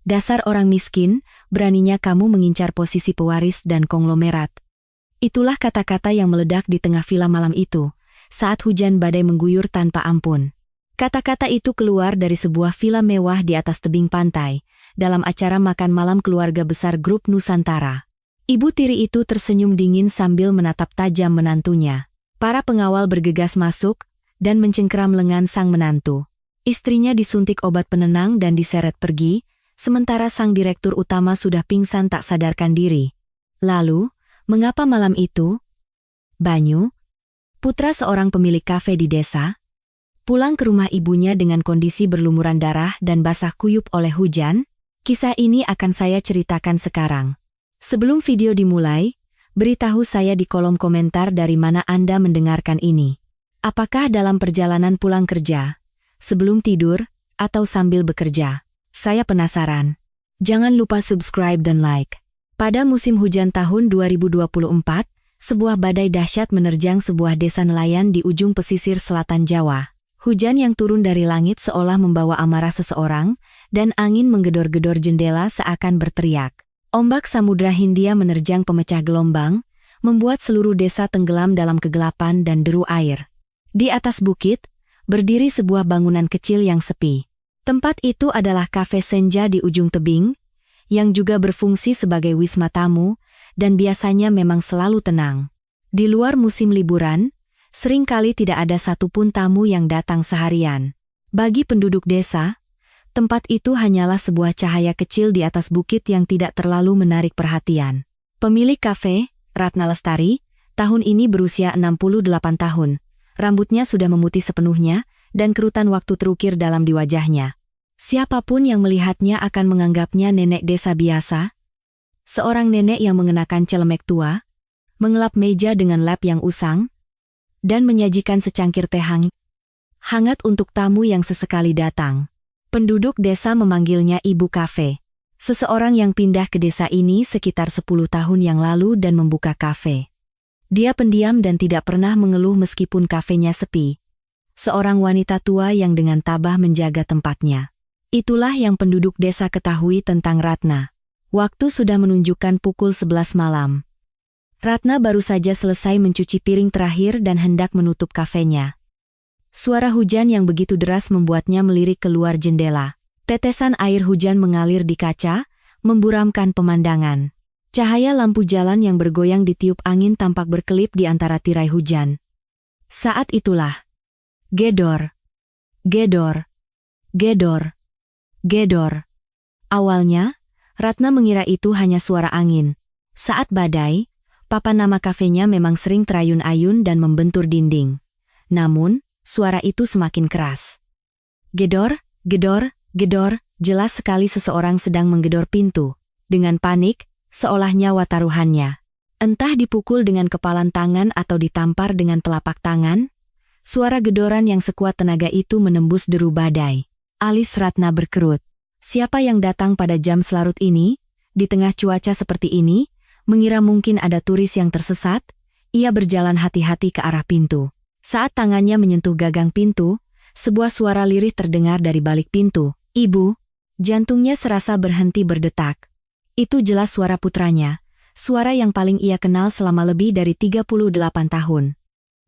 Dasar orang miskin, beraninya kamu mengincar posisi pewaris dan konglomerat. Itulah kata-kata yang meledak di tengah villa malam itu, saat hujan badai mengguyur tanpa ampun. Kata-kata itu keluar dari sebuah villa mewah di atas tebing pantai, dalam acara makan malam keluarga besar grup Nusantara. Ibu tiri itu tersenyum dingin sambil menatap tajam menantunya. Para pengawal bergegas masuk dan mencengkeram lengan sang menantu. Istrinya disuntik obat penenang dan diseret pergi, sementara sang direktur utama sudah pingsan tak sadarkan diri. Lalu, mengapa malam itu? Banyu, putra seorang pemilik kafe di desa, pulang ke rumah ibunya dengan kondisi berlumuran darah dan basah kuyup oleh hujan. Kisah ini akan saya ceritakan sekarang. Sebelum video dimulai, beritahu saya di kolom komentar dari mana Anda mendengarkan ini. Apakah dalam perjalanan pulang kerja, sebelum tidur, atau sambil bekerja? Saya penasaran. Jangan lupa subscribe dan like. Pada musim hujan tahun 2024, sebuah badai dahsyat menerjang sebuah desa nelayan di ujung pesisir selatan Jawa. Hujan yang turun dari langit seolah membawa amarah seseorang, dan angin menggedor-gedor jendela seakan berteriak. Ombak Samudra Hindia menerjang pemecah gelombang, membuat seluruh desa tenggelam dalam kegelapan dan deru air. Di atas bukit, berdiri sebuah bangunan kecil yang sepi. Tempat itu adalah kafe senja di ujung tebing, yang juga berfungsi sebagai wisma tamu, dan biasanya memang selalu tenang. Di luar musim liburan, seringkali tidak ada satupun tamu yang datang seharian. Bagi penduduk desa, tempat itu hanyalah sebuah cahaya kecil di atas bukit yang tidak terlalu menarik perhatian. Pemilik kafe, Ratna Lestari, tahun ini berusia 68 tahun. Rambutnya sudah memutih sepenuhnya, dan kerutan waktu terukir dalam di wajahnya. Siapapun yang melihatnya akan menganggapnya nenek desa biasa. Seorang nenek yang mengenakan celemek tua, mengelap meja dengan lap yang usang, dan menyajikan secangkir teh hangat untuk tamu yang sesekali datang. Penduduk desa memanggilnya Ibu Kafe. Seseorang yang pindah ke desa ini sekitar 10 tahun yang lalu dan membuka kafe. Dia pendiam dan tidak pernah mengeluh meskipun kafenya sepi. Seorang wanita tua yang dengan tabah menjaga tempatnya. Itulah yang penduduk desa ketahui tentang Ratna. Waktu sudah menunjukkan pukul 11 malam. Ratna baru saja selesai mencuci piring terakhir dan hendak menutup kafenya. Suara hujan yang begitu deras membuatnya melirik keluar jendela. Tetesan air hujan mengalir di kaca, memburamkan pemandangan. Cahaya lampu jalan yang bergoyang ditiup angin tampak berkelip di antara tirai hujan. Saat itulah, gedor, gedor, gedor, gedor. Awalnya, Ratna mengira itu hanya suara angin. Saat badai, papan nama kafenya memang sering terayun-ayun dan membentur dinding. Namun, suara itu semakin keras. Gedor, gedor, gedor, jelas sekali seseorang sedang menggedor pintu. Dengan panik, seolah nyawa taruhannya. Entah dipukul dengan kepalan tangan atau ditampar dengan telapak tangan, suara gedoran yang sekuat tenaga itu menembus deru badai. Alis Ratna berkerut. Siapa yang datang pada jam selarut ini, di tengah cuaca seperti ini, mengira mungkin ada turis yang tersesat? Ia berjalan hati-hati ke arah pintu. Saat tangannya menyentuh gagang pintu, sebuah suara lirih terdengar dari balik pintu. "Ibu!" Jantungnya serasa berhenti berdetak. Itu jelas suara putranya, suara yang paling ia kenal selama lebih dari 38 tahun.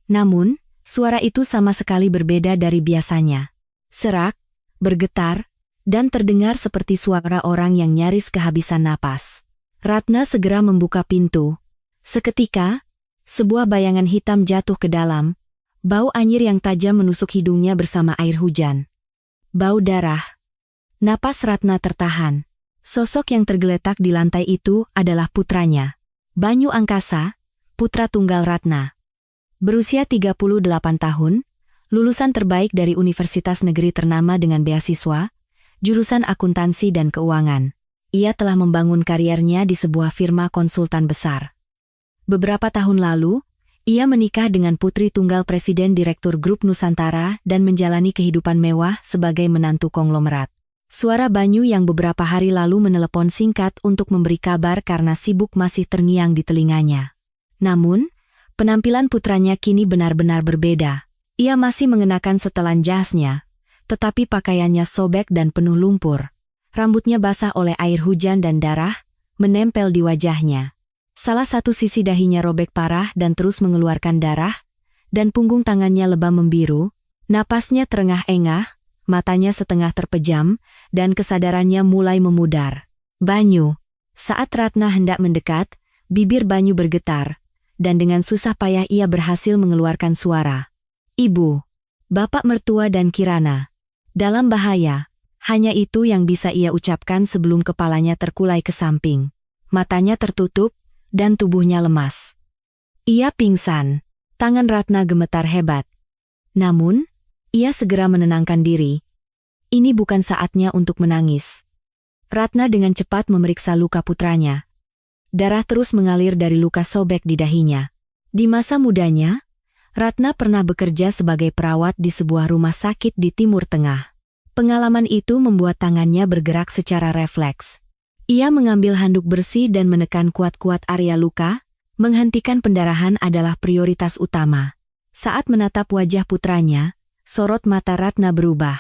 Namun, suara itu sama sekali berbeda dari biasanya. Serak, bergetar, dan terdengar seperti suara orang yang nyaris kehabisan napas. Ratna segera membuka pintu. Seketika, sebuah bayangan hitam jatuh ke dalam. Bau anyir yang tajam menusuk hidungnya bersama air hujan. Bau darah. Napas Ratna tertahan. Sosok yang tergeletak di lantai itu adalah putranya. Banyu Angkasa, putra tunggal Ratna. Berusia 38 tahun, lulusan terbaik dari universitas negeri ternama dengan beasiswa, jurusan akuntansi dan keuangan. Ia telah membangun kariernya di sebuah firma konsultan besar. Beberapa tahun lalu, ia menikah dengan putri tunggal Presiden Direktur Grup Nusantara dan menjalani kehidupan mewah sebagai menantu konglomerat. Suara Banyu yang beberapa hari lalu menelepon singkat untuk memberi kabar karena sibuk masih terngiang di telinganya. Namun, penampilan putranya kini benar-benar berbeda. Ia masih mengenakan setelan jasnya, tetapi pakaiannya sobek dan penuh lumpur. Rambutnya basah oleh air hujan dan darah menempel di wajahnya. Salah satu sisi dahinya robek parah dan terus mengeluarkan darah, dan punggung tangannya lebam membiru. Napasnya terengah-engah, matanya setengah terpejam, dan kesadarannya mulai memudar. Banyu. Saat Ratna hendak mendekat, bibir Banyu bergetar, dan dengan susah payah ia berhasil mengeluarkan suara. Ibu, bapak mertua dan Kirana dalam bahaya. Hanya itu yang bisa ia ucapkan sebelum kepalanya terkulai ke samping. Matanya tertutup, dan tubuhnya lemas. Ia pingsan. Tangan Ratna gemetar hebat. Namun, ia segera menenangkan diri. Ini bukan saatnya untuk menangis. Ratna dengan cepat memeriksa luka putranya. Darah terus mengalir dari luka sobek di dahinya. Di masa mudanya, Ratna pernah bekerja sebagai perawat di sebuah rumah sakit di Timur Tengah. Pengalaman itu membuat tangannya bergerak secara refleks. Ia mengambil handuk bersih dan menekan kuat-kuat area luka. Menghentikan pendarahan adalah prioritas utama. Saat menatap wajah putranya, sorot mata Ratna berubah.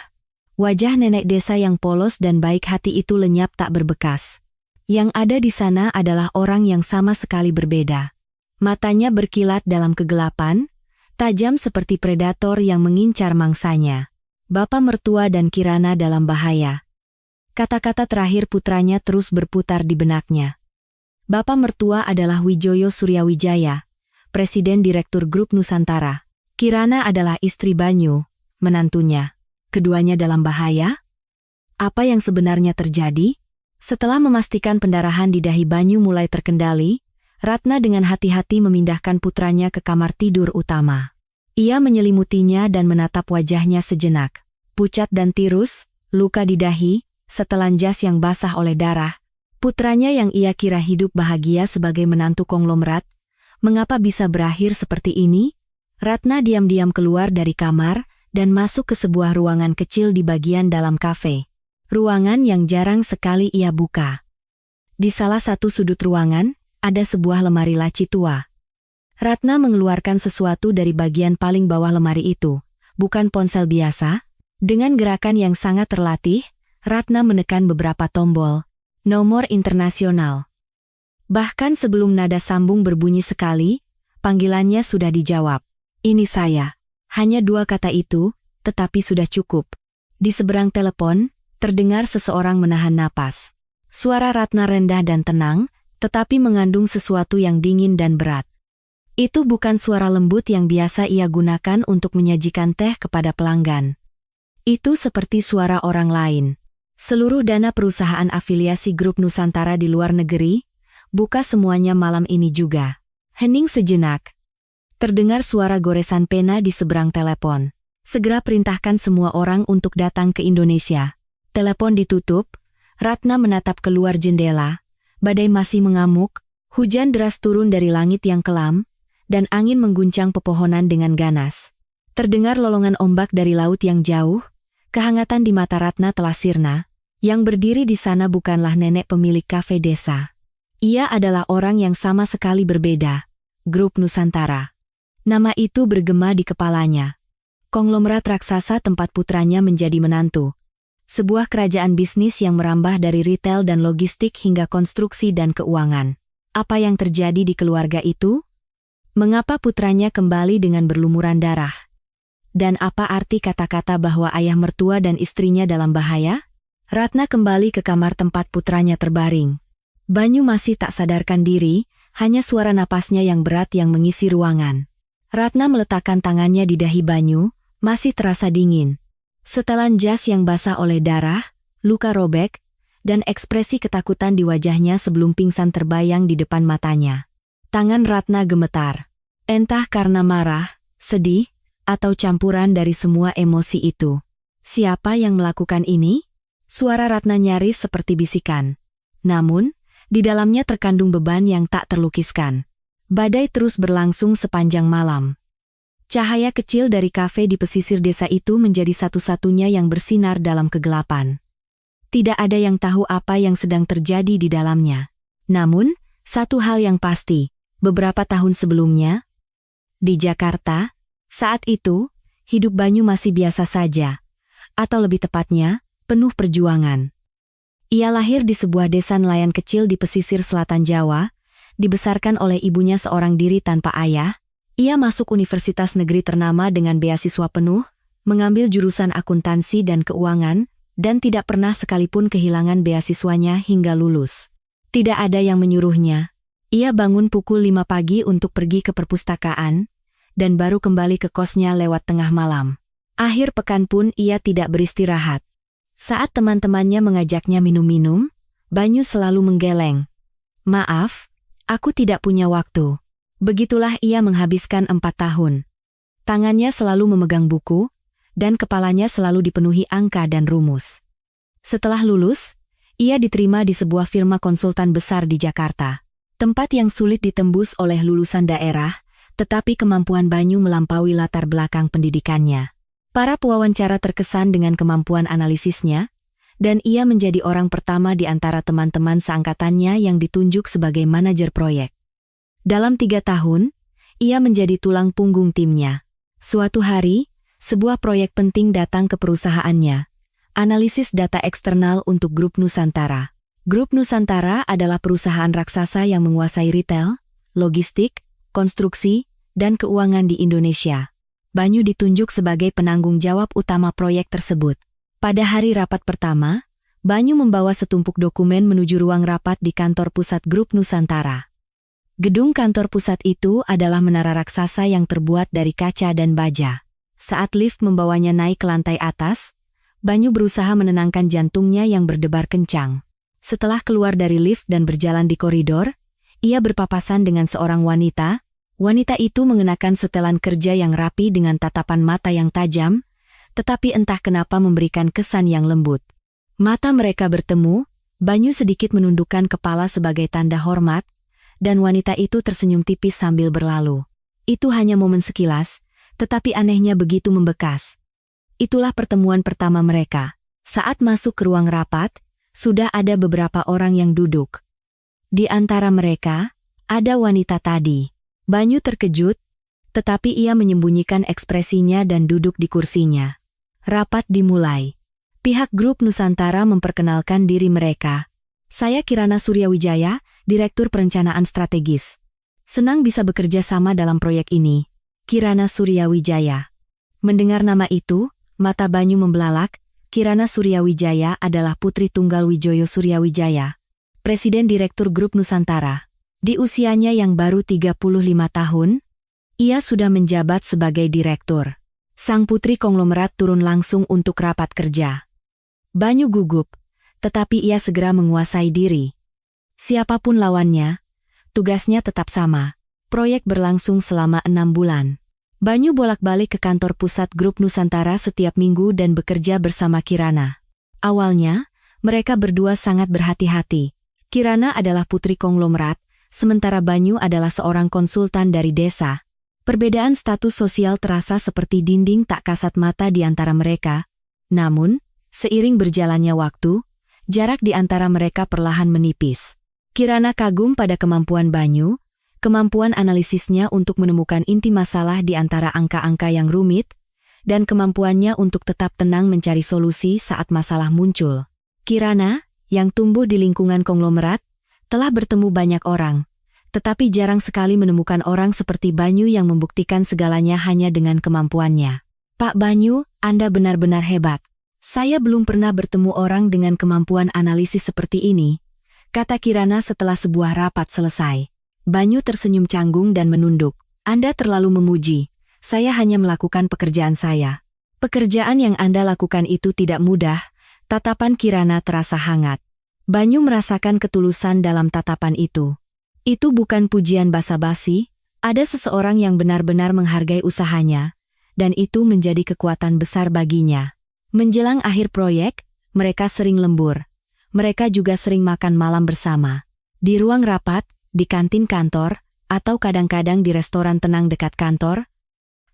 Wajah nenek desa yang polos dan baik hati itu lenyap tak berbekas. Yang ada di sana adalah orang yang sama sekali berbeda. Matanya berkilat dalam kegelapan, tajam seperti predator yang mengincar mangsanya. Bapak mertua dan Kirana dalam bahaya. Kata-kata terakhir putranya terus berputar di benaknya. Bapak mertua adalah Wijoyo Suryawijaya, Presiden Direktur Grup Nusantara. Kirana adalah istri Banyu, menantunya. Keduanya dalam bahaya? Apa yang sebenarnya terjadi? Setelah memastikan pendarahan di dahi Banyu mulai terkendali, Ratna dengan hati-hati memindahkan putranya ke kamar tidur utama. Ia menyelimutinya dan menatap wajahnya sejenak. Pucat dan tirus, luka di dahi, setelan jas yang basah oleh darah. Putranya yang ia kira hidup bahagia sebagai menantu konglomerat, mengapa bisa berakhir seperti ini? Ratna diam-diam keluar dari kamar dan masuk ke sebuah ruangan kecil di bagian dalam kafe. Ruangan yang jarang sekali ia buka. Di salah satu sudut ruangan, ada sebuah lemari laci tua. Ratna mengeluarkan sesuatu dari bagian paling bawah lemari itu, bukan ponsel biasa. Dengan gerakan yang sangat terlatih, Ratna menekan beberapa tombol. Nomor internasional. Bahkan sebelum nada sambung berbunyi sekali, panggilannya sudah dijawab. Ini saya. Hanya 2 kata itu, tetapi sudah cukup. Di seberang telepon, terdengar seseorang menahan napas. Suara Ratna rendah dan tenang, tetapi mengandung sesuatu yang dingin dan berat. Itu bukan suara lembut yang biasa ia gunakan untuk menyajikan teh kepada pelanggan. Itu seperti suara orang lain. Seluruh dana perusahaan afiliasi Grup Nusantara di luar negeri, buka semuanya malam ini juga. Hening sejenak. Terdengar suara goresan pena di seberang telepon. Segera perintahkan semua orang untuk datang ke Indonesia. Telepon ditutup, Ratna menatap keluar jendela. Badai masih mengamuk, hujan deras turun dari langit yang kelam, dan angin mengguncang pepohonan dengan ganas. Terdengar lolongan ombak dari laut yang jauh. Kehangatan di mata Ratna telah sirna. Yang berdiri di sana bukanlah nenek pemilik kafe desa. Ia adalah orang yang sama sekali berbeda. Grup Nusantara. Nama itu bergema di kepalanya. Konglomerat raksasa tempat putranya menjadi menantu. Sebuah kerajaan bisnis yang merambah dari retail dan logistik hingga konstruksi dan keuangan. Apa yang terjadi di keluarga itu? Mengapa putranya kembali dengan berlumuran darah? Dan apa arti kata-kata bahwa ayah mertua dan istrinya dalam bahaya? Ratna kembali ke kamar tempat putranya terbaring. Banyu masih tak sadarkan diri, hanya suara napasnya yang berat yang mengisi ruangan. Ratna meletakkan tangannya di dahi Banyu, masih terasa dingin. Setelan jas yang basah oleh darah, luka robek, dan ekspresi ketakutan di wajahnya sebelum pingsan terbayang di depan matanya. Tangan Ratna gemetar. Entah karena marah, sedih, atau campuran dari semua emosi itu. Siapa yang melakukan ini? Suara Ratna nyaris seperti bisikan. Namun, di dalamnya terkandung beban yang tak terlukiskan. Badai terus berlangsung sepanjang malam. Cahaya kecil dari kafe di pesisir desa itu menjadi satu-satunya yang bersinar dalam kegelapan. Tidak ada yang tahu apa yang sedang terjadi di dalamnya. Namun, satu hal yang pasti, beberapa tahun sebelumnya, di Jakarta, saat itu, hidup Banyu masih biasa saja, atau lebih tepatnya, penuh perjuangan. Ia lahir di sebuah desa nelayan kecil di pesisir selatan Jawa, dibesarkan oleh ibunya seorang diri tanpa ayah. Ia masuk universitas negeri ternama dengan beasiswa penuh, mengambil jurusan akuntansi dan keuangan, dan tidak pernah sekalipun kehilangan beasiswanya hingga lulus. Tidak ada yang menyuruhnya. Ia bangun pukul 5 pagi untuk pergi ke perpustakaan, dan baru kembali ke kosnya lewat tengah malam. Akhir pekan pun ia tidak beristirahat. Saat teman-temannya mengajaknya minum-minum, Banyu selalu menggeleng. "Maaf, aku tidak punya waktu." Begitulah ia menghabiskan 4 tahun. Tangannya selalu memegang buku, dan kepalanya selalu dipenuhi angka dan rumus. Setelah lulus, ia diterima di sebuah firma konsultan besar di Jakarta. Tempat yang sulit ditembus oleh lulusan daerah, tetapi kemampuan Banyu melampaui latar belakang pendidikannya. Para pewawancara terkesan dengan kemampuan analisisnya, dan ia menjadi orang pertama di antara teman-teman seangkatannya yang ditunjuk sebagai manajer proyek. Dalam 3 tahun, ia menjadi tulang punggung timnya. Suatu hari, sebuah proyek penting datang ke perusahaannya, analisis data eksternal untuk Grup Nusantara. Grup Nusantara adalah perusahaan raksasa yang menguasai retail, logistik, konstruksi, dan keuangan di Indonesia. Banyu ditunjuk sebagai penanggung jawab utama proyek tersebut. Pada hari rapat pertama, Banyu membawa setumpuk dokumen menuju ruang rapat di kantor pusat Grup Nusantara. Gedung kantor pusat itu adalah menara raksasa yang terbuat dari kaca dan baja. Saat lift membawanya naik ke lantai atas, Banyu berusaha menenangkan jantungnya yang berdebar kencang. Setelah keluar dari lift dan berjalan di koridor, ia berpapasan dengan seorang wanita. Wanita itu mengenakan setelan kerja yang rapi dengan tatapan mata yang tajam, tetapi entah kenapa memberikan kesan yang lembut. Mata mereka bertemu, Banyu sedikit menundukkan kepala sebagai tanda hormat, dan wanita itu tersenyum tipis sambil berlalu. Itu hanya momen sekilas, tetapi anehnya begitu membekas. Itulah pertemuan pertama mereka. Saat masuk ke ruang rapat, sudah ada beberapa orang yang duduk. Di antara mereka, ada wanita tadi. Banyu terkejut, tetapi ia menyembunyikan ekspresinya dan duduk di kursinya. Rapat dimulai. Pihak Grup Nusantara memperkenalkan diri mereka. "Saya Kirana Suryawijaya, Direktur Perencanaan Strategis. Senang bisa bekerja sama dalam proyek ini." Kirana Suryawijaya. Mendengar nama itu, mata Banyu membelalak. Kirana Suryawijaya adalah putri tunggal Wijoyo Suryawijaya, Presiden Direktur Grup Nusantara. Di usianya yang baru 35 tahun, ia sudah menjabat sebagai direktur. Sang putri konglomerat turun langsung untuk rapat kerja. Banyu gugup, tetapi ia segera menguasai diri. Siapapun lawannya, tugasnya tetap sama. Proyek berlangsung selama 6 bulan. Banyu bolak-balik ke kantor pusat Grup Nusantara setiap minggu dan bekerja bersama Kirana. Awalnya, mereka berdua sangat berhati-hati. Kirana adalah putri konglomerat, sementara Banyu adalah seorang konsultan dari desa. Perbedaan status sosial terasa seperti dinding tak kasat mata di antara mereka. Namun, seiring berjalannya waktu, jarak di antara mereka perlahan menipis. Kirana kagum pada kemampuan Banyu, kemampuan analisisnya untuk menemukan inti masalah di antara angka-angka yang rumit, dan kemampuannya untuk tetap tenang mencari solusi saat masalah muncul. Kirana, yang tumbuh di lingkungan konglomerat, telah bertemu banyak orang, tetapi jarang sekali menemukan orang seperti Banyu yang membuktikan segalanya hanya dengan kemampuannya. "Pak Banyu, Anda benar-benar hebat. Saya belum pernah bertemu orang dengan kemampuan analisis seperti ini," kata Kirana setelah sebuah rapat selesai. Banyu tersenyum canggung dan menunduk. "Anda terlalu memuji. Saya hanya melakukan pekerjaan saya." "Pekerjaan yang Anda lakukan itu tidak mudah," tatapan Kirana terasa hangat. Banyu merasakan ketulusan dalam tatapan itu. Itu bukan pujian basa-basi, ada seseorang yang benar-benar menghargai usahanya, dan itu menjadi kekuatan besar baginya. Menjelang akhir proyek, mereka sering lembur. Mereka juga sering makan malam bersama. Di ruang rapat, di kantin kantor, atau kadang-kadang di restoran tenang dekat kantor,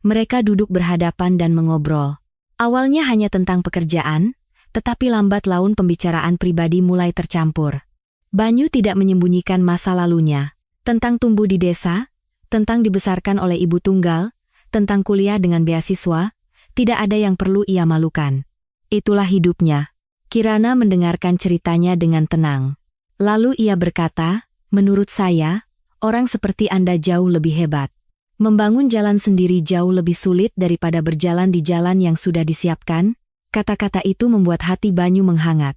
mereka duduk berhadapan dan mengobrol. Awalnya hanya tentang pekerjaan, tetapi lambat laun pembicaraan pribadi mulai tercampur. Banyu tidak menyembunyikan masa lalunya, tentang tumbuh di desa, tentang dibesarkan oleh ibu tunggal, tentang kuliah dengan beasiswa, tidak ada yang perlu ia malukan. Itulah hidupnya. Kirana mendengarkan ceritanya dengan tenang. Lalu ia berkata, "Menurut saya, orang seperti Anda jauh lebih hebat. Membangun jalan sendiri jauh lebih sulit daripada berjalan di jalan yang sudah disiapkan." Kata-kata itu membuat hati Banyu menghangat.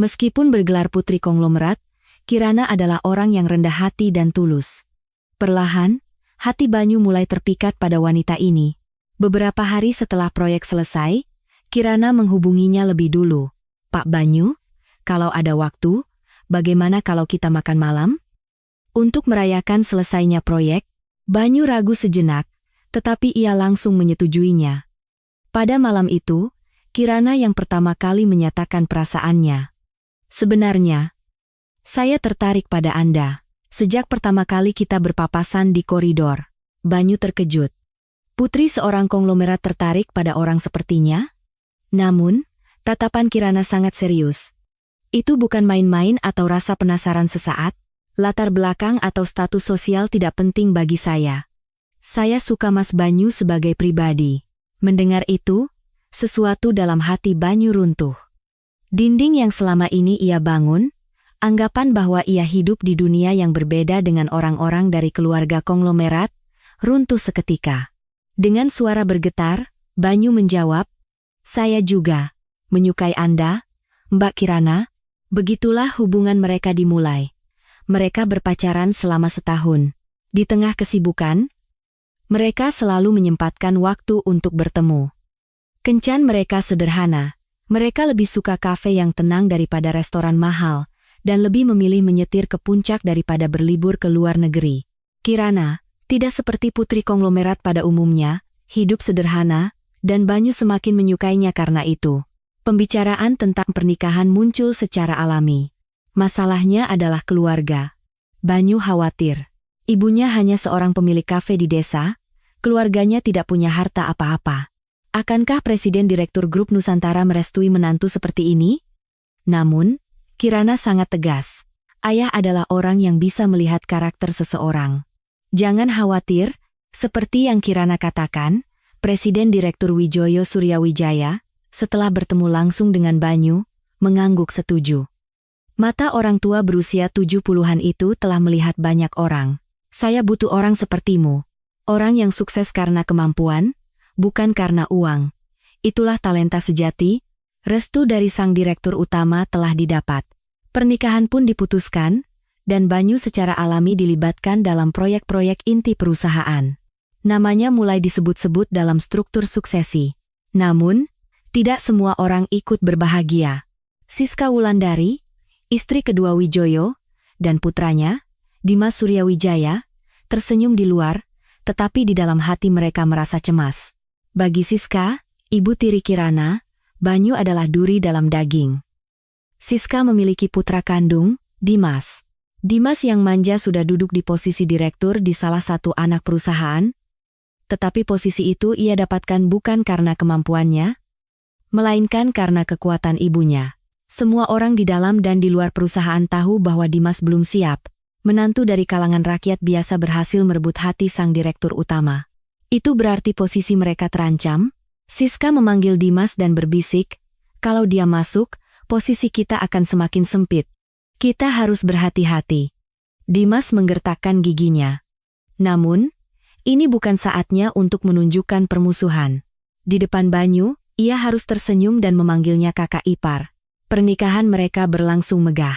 Meskipun bergelar putri konglomerat, Kirana adalah orang yang rendah hati dan tulus. Perlahan, hati Banyu mulai terpikat pada wanita ini. Beberapa hari setelah proyek selesai, Kirana menghubunginya lebih dulu. "Pak Banyu, kalau ada waktu, bagaimana kalau kita makan malam?" Untuk merayakan selesainya proyek, Banyu ragu sejenak, tetapi ia langsung menyetujuinya. Pada malam itu, Kirana yang pertama kali menyatakan perasaannya. "Sebenarnya, saya tertarik pada Anda. Sejak pertama kali kita berpapasan di koridor." Banyu terkejut. Putri seorang konglomerat tertarik pada orang sepertinya? Namun, tatapan Kirana sangat serius. "Itu bukan main-main atau rasa penasaran sesaat. Latar belakang atau status sosial tidak penting bagi saya. Saya suka Mas Banyu sebagai pribadi." Mendengar itu, sesuatu dalam hati Banyu runtuh. Dinding yang selama ini ia bangun, anggapan bahwa ia hidup di dunia yang berbeda dengan orang-orang dari keluarga konglomerat, runtuh seketika. Dengan suara bergetar, Banyu menjawab, "Saya juga menyukai Anda, Mbak Kirana." Begitulah hubungan mereka dimulai. Mereka berpacaran selama setahun. Di tengah kesibukan, mereka selalu menyempatkan waktu untuk bertemu. Kencan mereka sederhana. Mereka lebih suka kafe yang tenang daripada restoran mahal, dan lebih memilih menyetir ke puncak daripada berlibur ke luar negeri. Kirana, tidak seperti putri konglomerat pada umumnya, hidup sederhana, dan Banyu semakin menyukainya karena itu. Pembicaraan tentang pernikahan muncul secara alami. Masalahnya adalah keluarga. Banyu khawatir. Ibunya hanya seorang pemilik kafe di desa, keluarganya tidak punya harta apa-apa. Akankah Presiden Direktur Grup Nusantara merestui menantu seperti ini? Namun, Kirana sangat tegas. Ayah adalah orang yang bisa melihat karakter seseorang. Jangan khawatir, seperti yang Kirana katakan, Presiden Direktur Wijoyo Suryawijaya, setelah bertemu langsung dengan Banyu, mengangguk setuju. Mata orang tua berusia 70-an itu telah melihat banyak orang. "Saya butuh orang sepertimu. Orang yang sukses karena kemampuan, bukan karena uang. Itulah talenta sejati." Restu dari sang direktur utama telah didapat. Pernikahan pun diputuskan, dan Banyu secara alami dilibatkan dalam proyek-proyek inti perusahaan. Namanya mulai disebut-sebut dalam struktur suksesi. Namun, tidak semua orang ikut berbahagia. Siska Wulandari, istri kedua Wijoyo, dan putranya, Dimas Suryawijaya, tersenyum di luar, tetapi di dalam hati mereka merasa cemas. Bagi Siska, ibu tiri Kirana, Banyu adalah duri dalam daging. Siska memiliki putra kandung, Dimas. Dimas yang manja sudah duduk di posisi direktur di salah satu anak perusahaan, tetapi posisi itu ia dapatkan bukan karena kemampuannya, melainkan karena kekuatan ibunya. Semua orang di dalam dan di luar perusahaan tahu bahwa Dimas belum siap. Menantu dari kalangan rakyat biasa berhasil merebut hati sang direktur utama. Itu berarti posisi mereka terancam. Siska memanggil Dimas dan berbisik, "Kalau dia masuk, posisi kita akan semakin sempit. Kita harus berhati-hati." Dimas menggertakkan giginya. Namun, ini bukan saatnya untuk menunjukkan permusuhan. Di depan Banyu, ia harus tersenyum dan memanggilnya kakak ipar. Pernikahan mereka berlangsung megah.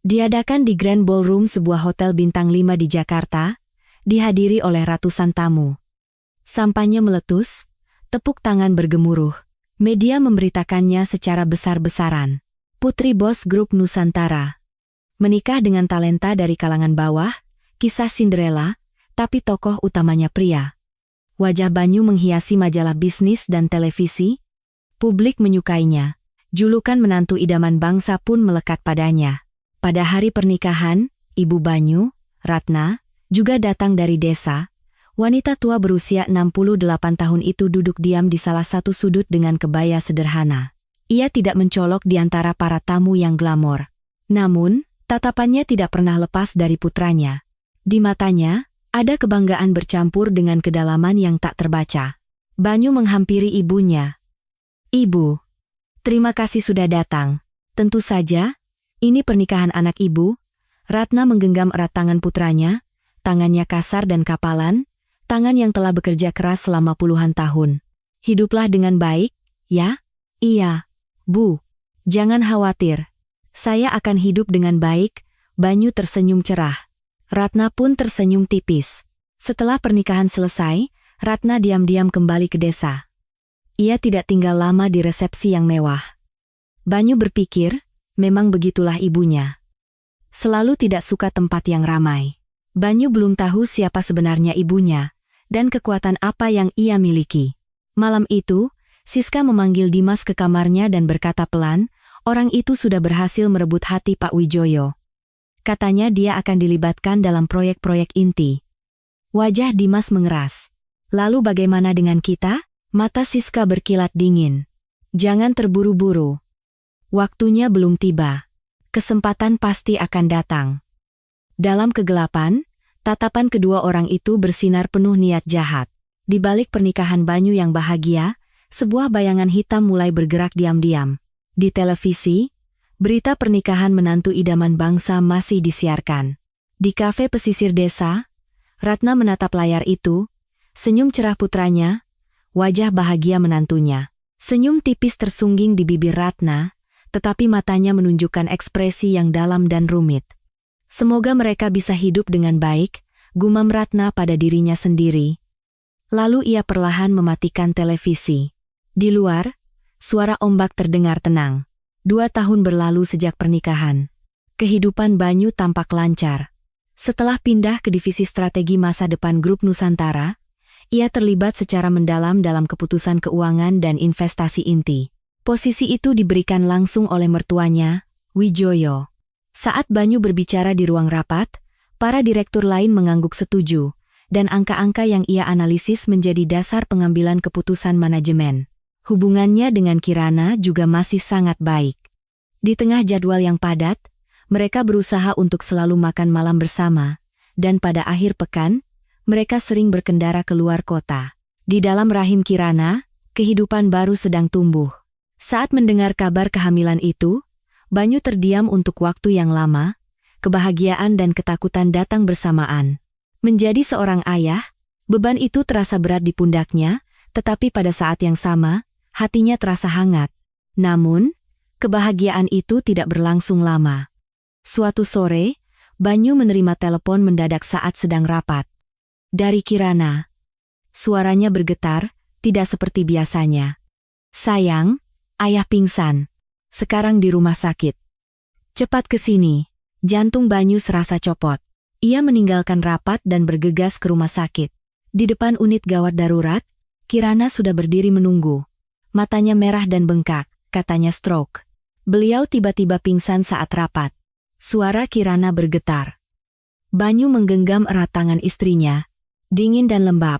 Diadakan di Grand Ballroom sebuah hotel bintang 5 di Jakarta, dihadiri oleh ratusan tamu. Sampahnya meletus, tepuk tangan bergemuruh. Media memberitakannya secara besar-besaran. Putri bos grup Nusantara menikah dengan talenta dari kalangan bawah, kisah Cinderella, tapi tokoh utamanya pria. Wajah Banyu menghiasi majalah bisnis dan televisi. Publik menyukainya. Julukan menantu idaman bangsa pun melekat padanya. Pada hari pernikahan, Ibu Banyu, Ratna, juga datang dari desa. Wanita tua berusia 68 tahun itu duduk diam di salah satu sudut dengan kebaya sederhana. Ia tidak mencolok di antara para tamu yang glamor. Namun, tatapannya tidak pernah lepas dari putranya. Di matanya, ada kebanggaan bercampur dengan kedalaman yang tak terbaca. Banyu menghampiri ibunya. "Ibu, Terima kasih sudah datang. Tentu saja, ini pernikahan anak ibu. Ratna menggenggam erat tangan putranya, tangannya kasar dan kapalan, tangan yang telah bekerja keras selama puluhan tahun. Hiduplah dengan baik, ya? Iya, Bu. Jangan khawatir. Saya akan hidup dengan baik. Banyu tersenyum cerah. Ratna pun tersenyum tipis. Setelah pernikahan selesai, Ratna diam-diam kembali ke desa. Ia tidak tinggal lama di resepsi yang mewah. Banyu berpikir, memang begitulah ibunya. Selalu tidak suka tempat yang ramai. Banyu belum tahu siapa sebenarnya ibunya, dan kekuatan apa yang ia miliki. Malam itu, Siska memanggil Dimas ke kamarnya dan berkata pelan, orang itu sudah berhasil merebut hati Pak Wijoyo. Katanya dia akan dilibatkan dalam proyek-proyek inti. Wajah Dimas mengeras. Lalu bagaimana dengan kita? Mata Siska berkilat dingin. Jangan terburu-buru. Waktunya belum tiba. Kesempatan pasti akan datang. Dalam kegelapan, tatapan kedua orang itu bersinar penuh niat jahat. Di balik pernikahan Banyu yang bahagia, sebuah bayangan hitam mulai bergerak diam-diam. Di televisi, berita pernikahan menantu idaman bangsa masih disiarkan. Di kafe pesisir desa, Ratna menatap layar itu, senyum cerah putranya, wajah bahagia menantunya. Senyum tipis tersungging di bibir Ratna, tetapi matanya menunjukkan ekspresi yang dalam dan rumit. Semoga mereka bisa hidup dengan baik, gumam Ratna pada dirinya sendiri. Lalu ia perlahan mematikan televisi. Di luar, suara ombak terdengar tenang. 2 tahun berlalu sejak pernikahan. Kehidupan Banyu tampak lancar. Setelah pindah ke divisi strategi masa depan Grup Nusantara, ia terlibat secara mendalam dalam keputusan keuangan dan investasi inti. Posisi itu diberikan langsung oleh mertuanya, Wijoyo. Saat Banyu berbicara di ruang rapat, para direktur lain mengangguk setuju, dan angka-angka yang ia analisis menjadi dasar pengambilan keputusan manajemen. Hubungannya dengan Kirana juga masih sangat baik. Di tengah jadwal yang padat, mereka berusaha untuk selalu makan malam bersama, dan pada akhir pekan, mereka sering berkendara keluar kota. Di dalam rahim Kirana, kehidupan baru sedang tumbuh. Saat mendengar kabar kehamilan itu, Banyu terdiam untuk waktu yang lama, kebahagiaan dan ketakutan datang bersamaan. Menjadi seorang ayah, beban itu terasa berat di pundaknya, tetapi pada saat yang sama, hatinya terasa hangat. Namun, kebahagiaan itu tidak berlangsung lama. Suatu sore, Banyu menerima telepon mendadak saat sedang rapat. Dari Kirana. Suaranya bergetar, tidak seperti biasanya. Sayang, ayah pingsan. Sekarang di rumah sakit. Cepat ke sini. Jantung Banyu serasa copot. Ia meninggalkan rapat dan bergegas ke rumah sakit. Di depan unit gawat darurat, Kirana sudah berdiri menunggu. Matanya merah dan bengkak, katanya stroke. Beliau tiba-tiba pingsan saat rapat. Suara Kirana bergetar. Banyu menggenggam erat tangan istrinya. Dingin dan lembab.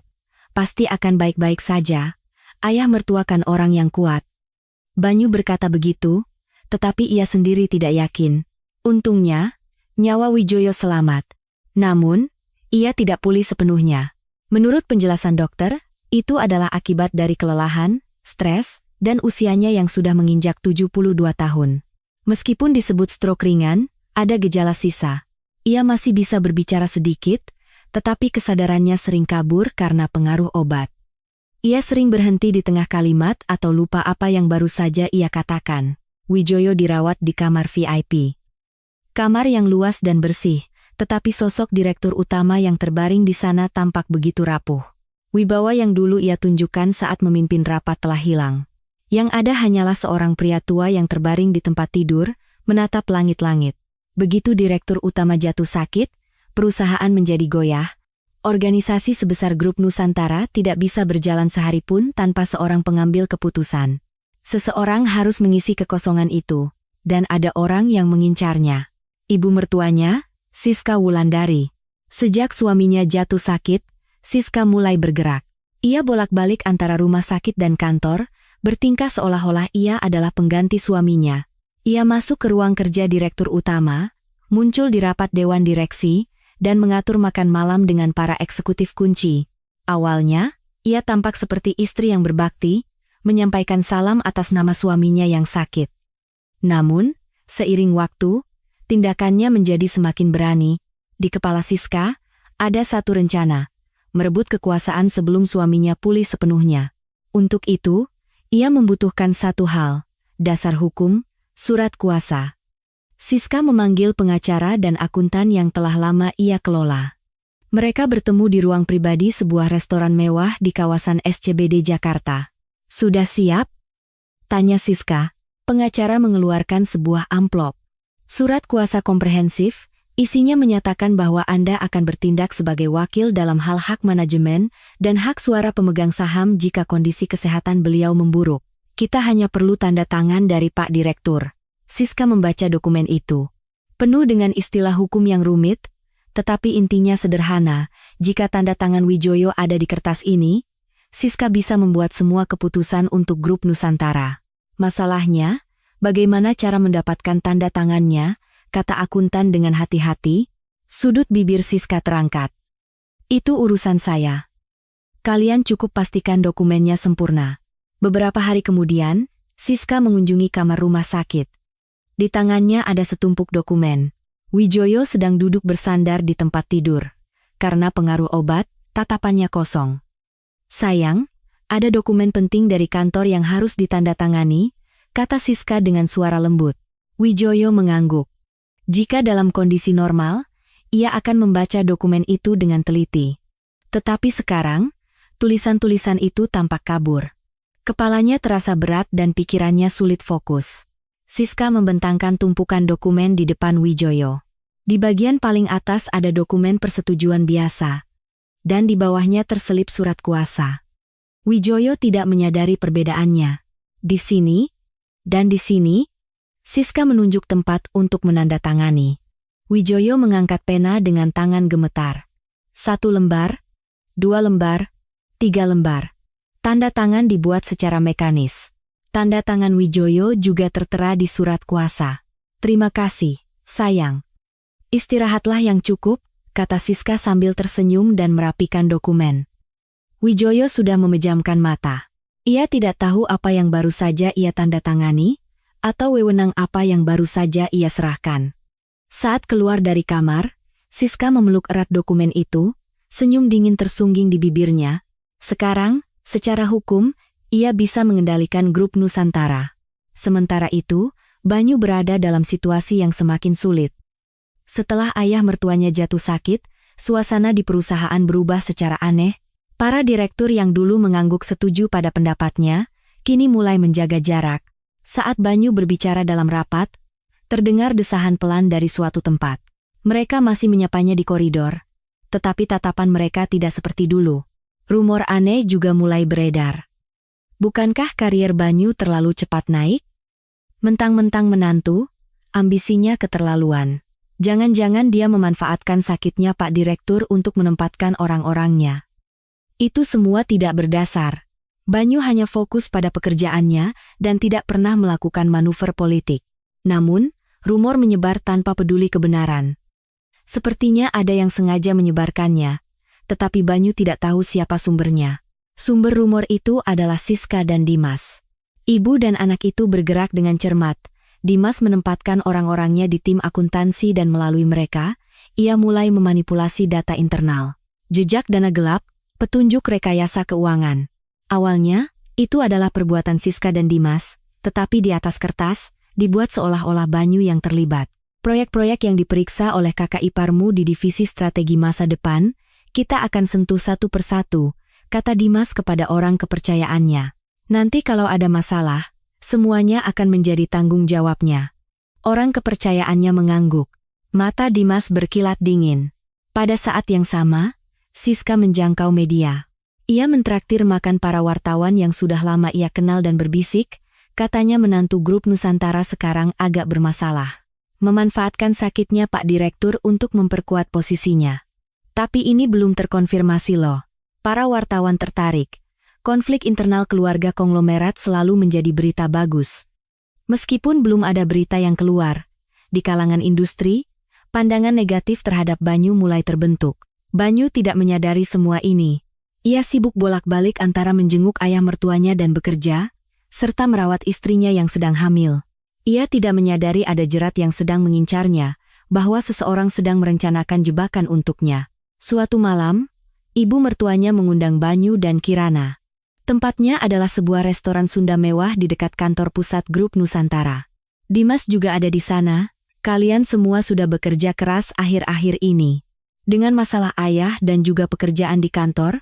Pasti akan baik-baik saja. Ayah mertua kan orang yang kuat. Banyu berkata begitu, tetapi ia sendiri tidak yakin. Untungnya, nyawa Wijoyo selamat. Namun, ia tidak pulih sepenuhnya. Menurut penjelasan dokter, itu adalah akibat dari kelelahan, stres, dan usianya yang sudah menginjak 72 tahun. Meskipun disebut stroke ringan, ada gejala sisa. Ia masih bisa berbicara sedikit, tetapi kesadarannya sering kabur karena pengaruh obat. Ia sering berhenti di tengah kalimat atau lupa apa yang baru saja ia katakan. Wijoyo dirawat di kamar VIP. Kamar yang luas dan bersih, tetapi sosok direktur utama yang terbaring di sana tampak begitu rapuh. Wibawa yang dulu ia tunjukkan saat memimpin rapat telah hilang. Yang ada hanyalah seorang pria tua yang terbaring di tempat tidur, menatap langit-langit. Begitu direktur utama jatuh sakit, perusahaan menjadi goyah. Organisasi sebesar Grup Nusantara tidak bisa berjalan sehari pun tanpa seorang pengambil keputusan. Seseorang harus mengisi kekosongan itu, dan ada orang yang mengincarnya. Ibu mertuanya, Siska Wulandari. Sejak suaminya jatuh sakit, Siska mulai bergerak. Ia bolak-balik antara rumah sakit dan kantor, bertingkah seolah-olah ia adalah pengganti suaminya. Ia masuk ke ruang kerja direktur utama, muncul di rapat dewan direksi, dan mengatur makan malam dengan para eksekutif kunci. Awalnya, ia tampak seperti istri yang berbakti, menyampaikan salam atas nama suaminya yang sakit. Namun, seiring waktu, tindakannya menjadi semakin berani. Di kepala Siska, ada satu rencana, merebut kekuasaan sebelum suaminya pulih sepenuhnya. Untuk itu, ia membutuhkan satu hal, dasar hukum, surat kuasa. Siska memanggil pengacara dan akuntan yang telah lama ia kelola. Mereka bertemu di ruang pribadi sebuah restoran mewah di kawasan SCBD Jakarta. "Sudah siap?" tanya Siska. Pengacara mengeluarkan sebuah amplop. Surat kuasa komprehensif, isinya menyatakan bahwa Anda akan bertindak sebagai wakil dalam hal hak manajemen dan hak suara pemegang saham jika kondisi kesehatan beliau memburuk. Kita hanya perlu tanda tangan dari Pak Direktur. Siska membaca dokumen itu. Penuh dengan istilah hukum yang rumit, tetapi intinya sederhana. Jika tanda tangan Wijoyo ada di kertas ini, Siska bisa membuat semua keputusan untuk grup Nusantara. Masalahnya, bagaimana cara mendapatkan tanda tangannya, kata akuntan dengan hati-hati. Sudut bibir Siska terangkat. Itu urusan saya. Kalian cukup pastikan dokumennya sempurna. Beberapa hari kemudian, Siska mengunjungi kamar rumah sakit. Di tangannya ada setumpuk dokumen. Wijoyo sedang duduk bersandar di tempat tidur. Karena pengaruh obat, tatapannya kosong. "Sayang, ada dokumen penting dari kantor yang harus ditandatangani," kata Siska dengan suara lembut. Wijoyo mengangguk. Jika dalam kondisi normal, ia akan membaca dokumen itu dengan teliti. Tetapi sekarang, tulisan-tulisan itu tampak kabur. Kepalanya terasa berat dan pikirannya sulit fokus. Siska membentangkan tumpukan dokumen di depan Wijoyo. Di bagian paling atas ada dokumen persetujuan biasa, dan di bawahnya terselip surat kuasa. Wijoyo tidak menyadari perbedaannya. Di sini, dan di sini, Siska menunjuk tempat untuk menandatangani. Wijoyo mengangkat pena dengan tangan gemetar. 1 lembar, 2 lembar, 3 lembar. Tanda tangan dibuat secara mekanis. Tanda tangan Wijoyo juga tertera di surat kuasa. "Terima kasih, sayang. Istirahatlah yang cukup," kata Siska sambil tersenyum dan merapikan dokumen. Wijoyo sudah memejamkan mata. Ia tidak tahu apa yang baru saja ia tanda tangani, atau wewenang apa yang baru saja ia serahkan. Saat keluar dari kamar, Siska memeluk erat dokumen itu, senyum dingin tersungging di bibirnya. Sekarang, secara hukum, ia bisa mengendalikan grup Nusantara. Sementara itu, Banyu berada dalam situasi yang semakin sulit. Setelah ayah mertuanya jatuh sakit, suasana di perusahaan berubah secara aneh. Para direktur yang dulu mengangguk setuju pada pendapatnya, kini mulai menjaga jarak. Saat Banyu berbicara dalam rapat, terdengar desahan pelan dari suatu tempat. Mereka masih menyapanya di koridor, tetapi tatapan mereka tidak seperti dulu. Rumor aneh juga mulai beredar. Bukankah karier Banyu terlalu cepat naik? Mentang-mentang menantu, ambisinya keterlaluan. Jangan-jangan dia memanfaatkan sakitnya Pak Direktur untuk menempatkan orang-orangnya. Itu semua tidak berdasar. Banyu hanya fokus pada pekerjaannya dan tidak pernah melakukan manuver politik. Namun, rumor menyebar tanpa peduli kebenaran. Sepertinya ada yang sengaja menyebarkannya, tetapi Banyu tidak tahu siapa sumbernya. Sumber rumor itu adalah Siska dan Dimas. Ibu dan anak itu bergerak dengan cermat. Dimas menempatkan orang-orangnya di tim akuntansi dan melalui mereka, ia mulai memanipulasi data internal. Jejak dana gelap, petunjuk rekayasa keuangan. Awalnya, itu adalah perbuatan Siska dan Dimas, tetapi di atas kertas, dibuat seolah-olah Banyu yang terlibat. Proyek-proyek yang diperiksa oleh kakak iparmu di divisi strategi masa depan, kita akan sentuh satu persatu, kata Dimas kepada orang kepercayaannya. Nanti kalau ada masalah, semuanya akan menjadi tanggung jawabnya. Orang kepercayaannya mengangguk. Mata Dimas berkilat dingin. Pada saat yang sama, Siska menjangkau media. Ia mentraktir makan para wartawan yang sudah lama ia kenal dan berbisik, katanya menantu grup Nusantara sekarang agak bermasalah. Memanfaatkan sakitnya Pak Direktur untuk memperkuat posisinya. Tapi ini belum terkonfirmasi loh. Para wartawan tertarik. Konflik internal keluarga konglomerat selalu menjadi berita bagus. Meskipun belum ada berita yang keluar, di kalangan industri, pandangan negatif terhadap Banyu mulai terbentuk. Banyu tidak menyadari semua ini. Ia sibuk bolak-balik antara menjenguk ayah mertuanya dan bekerja, serta merawat istrinya yang sedang hamil. Ia tidak menyadari ada jerat yang sedang mengincarnya, bahwa seseorang sedang merencanakan jebakan untuknya. Suatu malam, ibu mertuanya mengundang Banyu dan Kirana. Tempatnya adalah sebuah restoran Sunda mewah di dekat kantor pusat grup Nusantara. Dimas juga ada di sana. Kalian semua sudah bekerja keras akhir-akhir ini. Dengan masalah ayah dan juga pekerjaan di kantor,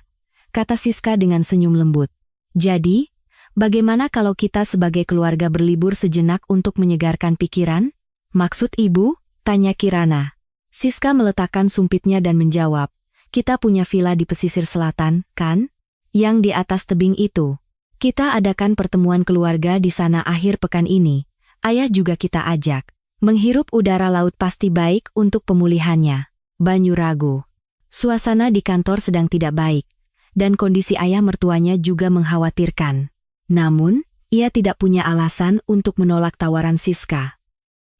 kata Siska dengan senyum lembut. Jadi, bagaimana kalau kita sebagai keluarga berlibur sejenak untuk menyegarkan pikiran? Maksud ibu? Tanya Kirana. Siska meletakkan sumpitnya dan menjawab, kita punya villa di pesisir selatan, kan? Yang di atas tebing itu. Kita adakan pertemuan keluarga di sana akhir pekan ini. Ayah juga kita ajak. Menghirup udara laut pasti baik untuk pemulihannya. Banyu ragu. Suasana di kantor sedang tidak baik, dan kondisi ayah mertuanya juga mengkhawatirkan. Namun, ia tidak punya alasan untuk menolak tawaran Siska.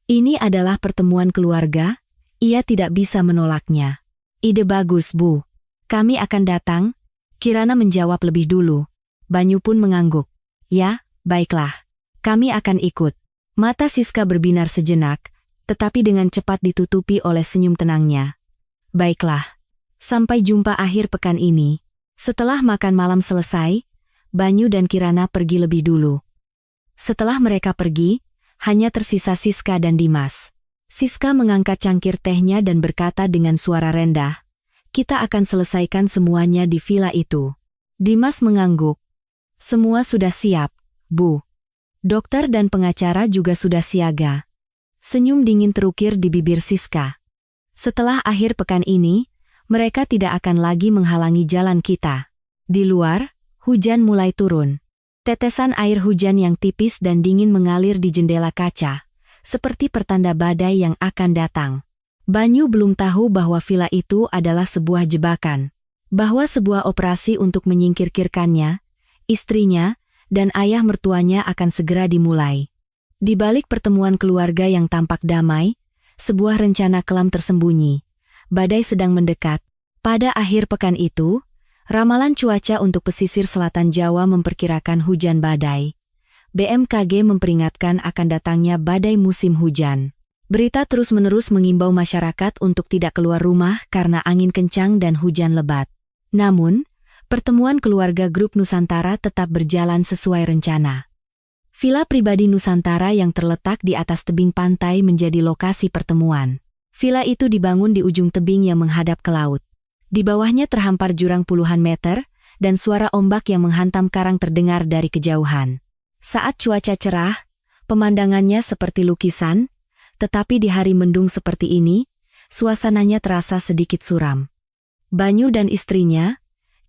Ini adalah pertemuan keluarga, ia tidak bisa menolaknya. Ide bagus, Bu. Kami akan datang. Kirana menjawab lebih dulu. Banyu pun mengangguk. Ya, baiklah. Kami akan ikut. Mata Siska berbinar sejenak, tetapi dengan cepat ditutupi oleh senyum tenangnya. Baiklah. Sampai jumpa akhir pekan ini. Setelah makan malam selesai, Banyu dan Kirana pergi lebih dulu. Setelah mereka pergi, hanya tersisa Siska dan Dimas. Siska mengangkat cangkir tehnya dan berkata dengan suara rendah, kita akan selesaikan semuanya di villa itu. Dimas mengangguk. Semua sudah siap, Bu. Dokter dan pengacara juga sudah siaga. Senyum dingin terukir di bibir Siska. Setelah akhir pekan ini, mereka tidak akan lagi menghalangi jalan kita. Di luar, hujan mulai turun. Tetesan air hujan yang tipis dan dingin mengalir di jendela kaca, seperti pertanda badai yang akan datang. Banyu belum tahu bahwa villa itu adalah sebuah jebakan. Bahwa sebuah operasi untuk menyingkirkannya, istrinya, dan ayah mertuanya akan segera dimulai. Di balik pertemuan keluarga yang tampak damai, sebuah rencana kelam tersembunyi. Badai sedang mendekat. Pada akhir pekan itu, ramalan cuaca untuk pesisir selatan Jawa memperkirakan hujan badai. BMKG memperingatkan akan datangnya badai musim hujan. Berita terus-menerus mengimbau masyarakat untuk tidak keluar rumah karena angin kencang dan hujan lebat. Namun, pertemuan keluarga grup Nusantara tetap berjalan sesuai rencana. Villa pribadi Nusantara yang terletak di atas tebing pantai menjadi lokasi pertemuan. Villa itu dibangun di ujung tebing yang menghadap ke laut. Di bawahnya terhampar jurang puluhan meter, dan suara ombak yang menghantam karang terdengar dari kejauhan. Saat cuaca cerah, pemandangannya seperti lukisan, tetapi di hari mendung seperti ini, suasananya terasa sedikit suram. Banyu dan istrinya,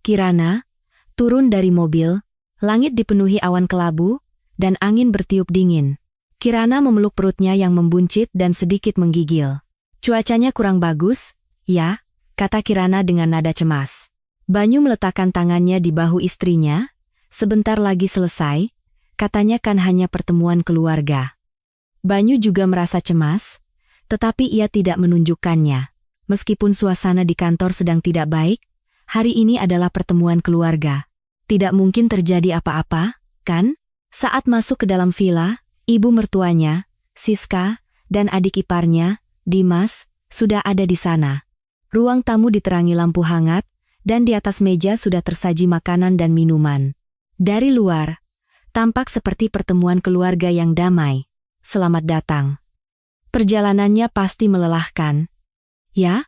Kirana, turun dari mobil, langit dipenuhi awan kelabu, dan angin bertiup dingin. Kirana memeluk perutnya yang membuncit dan sedikit menggigil. Cuacanya kurang bagus, ya, kata Kirana dengan nada cemas. Banyu meletakkan tangannya di bahu istrinya, sebentar lagi selesai, katanya kan hanya pertemuan keluarga. Banyu juga merasa cemas, tetapi ia tidak menunjukkannya. Meskipun suasana di kantor sedang tidak baik, hari ini adalah pertemuan keluarga. Tidak mungkin terjadi apa-apa, kan? Saat masuk ke dalam villa, ibu mertuanya, Siska, dan adik iparnya, Dimas, sudah ada di sana. Ruang tamu diterangi lampu hangat, dan di atas meja sudah tersaji makanan dan minuman. Dari luar, tampak seperti pertemuan keluarga yang damai. Selamat datang. Perjalanannya pasti melelahkan. Ya?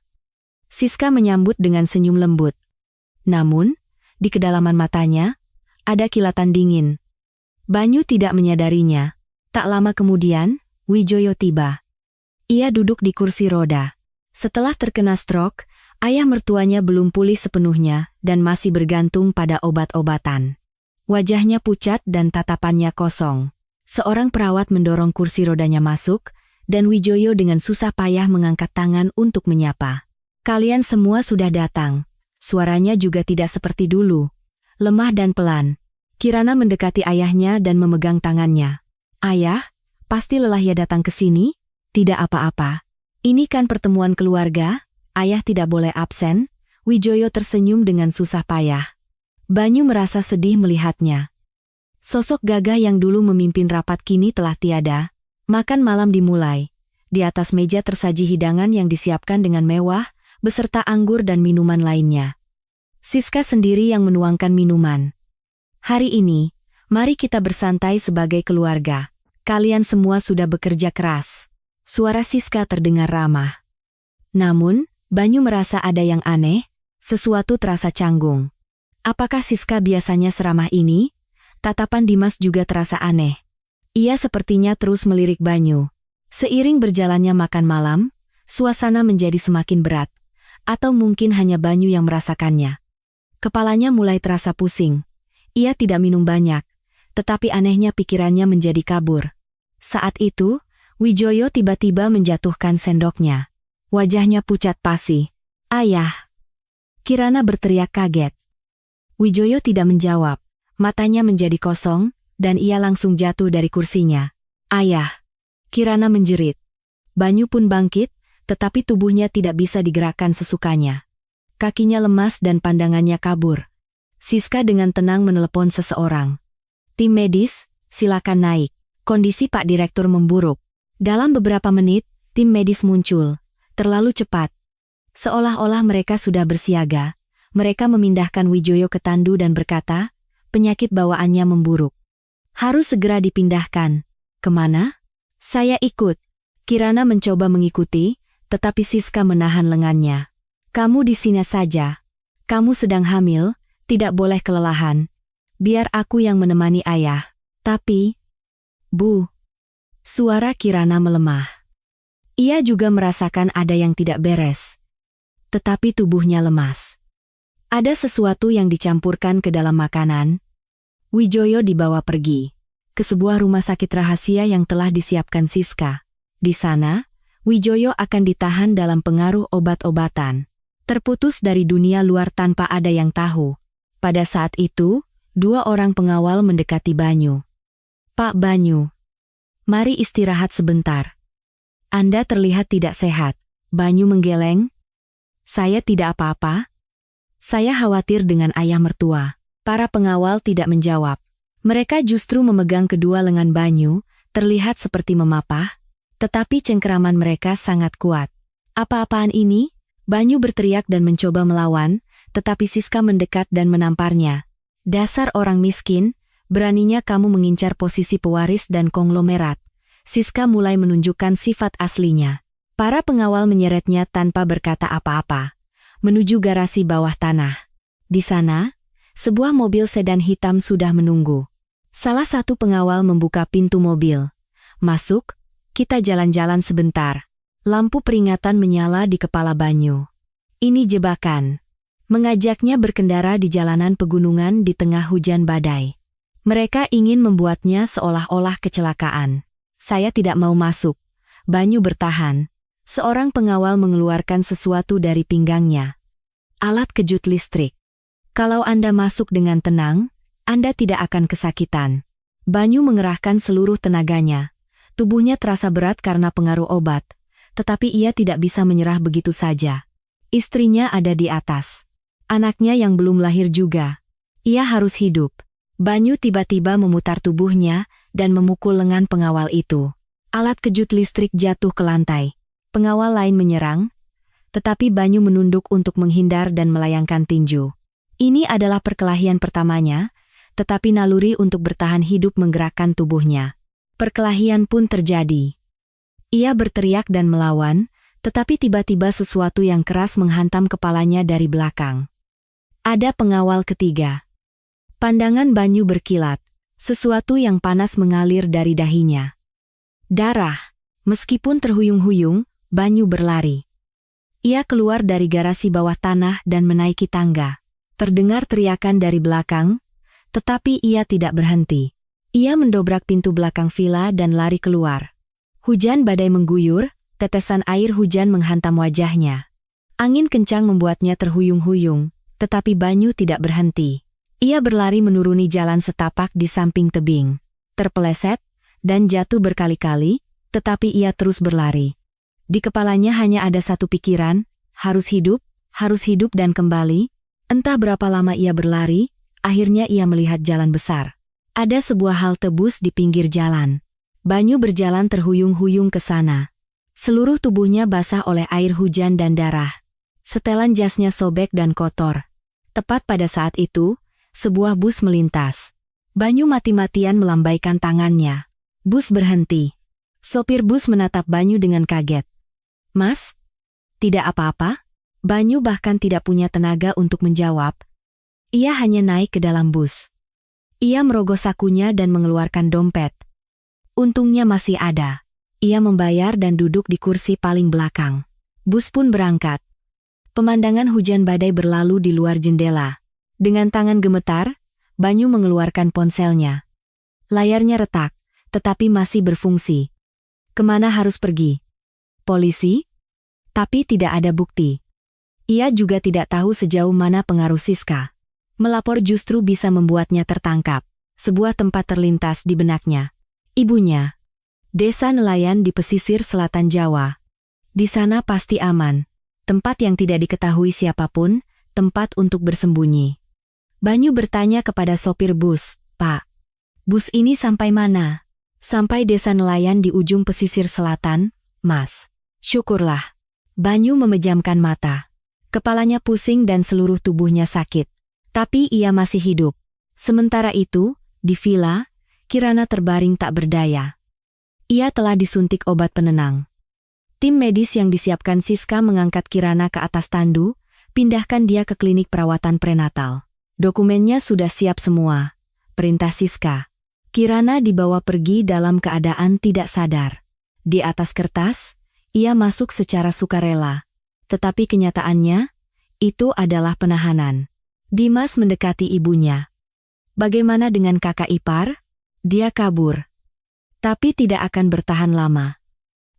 Siska menyambut dengan senyum lembut. Namun, di kedalaman matanya, ada kilatan dingin. Banyu tidak menyadarinya. Tak lama kemudian, Wijoyo tiba. Ia duduk di kursi roda. Setelah terkena stroke, ayah mertuanya belum pulih sepenuhnya dan masih bergantung pada obat-obatan. Wajahnya pucat dan tatapannya kosong. Seorang perawat mendorong kursi rodanya masuk, dan Wijoyo dengan susah payah mengangkat tangan untuk menyapa. Kalian semua sudah datang. Suaranya juga tidak seperti dulu. Lemah dan pelan. Kirana mendekati ayahnya dan memegang tangannya. Ayah, pasti lelah ya datang ke sini? Tidak apa-apa. Ini kan pertemuan keluarga, ayah tidak boleh absen. Wijoyo tersenyum dengan susah payah. Banyu merasa sedih melihatnya. Sosok gagah yang dulu memimpin rapat kini telah tiada. Makan malam dimulai. Di atas meja tersaji hidangan yang disiapkan dengan mewah, beserta anggur dan minuman lainnya. Siska sendiri yang menuangkan minuman. Hari ini, mari kita bersantai sebagai keluarga. Kalian semua sudah bekerja keras. Suara Siska terdengar ramah. Namun, Banyu merasa ada yang aneh, sesuatu terasa canggung. Apakah Siska biasanya seramah ini? Tatapan Dimas juga terasa aneh. Ia sepertinya terus melirik Banyu. Seiring berjalannya makan malam, suasana menjadi semakin berat. Atau mungkin hanya Banyu yang merasakannya. Kepalanya mulai terasa pusing. Ia tidak minum banyak, tetapi anehnya pikirannya menjadi kabur. Saat itu, Wijoyo tiba-tiba menjatuhkan sendoknya. Wajahnya pucat pasi. "Ayah!" Kirana berteriak kaget. Wijoyo tidak menjawab. Matanya menjadi kosong, dan ia langsung jatuh dari kursinya. "Ayah!" Kirana menjerit. Banyu pun bangkit, tetapi tubuhnya tidak bisa digerakkan sesukanya. Kakinya lemas dan pandangannya kabur. Siska dengan tenang menelepon seseorang. "Tim medis, silakan naik." Kondisi Pak Direktur memburuk. Dalam beberapa menit, tim medis muncul. Terlalu cepat. Seolah-olah mereka sudah bersiaga. Mereka memindahkan Wijoyo ke tandu dan berkata, penyakit bawaannya memburuk. Harus segera dipindahkan. Kemana? Saya ikut. Kirana mencoba mengikuti, tetapi Siska menahan lengannya. Kamu di sini saja. Kamu sedang hamil, tidak boleh kelelahan. Biar aku yang menemani ayah. Tapi, Bu. Suara Kirana melemah. Ia juga merasakan ada yang tidak beres. Tetapi tubuhnya lemas. Ada sesuatu yang dicampurkan ke dalam makanan. Wijoyo dibawa pergi ke sebuah rumah sakit rahasia yang telah disiapkan Siska. Di sana, Wijoyo akan ditahan dalam pengaruh obat-obatan. Terputus dari dunia luar tanpa ada yang tahu. Pada saat itu, 2 orang pengawal mendekati Banyu. "Pak Banyu, mari istirahat sebentar. Anda terlihat tidak sehat." Banyu menggeleng. "Saya tidak apa-apa. Saya khawatir dengan ayah mertua." Para pengawal tidak menjawab. Mereka justru memegang kedua lengan Banyu, terlihat seperti memapah, tetapi cengkeraman mereka sangat kuat. "Apa-apaan ini?" Banyu berteriak dan mencoba melawan, tetapi Siska mendekat dan menamparnya. "Dasar orang miskin, beraninya kamu mengincar posisi pewaris dan konglomerat." Siska mulai menunjukkan sifat aslinya. Para pengawal menyeretnya tanpa berkata apa-apa, menuju garasi bawah tanah. Di sana, sebuah mobil sedan hitam sudah menunggu. Salah satu pengawal membuka pintu mobil. "Masuk, kita jalan-jalan sebentar." Lampu peringatan menyala di kepala Banyu. Ini jebakan. Mengajaknya berkendara di jalanan pegunungan di tengah hujan badai. Mereka ingin membuatnya seolah-olah kecelakaan. "Saya tidak mau masuk." Banyu bertahan. Seorang pengawal mengeluarkan sesuatu dari pinggangnya. Alat kejut listrik. "Kalau Anda masuk dengan tenang, Anda tidak akan kesakitan." Banyu mengerahkan seluruh tenaganya. Tubuhnya terasa berat karena pengaruh obat, tetapi ia tidak bisa menyerah begitu saja. Istrinya ada di atas. Anaknya yang belum lahir juga. Ia harus hidup. Banyu tiba-tiba memutar tubuhnya dan memukul lengan pengawal itu. Alat kejut listrik jatuh ke lantai. Pengawal lain menyerang, tetapi Banyu menunduk untuk menghindar dan melayangkan tinju. Ini adalah perkelahian pertamanya, tetapi naluri untuk bertahan hidup menggerakkan tubuhnya. Perkelahian pun terjadi. Ia berteriak dan melawan, tetapi tiba-tiba sesuatu yang keras menghantam kepalanya dari belakang. Ada pengawal ketiga. Pandangan Banyu berkilat, sesuatu yang panas mengalir dari dahinya. Darah. Meskipun terhuyung-huyung, Banyu berlari. Ia keluar dari garasi bawah tanah dan menaiki tangga. Terdengar teriakan dari belakang, tetapi ia tidak berhenti. Ia mendobrak pintu belakang villa dan lari keluar. Hujan badai mengguyur, tetesan air hujan menghantam wajahnya. Angin kencang membuatnya terhuyung-huyung, tetapi Banyu tidak berhenti. Ia berlari menuruni jalan setapak di samping tebing. Terpeleset, dan jatuh berkali-kali, tetapi ia terus berlari. Di kepalanya hanya ada satu pikiran, harus hidup dan kembali. Entah berapa lama ia berlari, akhirnya ia melihat jalan besar. Ada sebuah halte bus di pinggir jalan. Banyu berjalan terhuyung-huyung ke sana. Seluruh tubuhnya basah oleh air hujan dan darah. Setelan jasnya sobek dan kotor. Tepat pada saat itu, sebuah bus melintas. Banyu mati-matian melambaikan tangannya. Bus berhenti. Sopir bus menatap Banyu dengan kaget. "Mas? Tidak apa-apa?" Banyu bahkan tidak punya tenaga untuk menjawab. Ia hanya naik ke dalam bus. Ia merogoh sakunya dan mengeluarkan dompet. Untungnya masih ada. Ia membayar dan duduk di kursi paling belakang. Bus pun berangkat. Pemandangan hujan badai berlalu di luar jendela. Dengan tangan gemetar, Banyu mengeluarkan ponselnya. Layarnya retak, tetapi masih berfungsi. Kemana harus pergi? Polisi? Tapi tidak ada bukti. Ia juga tidak tahu sejauh mana pengaruh Siska. Melapor justru bisa membuatnya tertangkap. Sebuah tempat terlintas di benaknya. Ibunya. Desa nelayan di pesisir selatan Jawa. Di sana pasti aman. Tempat yang tidak diketahui siapapun, tempat untuk bersembunyi. Banyu bertanya kepada sopir bus, "Pak, bus ini sampai mana?" "Sampai desa nelayan di ujung pesisir selatan, Mas." "Syukurlah." Banyu memejamkan mata. Kepalanya pusing dan seluruh tubuhnya sakit. Tapi ia masih hidup. Sementara itu, di villa, Kirana terbaring tak berdaya. Ia telah disuntik obat penenang. Tim medis yang disiapkan Siska mengangkat Kirana ke atas tandu, pindahkan dia ke klinik perawatan prenatal. Dokumennya sudah siap semua. Perintah Siska. Kirana dibawa pergi dalam keadaan tidak sadar. Di atas kertas, ia masuk secara sukarela. Tetapi kenyataannya, itu adalah penahanan. Dimas mendekati ibunya. Bagaimana dengan kakak ipar? Dia kabur. Tapi tidak akan bertahan lama.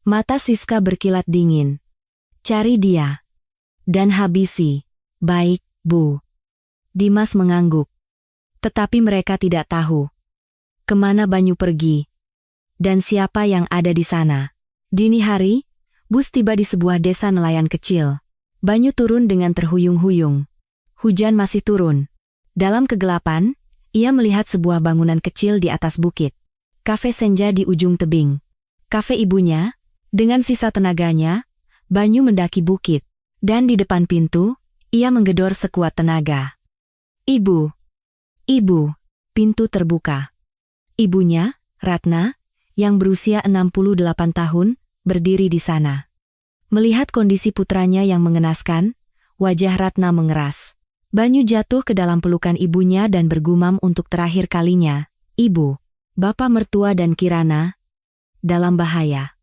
Mata Siska berkilat dingin. Cari dia. Dan habisi. Baik, Bu. Dimas mengangguk. Tetapi mereka tidak tahu. Kemana Banyu pergi? Dan siapa yang ada di sana? Dini hari, bus tiba di sebuah desa nelayan kecil. Banyu turun dengan terhuyung-huyung. Hujan masih turun. Dalam kegelapan, ia melihat sebuah bangunan kecil di atas bukit. Kafe senja di ujung tebing. Kafe ibunya, dengan sisa tenaganya, Banyu mendaki bukit. Dan di depan pintu, ia menggedor sekuat tenaga. "Ibu! Ibu!" Pintu terbuka. Ibunya, Ratna, yang berusia 68 tahun, berdiri di sana. Melihat kondisi putranya yang mengenaskan, wajah Ratna mengeras. Banyu jatuh ke dalam pelukan ibunya dan bergumam untuk terakhir kalinya, "Ibu, Bapak mertua dan Kirana dalam bahaya."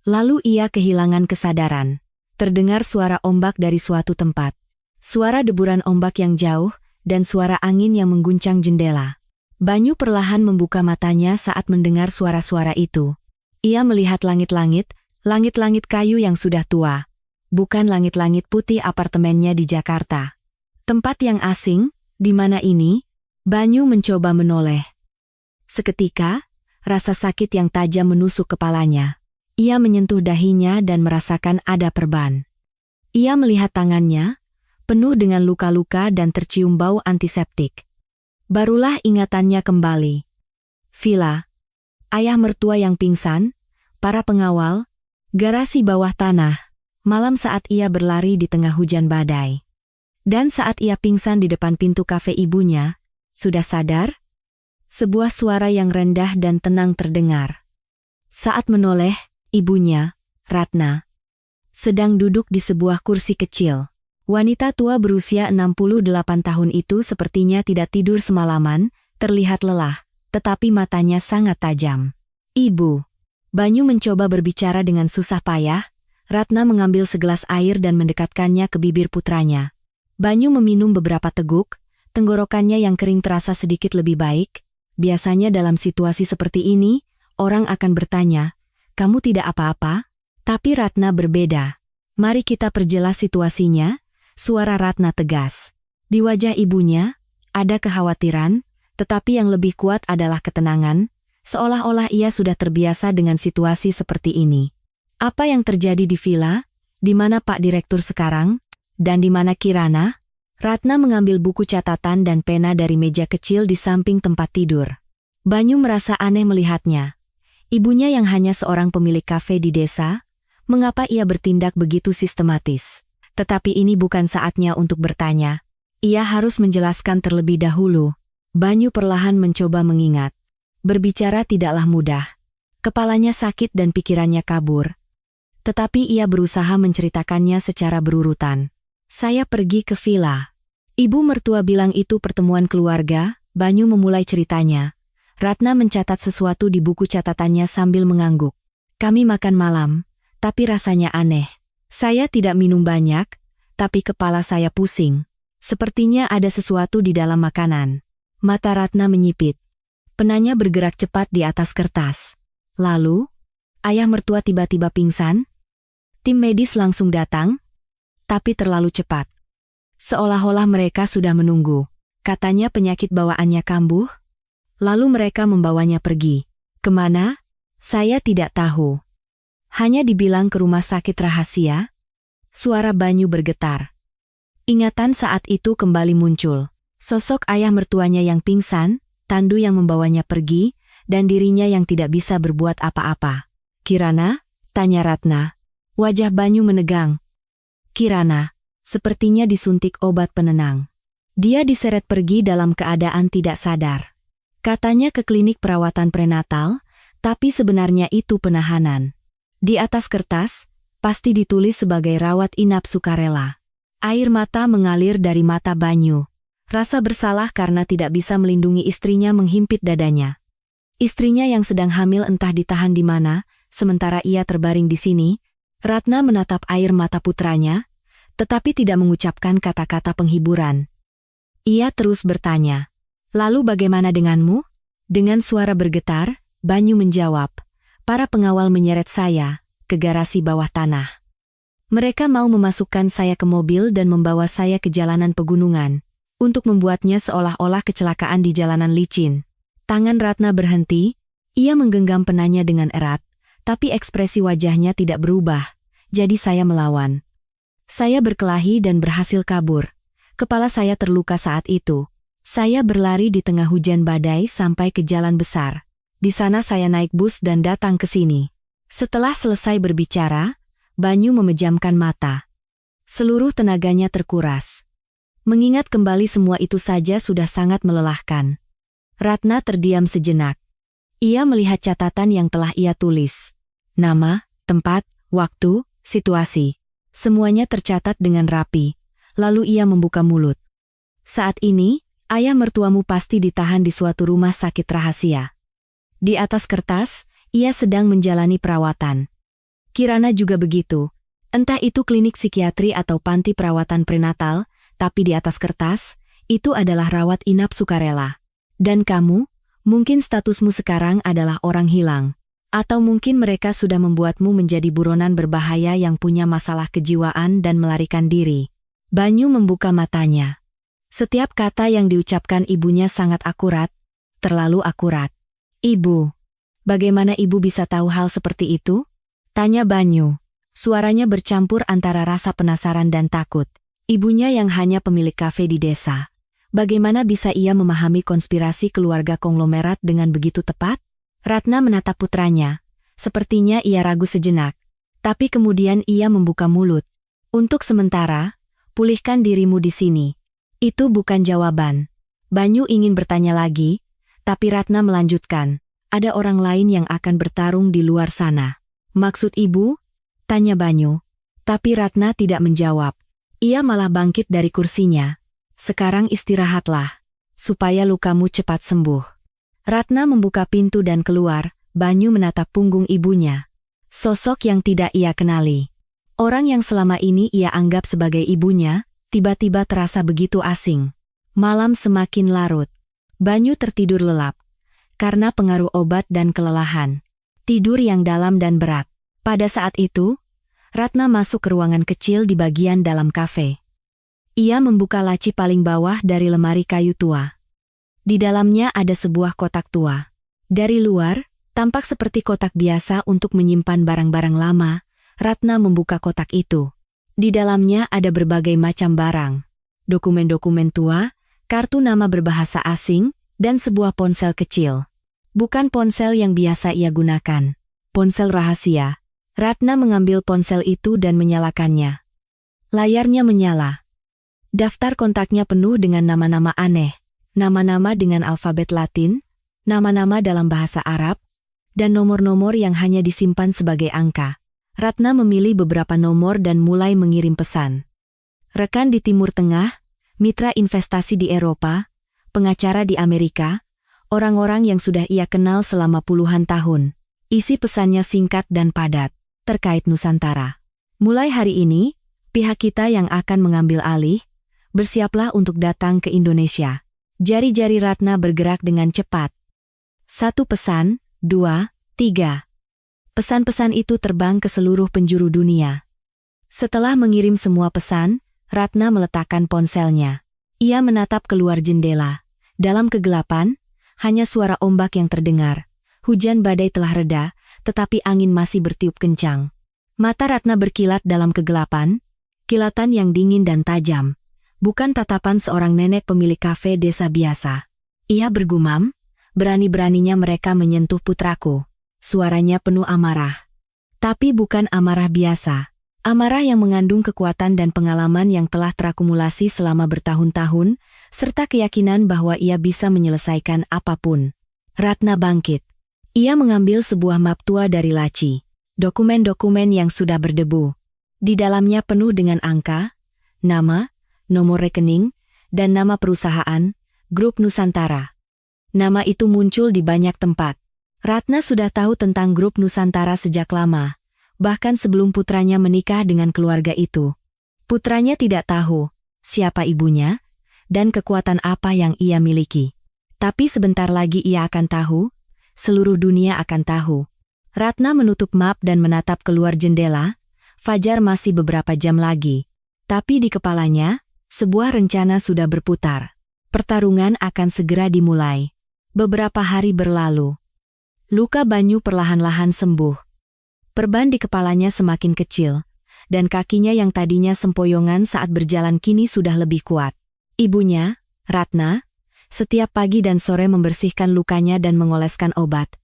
Lalu ia kehilangan kesadaran. Terdengar suara ombak dari suatu tempat. Suara deburan ombak yang jauh, dan suara angin yang mengguncang jendela. Banyu perlahan membuka matanya saat mendengar suara-suara itu. Ia melihat langit-langit kayu yang sudah tua. Bukan langit-langit putih apartemennya di Jakarta. Tempat yang asing, di mana ini? Banyu mencoba menoleh. Seketika, rasa sakit yang tajam menusuk kepalanya. Ia menyentuh dahinya dan merasakan ada perban. Ia melihat tangannya, penuh dengan luka-luka dan tercium bau antiseptik. Barulah ingatannya kembali. Villa, ayah mertua yang pingsan, para pengawal, garasi bawah tanah, malam saat ia berlari di tengah hujan badai. Dan saat ia pingsan di depan pintu kafe ibunya, sudah sadar? Sebuah suara yang rendah dan tenang terdengar. Saat menoleh, ibunya, Ratna, sedang duduk di sebuah kursi kecil. Wanita tua berusia 68 tahun itu sepertinya tidak tidur semalaman, terlihat lelah, tetapi matanya sangat tajam. "Ibu." Banyu mencoba berbicara dengan susah payah. Ratna mengambil segelas air dan mendekatkannya ke bibir putranya. Banyu meminum beberapa teguk, tenggorokannya yang kering terasa sedikit lebih baik. Biasanya dalam situasi seperti ini, orang akan bertanya, "Kamu tidak apa-apa?" Tapi Ratna berbeda. "Mari kita perjelas situasinya." Suara Ratna tegas. Di wajah ibunya, ada kekhawatiran, tetapi yang lebih kuat adalah ketenangan, seolah-olah ia sudah terbiasa dengan situasi seperti ini. "Apa yang terjadi di villa? Di mana Pak Direktur sekarang? Dan di mana Kirana?" Ratna mengambil buku catatan dan pena dari meja kecil di samping tempat tidur. Banyu merasa aneh melihatnya. Ibunya yang hanya seorang pemilik kafe di desa, mengapa ia bertindak begitu sistematis? Tetapi ini bukan saatnya untuk bertanya. Ia harus menjelaskan terlebih dahulu. Banyu perlahan mencoba mengingat. Berbicara tidaklah mudah. Kepalanya sakit dan pikirannya kabur. Tetapi ia berusaha menceritakannya secara berurutan. Saya pergi ke villa. Ibu mertua bilang itu pertemuan keluarga. Banyu memulai ceritanya. Ratna mencatat sesuatu di buku catatannya sambil mengangguk. Kami makan malam, tapi rasanya aneh. Saya tidak minum banyak, tapi kepala saya pusing. Sepertinya ada sesuatu di dalam makanan. Mata Ratna menyipit. Penanya bergerak cepat di atas kertas. Lalu, ayah mertua tiba-tiba pingsan. Tim medis langsung datang, tapi terlalu cepat. Seolah-olah mereka sudah menunggu. Katanya penyakit bawaannya kambuh. Lalu mereka membawanya pergi. Kemana? Saya tidak tahu. Hanya dibilang ke rumah sakit rahasia. Suara Banyu bergetar. Ingatan saat itu kembali muncul. Sosok ayah mertuanya yang pingsan, Tandu yang membawanya pergi, dan dirinya yang tidak bisa berbuat apa-apa. Kirana? Tanya Ratna. Wajah Banyu menegang. Kirana, sepertinya disuntik obat penenang. Dia diseret pergi dalam keadaan tidak sadar. Katanya ke klinik perawatan prenatal, tapi sebenarnya itu penahanan. Di atas kertas, pasti ditulis sebagai rawat inap sukarela. Air mata mengalir dari mata Banyu. Rasa bersalah karena tidak bisa melindungi istrinya menghimpit dadanya. Istrinya yang sedang hamil entah ditahan di mana, sementara ia terbaring di sini. Ratna menatap air mata putranya, tetapi tidak mengucapkan kata-kata penghiburan. Ia terus bertanya, "Lalu bagaimana denganmu?" Dengan suara bergetar, Banyu menjawab, "Para pengawal menyeret saya ke garasi bawah tanah. Mereka mau memasukkan saya ke mobil dan membawa saya ke jalanan pegunungan, untuk membuatnya seolah-olah kecelakaan di jalanan licin." Tangan Ratna berhenti, ia menggenggam penanya dengan erat, tapi ekspresi wajahnya tidak berubah, jadi saya melawan. Saya berkelahi dan berhasil kabur. Kepala saya terluka saat itu. Saya berlari di tengah hujan badai sampai ke jalan besar. Di sana saya naik bus dan datang ke sini. Setelah selesai berbicara, Banyu memejamkan mata. Seluruh tenaganya terkuras. Mengingat kembali semua itu saja sudah sangat melelahkan. Ratna terdiam sejenak. Ia melihat catatan yang telah ia tulis. Nama, tempat, waktu, situasi. Semuanya tercatat dengan rapi. Lalu ia membuka mulut. Saat ini, ayah mertuamu pasti ditahan di suatu rumah sakit rahasia. Di atas kertas, ia sedang menjalani perawatan. Kirana juga begitu. Entah itu klinik psikiatri atau panti perawatan prenatal, tapi di atas kertas, itu adalah rawat inap sukarela. Dan kamu, mungkin statusmu sekarang adalah orang hilang. Atau mungkin mereka sudah membuatmu menjadi buronan berbahaya yang punya masalah kejiwaan dan melarikan diri. Banyu membuka matanya. Setiap kata yang diucapkan ibunya sangat akurat, terlalu akurat. Ibu, bagaimana ibu bisa tahu hal seperti itu? Tanya Banyu. Suaranya bercampur antara rasa penasaran dan takut. Ibunya yang hanya pemilik kafe di desa. Bagaimana bisa ia memahami konspirasi keluarga konglomerat dengan begitu tepat? Ratna menatap putranya. Sepertinya ia ragu sejenak. Tapi kemudian ia membuka mulut. Untuk sementara, pulihkan dirimu di sini. Itu bukan jawaban. Banyu ingin bertanya lagi, tapi Ratna melanjutkan. Ada orang lain yang akan bertarung di luar sana. Maksud ibu? Tanya Banyu. Tapi Ratna tidak menjawab. Ia malah bangkit dari kursinya. Sekarang istirahatlah, supaya lukamu cepat sembuh. Ratna membuka pintu dan keluar. Banyu menatap punggung ibunya. Sosok yang tidak ia kenali. Orang yang selama ini ia anggap sebagai ibunya, tiba-tiba terasa begitu asing. Malam semakin larut. Banyu tertidur lelap. Karena pengaruh obat dan kelelahan. Tidur yang dalam dan berat. Pada saat itu, Ratna masuk ke ruangan kecil di bagian dalam kafe. Ia membuka laci paling bawah dari lemari kayu tua. Di dalamnya ada sebuah kotak tua. Dari luar, tampak seperti kotak biasa untuk menyimpan barang-barang lama. Ratna membuka kotak itu. Di dalamnya ada berbagai macam barang. dokumen-dokumen tua, kartu nama berbahasa asing, dan sebuah ponsel kecil. Bukan ponsel yang biasa ia gunakan. Ponsel rahasia. Ratna mengambil ponsel itu dan menyalakannya. Layarnya menyala. Daftar kontaknya penuh dengan nama-nama aneh, nama-nama dengan alfabet Latin, nama-nama dalam bahasa Arab, dan nomor-nomor yang hanya disimpan sebagai angka. Ratna memilih beberapa nomor dan mulai mengirim pesan. Rekan di Timur Tengah, mitra investasi di Eropa, pengacara di Amerika, orang-orang yang sudah ia kenal selama puluhan tahun. Isi pesannya singkat dan padat, terkait Nusantara. Mulai hari ini, pihak kita yang akan mengambil alih, bersiaplah untuk datang ke Indonesia. Jari-jari Ratna bergerak dengan cepat. 1 pesan, 2, 3. Pesan-pesan itu terbang ke seluruh penjuru dunia. Setelah mengirim semua pesan, Ratna meletakkan ponselnya. Ia menatap keluar jendela. Dalam kegelapan, hanya suara ombak yang terdengar. Hujan badai telah reda, tetapi angin masih bertiup kencang. Mata Ratna berkilat dalam kegelapan, kilatan yang dingin dan tajam. Bukan tatapan seorang nenek pemilik kafe desa biasa. Ia bergumam, berani-beraninya mereka menyentuh putraku. Suaranya penuh amarah. Tapi bukan amarah biasa. Amarah yang mengandung kekuatan dan pengalaman yang telah terakumulasi selama bertahun-tahun, serta keyakinan bahwa ia bisa menyelesaikan apapun. Ratna bangkit. Ia mengambil sebuah map tua dari laci. Dokumen-dokumen yang sudah berdebu. Di dalamnya penuh dengan angka, nama, nomor rekening, dan nama perusahaan, Grup Nusantara. Nama itu muncul di banyak tempat. Ratna sudah tahu tentang Grup Nusantara sejak lama. Bahkan sebelum putranya menikah dengan keluarga itu. Putranya tidak tahu siapa ibunya dan kekuatan apa yang ia miliki. Tapi sebentar lagi ia akan tahu, seluruh dunia akan tahu. Ratna menutup map dan menatap keluar jendela. Fajar masih beberapa jam lagi. Tapi di kepalanya, sebuah rencana sudah berputar. Pertarungan akan segera dimulai. Beberapa hari berlalu. Luka Banyu perlahan-lahan sembuh. Perban di kepalanya semakin kecil, dan kakinya yang tadinya sempoyongan saat berjalan kini sudah lebih kuat. Ibunya, Ratna, setiap pagi dan sore membersihkan lukanya dan mengoleskan obat.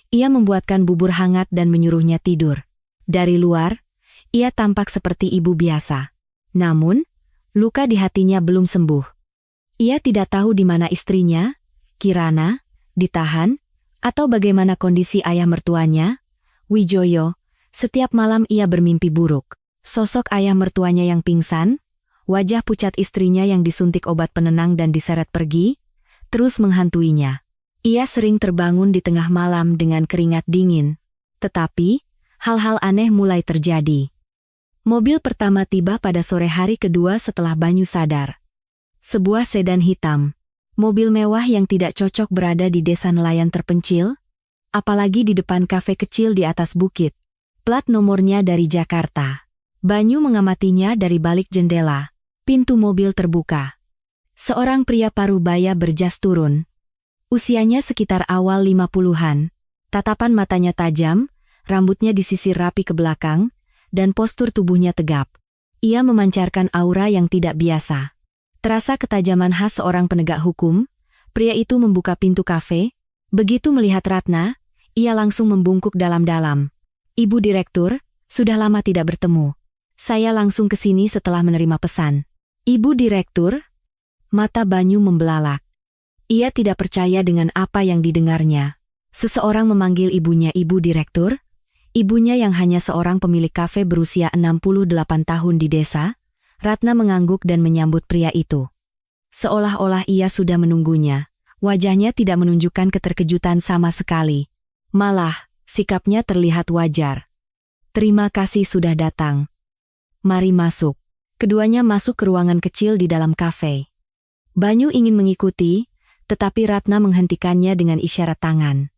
Ia membuatkan bubur hangat dan menyuruhnya tidur. Dari luar, ia tampak seperti ibu biasa. Namun, luka di hatinya belum sembuh. Ia tidak tahu di mana istrinya, Kirana, ditahan, atau bagaimana kondisi ayah mertuanya, Wijoyo. Setiap malam ia bermimpi buruk. Sosok ayah mertuanya yang pingsan, wajah pucat istrinya yang disuntik obat penenang dan diseret pergi, terus menghantuinya. Ia sering terbangun di tengah malam dengan keringat dingin. Tetapi, hal-hal aneh mulai terjadi. Mobil pertama tiba pada sore hari kedua setelah Banyu sadar. Sebuah sedan hitam. Mobil mewah yang tidak cocok berada di desa nelayan terpencil, apalagi di depan kafe kecil di atas bukit. Plat nomornya dari Jakarta. Banyu mengamatinya dari balik jendela. Pintu mobil terbuka. Seorang pria parubaya berjas turun. Usianya sekitar awal 50-an. Tatapan matanya tajam, rambutnya disisir rapi ke belakang, dan postur tubuhnya tegap. Ia memancarkan aura yang tidak biasa. Terasa ketajaman khas seorang penegak hukum, pria itu membuka pintu kafe. Begitu melihat Ratna, ia langsung membungkuk dalam-dalam. Ibu Direktur, sudah lama tidak bertemu. Saya langsung ke sini setelah menerima pesan. Ibu Direktur? Mata Banyu membelalak. Ia tidak percaya dengan apa yang didengarnya. Seseorang memanggil ibunya Ibu Direktur? Ibunya yang hanya seorang pemilik kafe berusia 68 tahun di desa? Ratna mengangguk dan menyambut pria itu. Seolah-olah ia sudah menunggunya. Wajahnya tidak menunjukkan keterkejutan sama sekali. Malah, sikapnya terlihat wajar. Terima kasih sudah datang. Mari masuk. Keduanya masuk ke ruangan kecil di dalam kafe. Banyu ingin mengikuti, tetapi Ratna menghentikannya dengan isyarat tangan.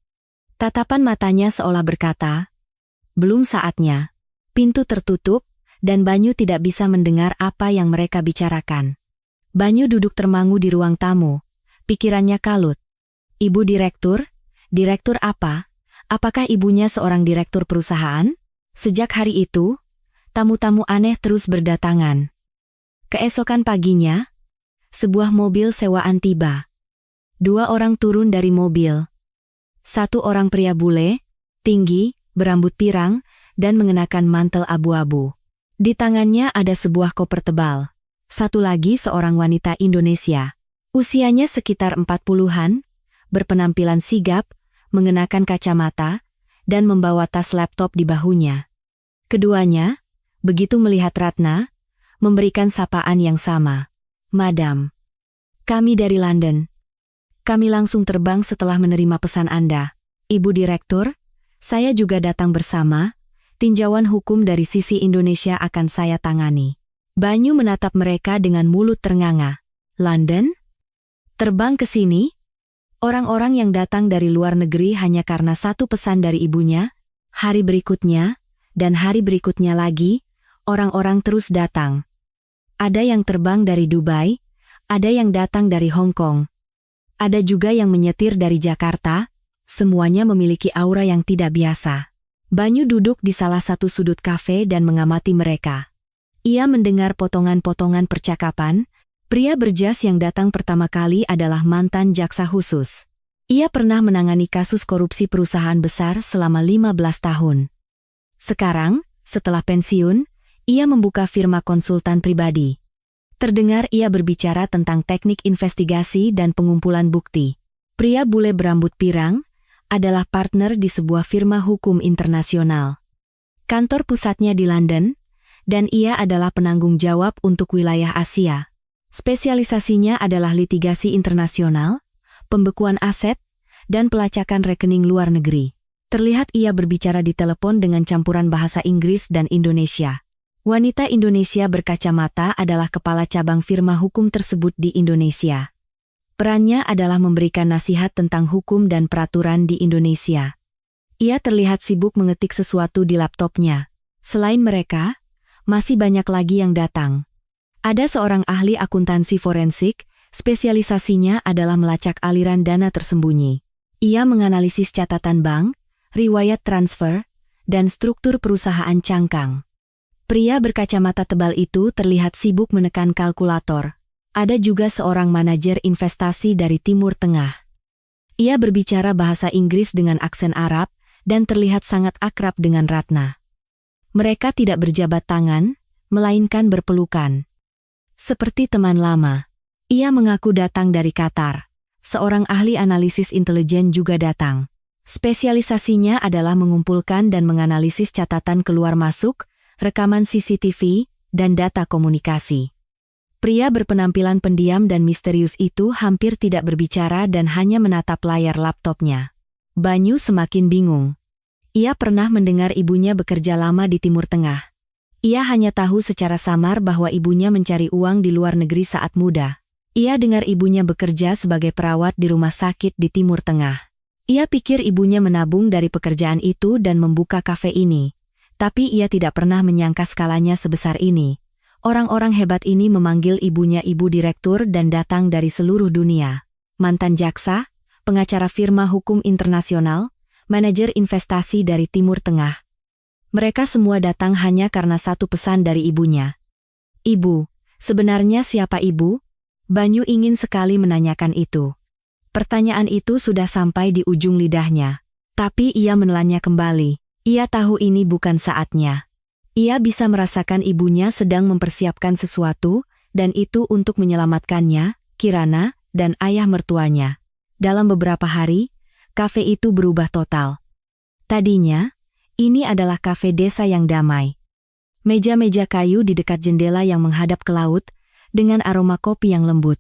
Tatapan matanya seolah berkata, belum saatnya. Pintu tertutup, dan Banyu tidak bisa mendengar apa yang mereka bicarakan. Banyu duduk termangu di ruang tamu. Pikirannya kalut. Ibu Direktur? Direktur apa? Apakah ibunya seorang direktur perusahaan? Sejak hari itu, tamu-tamu aneh terus berdatangan. Keesokan paginya, sebuah mobil sewaan tiba. 2 orang turun dari mobil. 1 orang pria bule, tinggi, berambut pirang, dan mengenakan mantel abu-abu. Di tangannya ada sebuah koper tebal. 1 lagi seorang wanita Indonesia. Usianya sekitar 40-an, berpenampilan sigap, mengenakan kacamata, dan membawa tas laptop di bahunya. Keduanya, begitu melihat Ratna, memberikan sapaan yang sama. "Madam, kami dari London. Kami langsung terbang setelah menerima pesan Anda. Ibu Direktur, saya juga datang bersama. Tinjauan hukum dari sisi Indonesia akan saya tangani." Banyu menatap mereka dengan mulut ternganga. "London? Terbang ke sini?" Orang-orang yang datang dari luar negeri hanya karena satu pesan dari ibunya. Hari berikutnya, dan hari berikutnya lagi, orang-orang terus datang. Ada yang terbang dari Dubai, ada yang datang dari Hong Kong. Ada juga yang menyetir dari Jakarta, semuanya memiliki aura yang tidak biasa. Banyu duduk di salah satu sudut kafe dan mengamati mereka. Ia mendengar potongan-potongan percakapan. Pria berjas yang datang pertama kali adalah mantan jaksa khusus. Ia pernah menangani kasus korupsi perusahaan besar selama 15 tahun. Sekarang, setelah pensiun, ia membuka firma konsultan pribadi. Terdengar ia berbicara tentang teknik investigasi dan pengumpulan bukti. Pria bule berambut pirang adalah partner di sebuah firma hukum internasional. Kantor pusatnya di London, dan ia adalah penanggung jawab untuk wilayah Asia. Spesialisasinya adalah litigasi internasional, pembekuan aset, dan pelacakan rekening luar negeri. Terlihat ia berbicara di telepon dengan campuran bahasa Inggris dan Indonesia. Wanita Indonesia berkacamata adalah kepala cabang firma hukum tersebut di Indonesia. Perannya adalah memberikan nasihat tentang hukum dan peraturan di Indonesia. Ia terlihat sibuk mengetik sesuatu di laptopnya. Selain mereka, masih banyak lagi yang datang. Ada seorang ahli akuntansi forensik, spesialisasinya adalah melacak aliran dana tersembunyi. Ia menganalisis catatan bank, riwayat transfer, dan struktur perusahaan cangkang. Pria berkacamata tebal itu terlihat sibuk menekan kalkulator. Ada juga seorang manajer investasi dari Timur Tengah. Ia berbicara bahasa Inggris dengan aksen Arab dan terlihat sangat akrab dengan Ratna. Mereka tidak berjabat tangan, melainkan berpelukan. Seperti teman lama. Ia mengaku datang dari Qatar. Seorang ahli analisis intelijen juga datang. Spesialisasinya adalah mengumpulkan dan menganalisis catatan keluar masuk, rekaman CCTV, dan data komunikasi. Pria berpenampilan pendiam dan misterius itu hampir tidak berbicara dan hanya menatap layar laptopnya. Banyu semakin bingung. Ia pernah mendengar ibunya bekerja lama di Timur Tengah. Ia hanya tahu secara samar bahwa ibunya mencari uang di luar negeri saat muda. Ia dengar ibunya bekerja sebagai perawat di rumah sakit di Timur Tengah. Ia pikir ibunya menabung dari pekerjaan itu dan membuka kafe ini. Tapi ia tidak pernah menyangka skalanya sebesar ini. Orang-orang hebat ini memanggil ibunya ibu direktur dan datang dari seluruh dunia. Mantan jaksa, pengacara firma hukum internasional, manajer investasi dari Timur Tengah. Mereka semua datang hanya karena satu pesan dari ibunya. "Ibu, sebenarnya siapa ibu?" Banyu ingin sekali menanyakan itu. Pertanyaan itu sudah sampai di ujung lidahnya. Tapi ia menelannya kembali. Ia tahu ini bukan saatnya. Ia bisa merasakan ibunya sedang mempersiapkan sesuatu, dan itu untuk menyelamatkannya, Kirana, dan ayah mertuanya. Dalam beberapa hari, kafe itu berubah total. Tadinya, ini adalah kafe desa yang damai. Meja-meja kayu di dekat jendela yang menghadap ke laut, dengan aroma kopi yang lembut.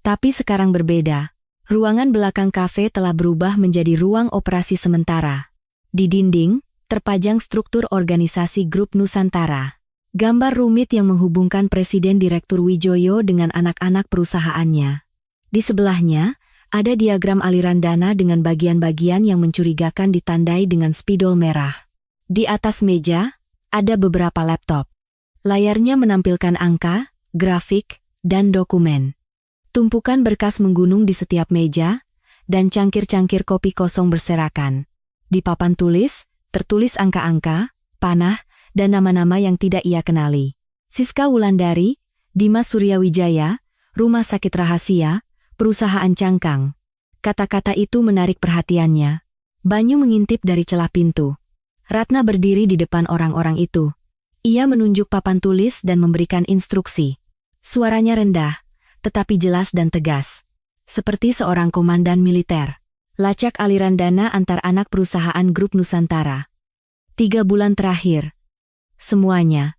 Tapi sekarang berbeda. Ruangan belakang kafe telah berubah menjadi ruang operasi sementara. Di dinding, terpajang struktur organisasi Grup Nusantara. Gambar rumit yang menghubungkan Presiden Direktur Wijoyo dengan anak-anak perusahaannya. Di sebelahnya, ada diagram aliran dana dengan bagian-bagian yang mencurigakan ditandai dengan spidol merah. Di atas meja, ada beberapa laptop. Layarnya menampilkan angka, grafik, dan dokumen. Tumpukan berkas menggunung di setiap meja, dan cangkir-cangkir kopi kosong berserakan. Di papan tulis, tertulis angka-angka, panah, dan nama-nama yang tidak ia kenali. Siska Wulandari, Dimas Suryawijaya, rumah sakit rahasia, perusahaan cangkang. Kata-kata itu menarik perhatiannya. Banyu mengintip dari celah pintu. Ratna berdiri di depan orang-orang itu. Ia menunjuk papan tulis dan memberikan instruksi. Suaranya rendah, tetapi jelas dan tegas. Seperti seorang komandan militer. Lacak aliran dana antar anak perusahaan grup Nusantara. 3 bulan terakhir. Semuanya.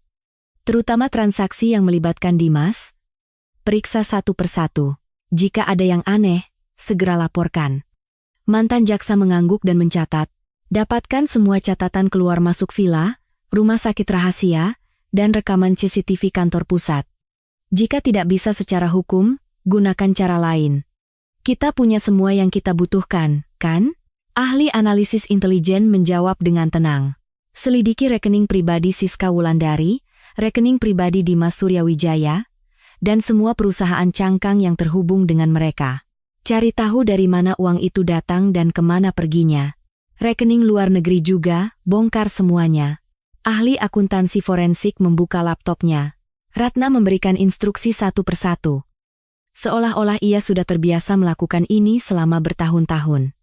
Terutama transaksi yang melibatkan Dimas. Periksa satu persatu. Jika ada yang aneh, segera laporkan. Mantan jaksa mengangguk dan mencatat. Dapatkan semua catatan keluar masuk villa, rumah sakit rahasia, dan rekaman CCTV kantor pusat. Jika tidak bisa secara hukum, gunakan cara lain. Kita punya semua yang kita butuhkan, kan? Ahli analisis intelijen menjawab dengan tenang. Selidiki rekening pribadi Siska Wulandari, rekening pribadi Dimas Suryawijaya, dan semua perusahaan cangkang yang terhubung dengan mereka. Cari tahu dari mana uang itu datang dan kemana perginya. Rekening luar negeri juga, bongkar semuanya. Ahli akuntansi forensik membuka laptopnya. Ratna memberikan instruksi satu persatu. Seolah-olah ia sudah terbiasa melakukan ini selama bertahun-tahun.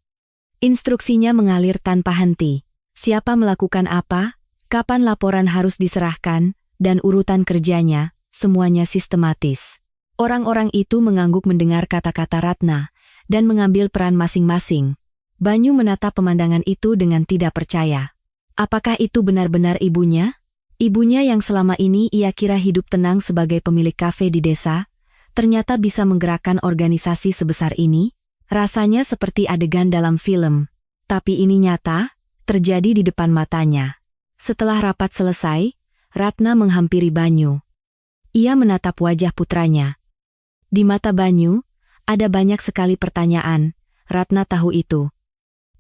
Instruksinya mengalir tanpa henti. Siapa melakukan apa, kapan laporan harus diserahkan, dan urutan kerjanya, semuanya sistematis. Orang-orang itu mengangguk mendengar kata-kata Ratna, dan mengambil peran masing-masing. Banyu menatap pemandangan itu dengan tidak percaya. Apakah itu benar-benar ibunya? Ibunya yang selama ini ia kira hidup tenang sebagai pemilik kafe di desa, ternyata bisa menggerakkan organisasi sebesar ini? Rasanya seperti adegan dalam film. Tapi ini nyata, terjadi di depan matanya. Setelah rapat selesai, Ratna menghampiri Banyu. Ia menatap wajah putranya. Di mata Banyu, ada banyak sekali pertanyaan. Ratna tahu itu.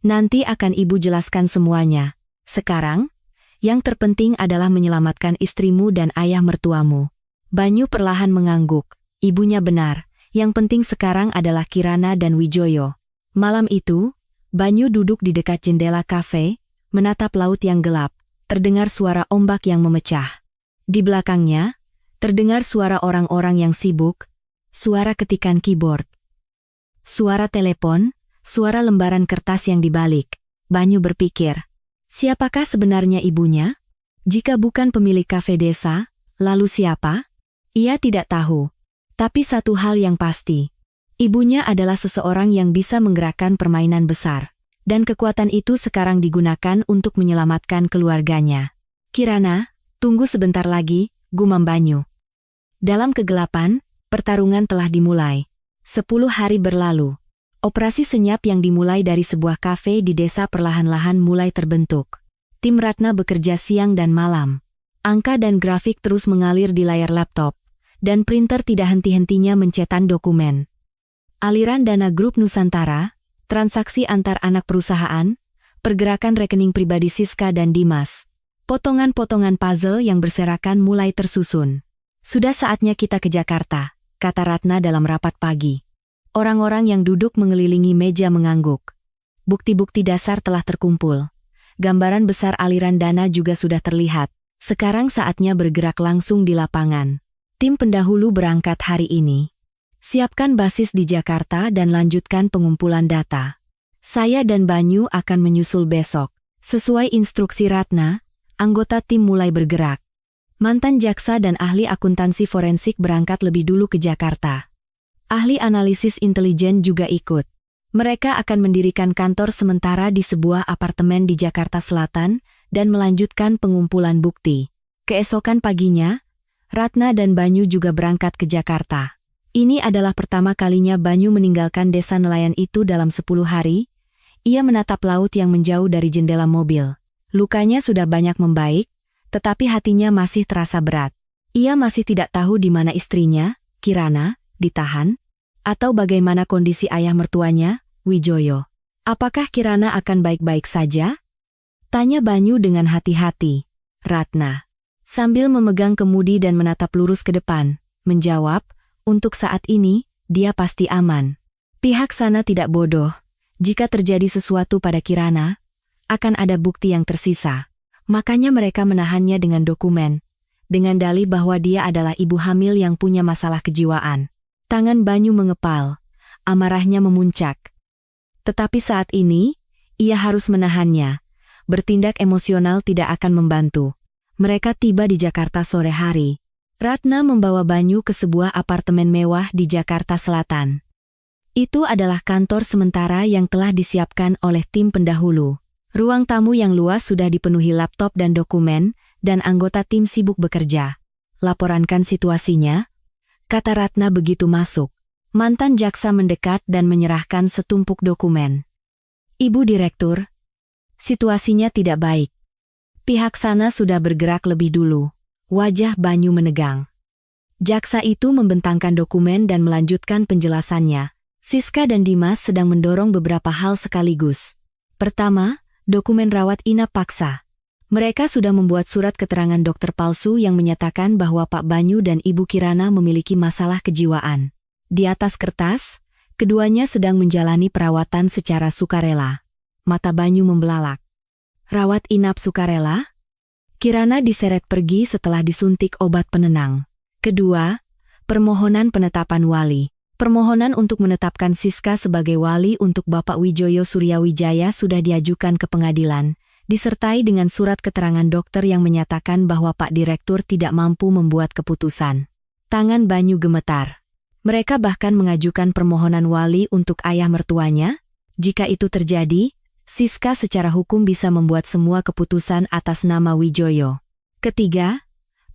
Nanti akan ibu jelaskan semuanya. Sekarang, yang terpenting adalah menyelamatkan istrimu dan ayah mertuamu. Banyu perlahan mengangguk. Ibunya benar. Yang penting sekarang adalah Kirana dan Wijoyo. Malam itu, Banyu duduk di dekat jendela kafe, menatap laut yang gelap. Terdengar suara ombak yang memecah. Di belakangnya, terdengar suara orang-orang yang sibuk, suara ketikan keyboard, suara telepon, suara lembaran kertas yang dibalik. Banyu berpikir, siapakah sebenarnya ibunya? Jika bukan pemilik kafe desa, lalu siapa? Ia tidak tahu. Tapi satu hal yang pasti, ibunya adalah seseorang yang bisa menggerakkan permainan besar. Dan kekuatan itu sekarang digunakan untuk menyelamatkan keluarganya. Kirana, tunggu sebentar lagi, gumam Banyu. Dalam kegelapan, pertarungan telah dimulai. 10 hari berlalu. Operasi senyap yang dimulai dari sebuah kafe di desa perlahan-lahan mulai terbentuk. Tim Ratna bekerja siang dan malam. Angka dan grafik terus mengalir di layar laptop, dan printer tidak henti-hentinya mencetak dokumen. Aliran dana grup Nusantara, transaksi antar anak perusahaan, pergerakan rekening pribadi Siska dan Dimas. Potongan-potongan puzzle yang berserakan mulai tersusun. Sudah saatnya kita ke Jakarta, kata Ratna dalam rapat pagi. Orang-orang yang duduk mengelilingi meja mengangguk. Bukti-bukti dasar telah terkumpul. Gambaran besar aliran dana juga sudah terlihat. Sekarang saatnya bergerak langsung di lapangan. Tim pendahulu berangkat hari ini. Siapkan basis di Jakarta dan lanjutkan pengumpulan data. Saya dan Banyu akan menyusul besok. Sesuai instruksi Ratna, anggota tim mulai bergerak. Mantan jaksa dan ahli akuntansi forensik berangkat lebih dulu ke Jakarta. Ahli analisis intelijen juga ikut. Mereka akan mendirikan kantor sementara di sebuah apartemen di Jakarta Selatan dan melanjutkan pengumpulan bukti. Keesokan paginya, Ratna dan Banyu juga berangkat ke Jakarta. Ini adalah pertama kalinya Banyu meninggalkan desa nelayan itu dalam 10 hari. Ia menatap laut yang menjauh dari jendela mobil. Lukanya sudah banyak membaik, tetapi hatinya masih terasa berat. Ia masih tidak tahu di mana istrinya, Kirana, ditahan, atau bagaimana kondisi ayah mertuanya, Wijoyo. Apakah Kirana akan baik-baik saja? Tanya Banyu dengan hati-hati. Ratna, sambil memegang kemudi dan menatap lurus ke depan, menjawab, untuk saat ini, dia pasti aman. Pihak sana tidak bodoh. Jika terjadi sesuatu pada Kirana, akan ada bukti yang tersisa. Makanya mereka menahannya dengan dokumen, dengan dalih bahwa dia adalah ibu hamil yang punya masalah kejiwaan. Tangan Banyu mengepal, amarahnya memuncak. Tetapi saat ini, ia harus menahannya. Bertindak emosional tidak akan membantu. Mereka tiba di Jakarta sore hari. Ratna membawa Banyu ke sebuah apartemen mewah di Jakarta Selatan. Itu adalah kantor sementara yang telah disiapkan oleh tim pendahulu. Ruang tamu yang luas sudah dipenuhi laptop dan dokumen, dan anggota tim sibuk bekerja. Laporankan situasinya, kata Ratna begitu masuk. Mantan jaksa mendekat dan menyerahkan setumpuk dokumen. Ibu Direktur, situasinya tidak baik. Pihak sana sudah bergerak lebih dulu. Wajah Banyu menegang. Jaksa itu membentangkan dokumen dan melanjutkan penjelasannya. Siska dan Dimas sedang mendorong beberapa hal sekaligus. Pertama, dokumen rawat inap paksa. Mereka sudah membuat surat keterangan dokter palsu yang menyatakan bahwa Pak Banyu dan Ibu Kirana memiliki masalah kejiwaan. Di atas kertas, keduanya sedang menjalani perawatan secara sukarela. Mata Banyu membelalak. Rawat inap sukarela? Kirana diseret pergi setelah disuntik obat penenang. Kedua, permohonan penetapan wali. Permohonan untuk menetapkan Siska sebagai wali untuk Bapak Wijoyo Suryawijaya sudah diajukan ke pengadilan, disertai dengan surat keterangan dokter yang menyatakan bahwa Pak Direktur tidak mampu membuat keputusan. Tangan Banyu gemetar. Mereka bahkan mengajukan permohonan wali untuk ayah mertuanya. Jika itu terjadi, Siska secara hukum bisa membuat semua keputusan atas nama Wijoyo. Ketiga,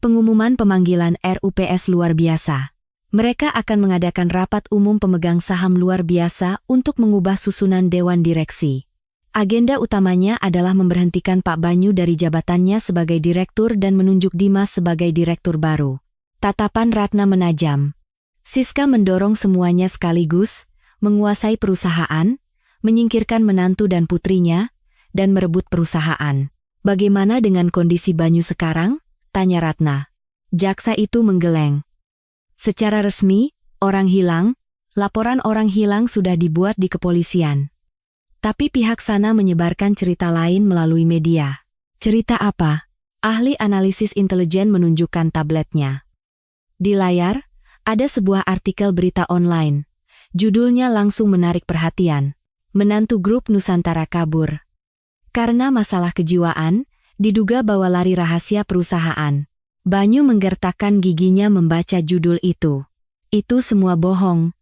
pengumuman pemanggilan RUPS luar biasa. Mereka akan mengadakan rapat umum pemegang saham luar biasa untuk mengubah susunan dewan direksi. Agenda utamanya adalah memberhentikan Pak Banyu dari jabatannya sebagai direktur dan menunjuk Dimas sebagai direktur baru. Tatapan Ratna menajam. Siska mendorong semuanya sekaligus, menguasai perusahaan, menyingkirkan menantu dan putrinya, dan merebut perusahaan. Bagaimana dengan kondisi Banyu sekarang? Tanya Ratna. Jaksa itu menggeleng. Secara resmi, orang hilang, laporan orang hilang sudah dibuat di kepolisian. Tapi pihak sana menyebarkan cerita lain melalui media. Cerita apa? Ahli analisis intelijen menunjukkan tabletnya. Di layar, ada sebuah artikel berita online. Judulnya langsung menarik perhatian. Menantu grup Nusantara kabur. Karena masalah kejiwaan, diduga bawa lari rahasia perusahaan. Banyu menggertakkan giginya membaca judul itu. Itu semua bohong.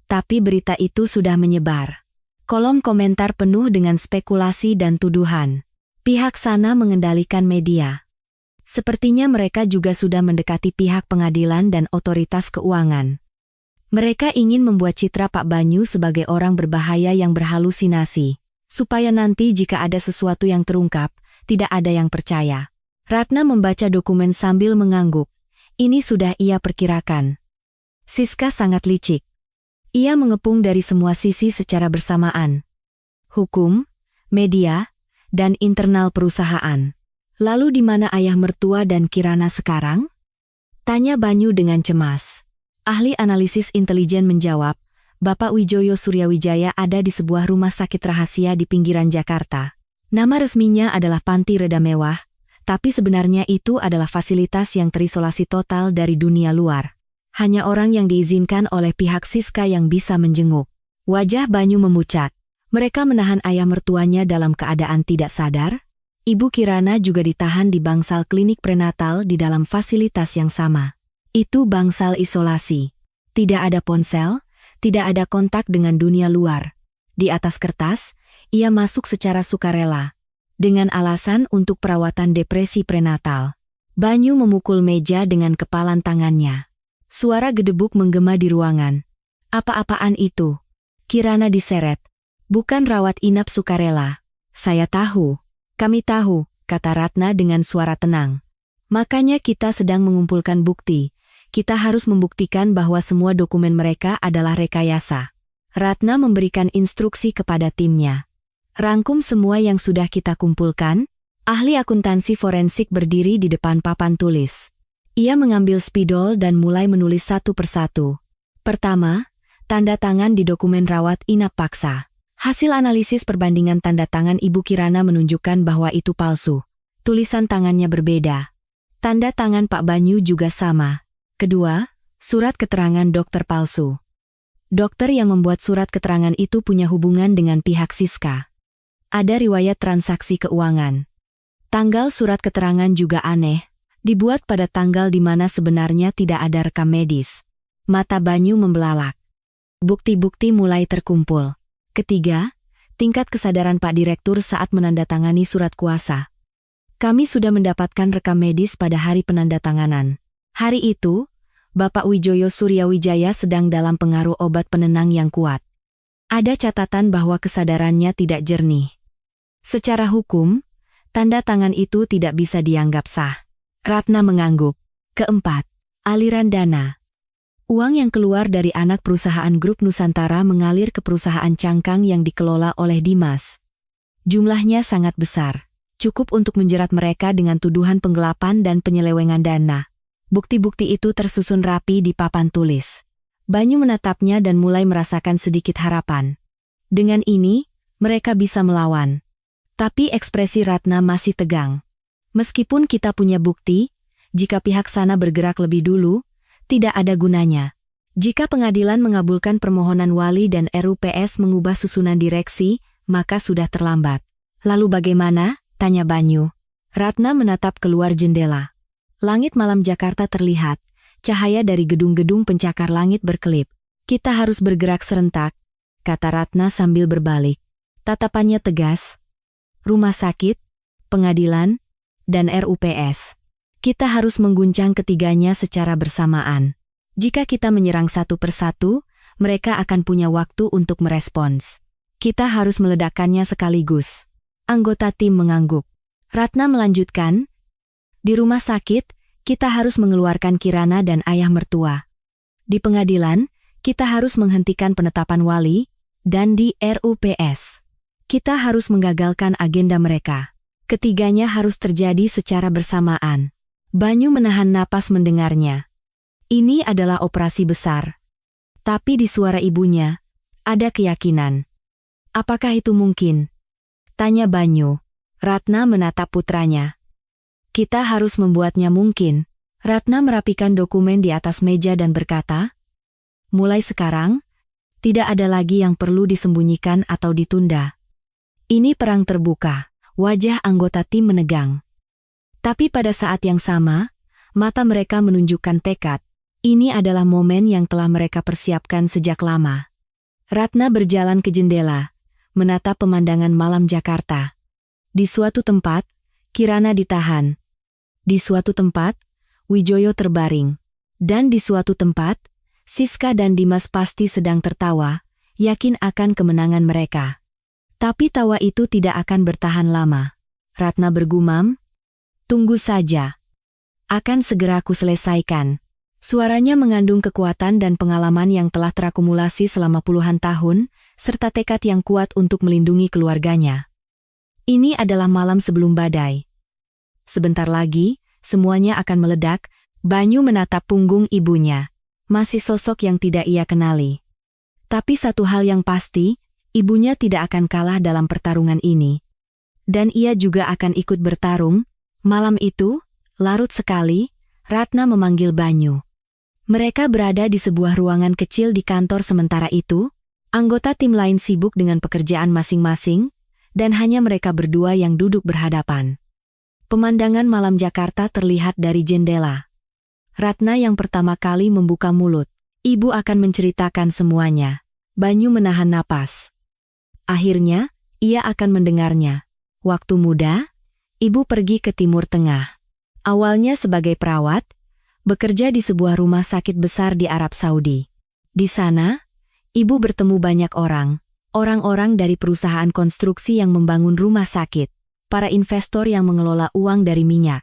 Tapi berita itu sudah menyebar. Kolom komentar penuh dengan spekulasi dan tuduhan. Pihak sana mengendalikan media. Sepertinya mereka juga sudah mendekati pihak pengadilan dan otoritas keuangan. Mereka ingin membuat citra Pak Banyu sebagai orang berbahaya yang berhalusinasi, supaya nanti jika ada sesuatu yang terungkap, tidak ada yang percaya. Ratna membaca dokumen sambil mengangguk. Ini sudah ia perkirakan. Siska sangat licik. Ia mengepung dari semua sisi secara bersamaan. Hukum, media, dan internal perusahaan. Lalu di mana ayah mertua dan Kirana sekarang? Tanya Banyu dengan cemas. Ahli analisis intelijen menjawab, Bapak Wijoyo Suryawijaya ada di sebuah rumah sakit rahasia di pinggiran Jakarta. Nama resminya adalah Panti Reda Mewah, tapi sebenarnya itu adalah fasilitas yang terisolasi total dari dunia luar. Hanya orang yang diizinkan oleh pihak Siska yang bisa menjenguk. Wajah Banyu memucat. Mereka menahan ayah mertuanya dalam keadaan tidak sadar. Ibu Kirana juga ditahan di bangsal klinik prenatal di dalam fasilitas yang sama. Itu bangsal isolasi. Tidak ada ponsel, tidak ada kontak dengan dunia luar. Di atas kertas, ia masuk secara sukarela. Dengan alasan untuk perawatan depresi prenatal. Banyu memukul meja dengan kepalan tangannya. Suara gedebuk menggema di ruangan. Apa-apaan itu? Kirana diseret. Bukan rawat inap sukarela. Saya tahu. Kami tahu, kata Ratna dengan suara tenang. Makanya kita sedang mengumpulkan bukti. Kita harus membuktikan bahwa semua dokumen mereka adalah rekayasa. Ratna memberikan instruksi kepada timnya. Rangkum semua yang sudah kita kumpulkan. Ahli akuntansi forensik berdiri di depan papan tulis. Ia mengambil spidol dan mulai menulis satu persatu. Pertama, tanda tangan di dokumen rawat inap paksa. Hasil analisis perbandingan tanda tangan Ibu Kirana menunjukkan bahwa itu palsu. Tulisan tangannya berbeda. Tanda tangan Pak Banyu juga sama. Kedua, Surat keterangan dokter palsu. Dokter yang membuat surat keterangan itu punya hubungan dengan pihak Siska. Ada riwayat transaksi keuangan. Tanggal surat keterangan juga aneh, dibuat pada tanggal di mana sebenarnya tidak ada rekam medis. Mata Banyu membelalak. Bukti-bukti mulai terkumpul. Ketiga, tingkat kesadaran Pak Direktur saat menandatangani surat kuasa. Kami sudah mendapatkan rekam medis pada hari penandatanganan. Hari itu, Bapak Wijoyo Suryawijaya sedang dalam pengaruh obat penenang yang kuat. Ada catatan bahwa kesadarannya tidak jernih. Secara hukum, tanda tangan itu tidak bisa dianggap sah. Ratna mengangguk. Keempat, aliran dana. Uang yang keluar dari anak perusahaan Grup Nusantara mengalir ke perusahaan cangkang yang dikelola oleh Dimas. Jumlahnya sangat besar, cukup untuk menjerat mereka dengan tuduhan penggelapan dan penyelewengan dana. Bukti-bukti itu tersusun rapi di papan tulis. Banyu menatapnya dan mulai merasakan sedikit harapan. Dengan ini, mereka bisa melawan. Tapi ekspresi Ratna masih tegang. Meskipun kita punya bukti, jika pihak sana bergerak lebih dulu, tidak ada gunanya. Jika pengadilan mengabulkan permohonan wali dan RUPS mengubah susunan direksi, maka sudah terlambat. Lalu bagaimana? Tanya Banyu. Ratna menatap keluar jendela. Langit malam Jakarta terlihat, cahaya dari gedung-gedung pencakar langit berkelip. Kita harus bergerak serentak, kata Ratna sambil berbalik. Tatapannya tegas. Rumah sakit, pengadilan, dan RUPS. Kita harus mengguncang ketiganya secara bersamaan. Jika kita menyerang satu persatu, mereka akan punya waktu untuk merespons. Kita harus meledakkannya sekaligus. Anggota tim mengangguk. Ratna melanjutkan, di rumah sakit, kita harus mengeluarkan Kirana dan ayah mertua. Di pengadilan, kita harus menghentikan penetapan wali, dan di RUPS, kita harus menggagalkan agenda mereka. Ketiganya harus terjadi secara bersamaan. Banyu menahan napas mendengarnya. Ini adalah operasi besar. Tapi di suara ibunya, ada keyakinan. Apakah itu mungkin? Tanya Banyu. Ratna menatap putranya. Kita harus membuatnya mungkin. Ratna merapikan dokumen di atas meja dan berkata, mulai sekarang, tidak ada lagi yang perlu disembunyikan atau ditunda. Ini perang terbuka. Wajah anggota tim menegang. Tapi pada saat yang sama, mata mereka menunjukkan tekad. Ini adalah momen yang telah mereka persiapkan sejak lama. Ratna berjalan ke jendela, menatap pemandangan malam Jakarta. Di suatu tempat, Kirana ditahan. Di suatu tempat, Wijoyo terbaring. Dan di suatu tempat, Siska dan Dimas pasti sedang tertawa, yakin akan kemenangan mereka. Tapi tawa itu tidak akan bertahan lama. Ratna bergumam, tunggu saja. Akan segera aku selesaikan. Suaranya mengandung kekuatan dan pengalaman yang telah terakumulasi selama puluhan tahun, serta tekad yang kuat untuk melindungi keluarganya. Ini adalah malam sebelum badai. Sebentar lagi, semuanya akan meledak. Banyu menatap punggung ibunya. Masih sosok yang tidak ia kenali. Tapi satu hal yang pasti, ibunya tidak akan kalah dalam pertarungan ini. Dan ia juga akan ikut bertarung. Malam itu, larut sekali, Ratna memanggil Banyu. Mereka berada di sebuah ruangan kecil di kantor sementara itu. Anggota tim lain sibuk dengan pekerjaan masing-masing, dan hanya mereka berdua yang duduk berhadapan. Pemandangan malam Jakarta terlihat dari jendela. Ratna yang pertama kali membuka mulut. Ibu akan menceritakan semuanya. Banyu menahan napas. Akhirnya, ia akan mendengarnya. Waktu muda, ibu pergi ke Timur Tengah. Awalnya sebagai perawat, bekerja di sebuah rumah sakit besar di Arab Saudi. Di sana, ibu bertemu banyak orang-orang dari perusahaan konstruksi yang membangun rumah sakit, para investor yang mengelola uang dari minyak.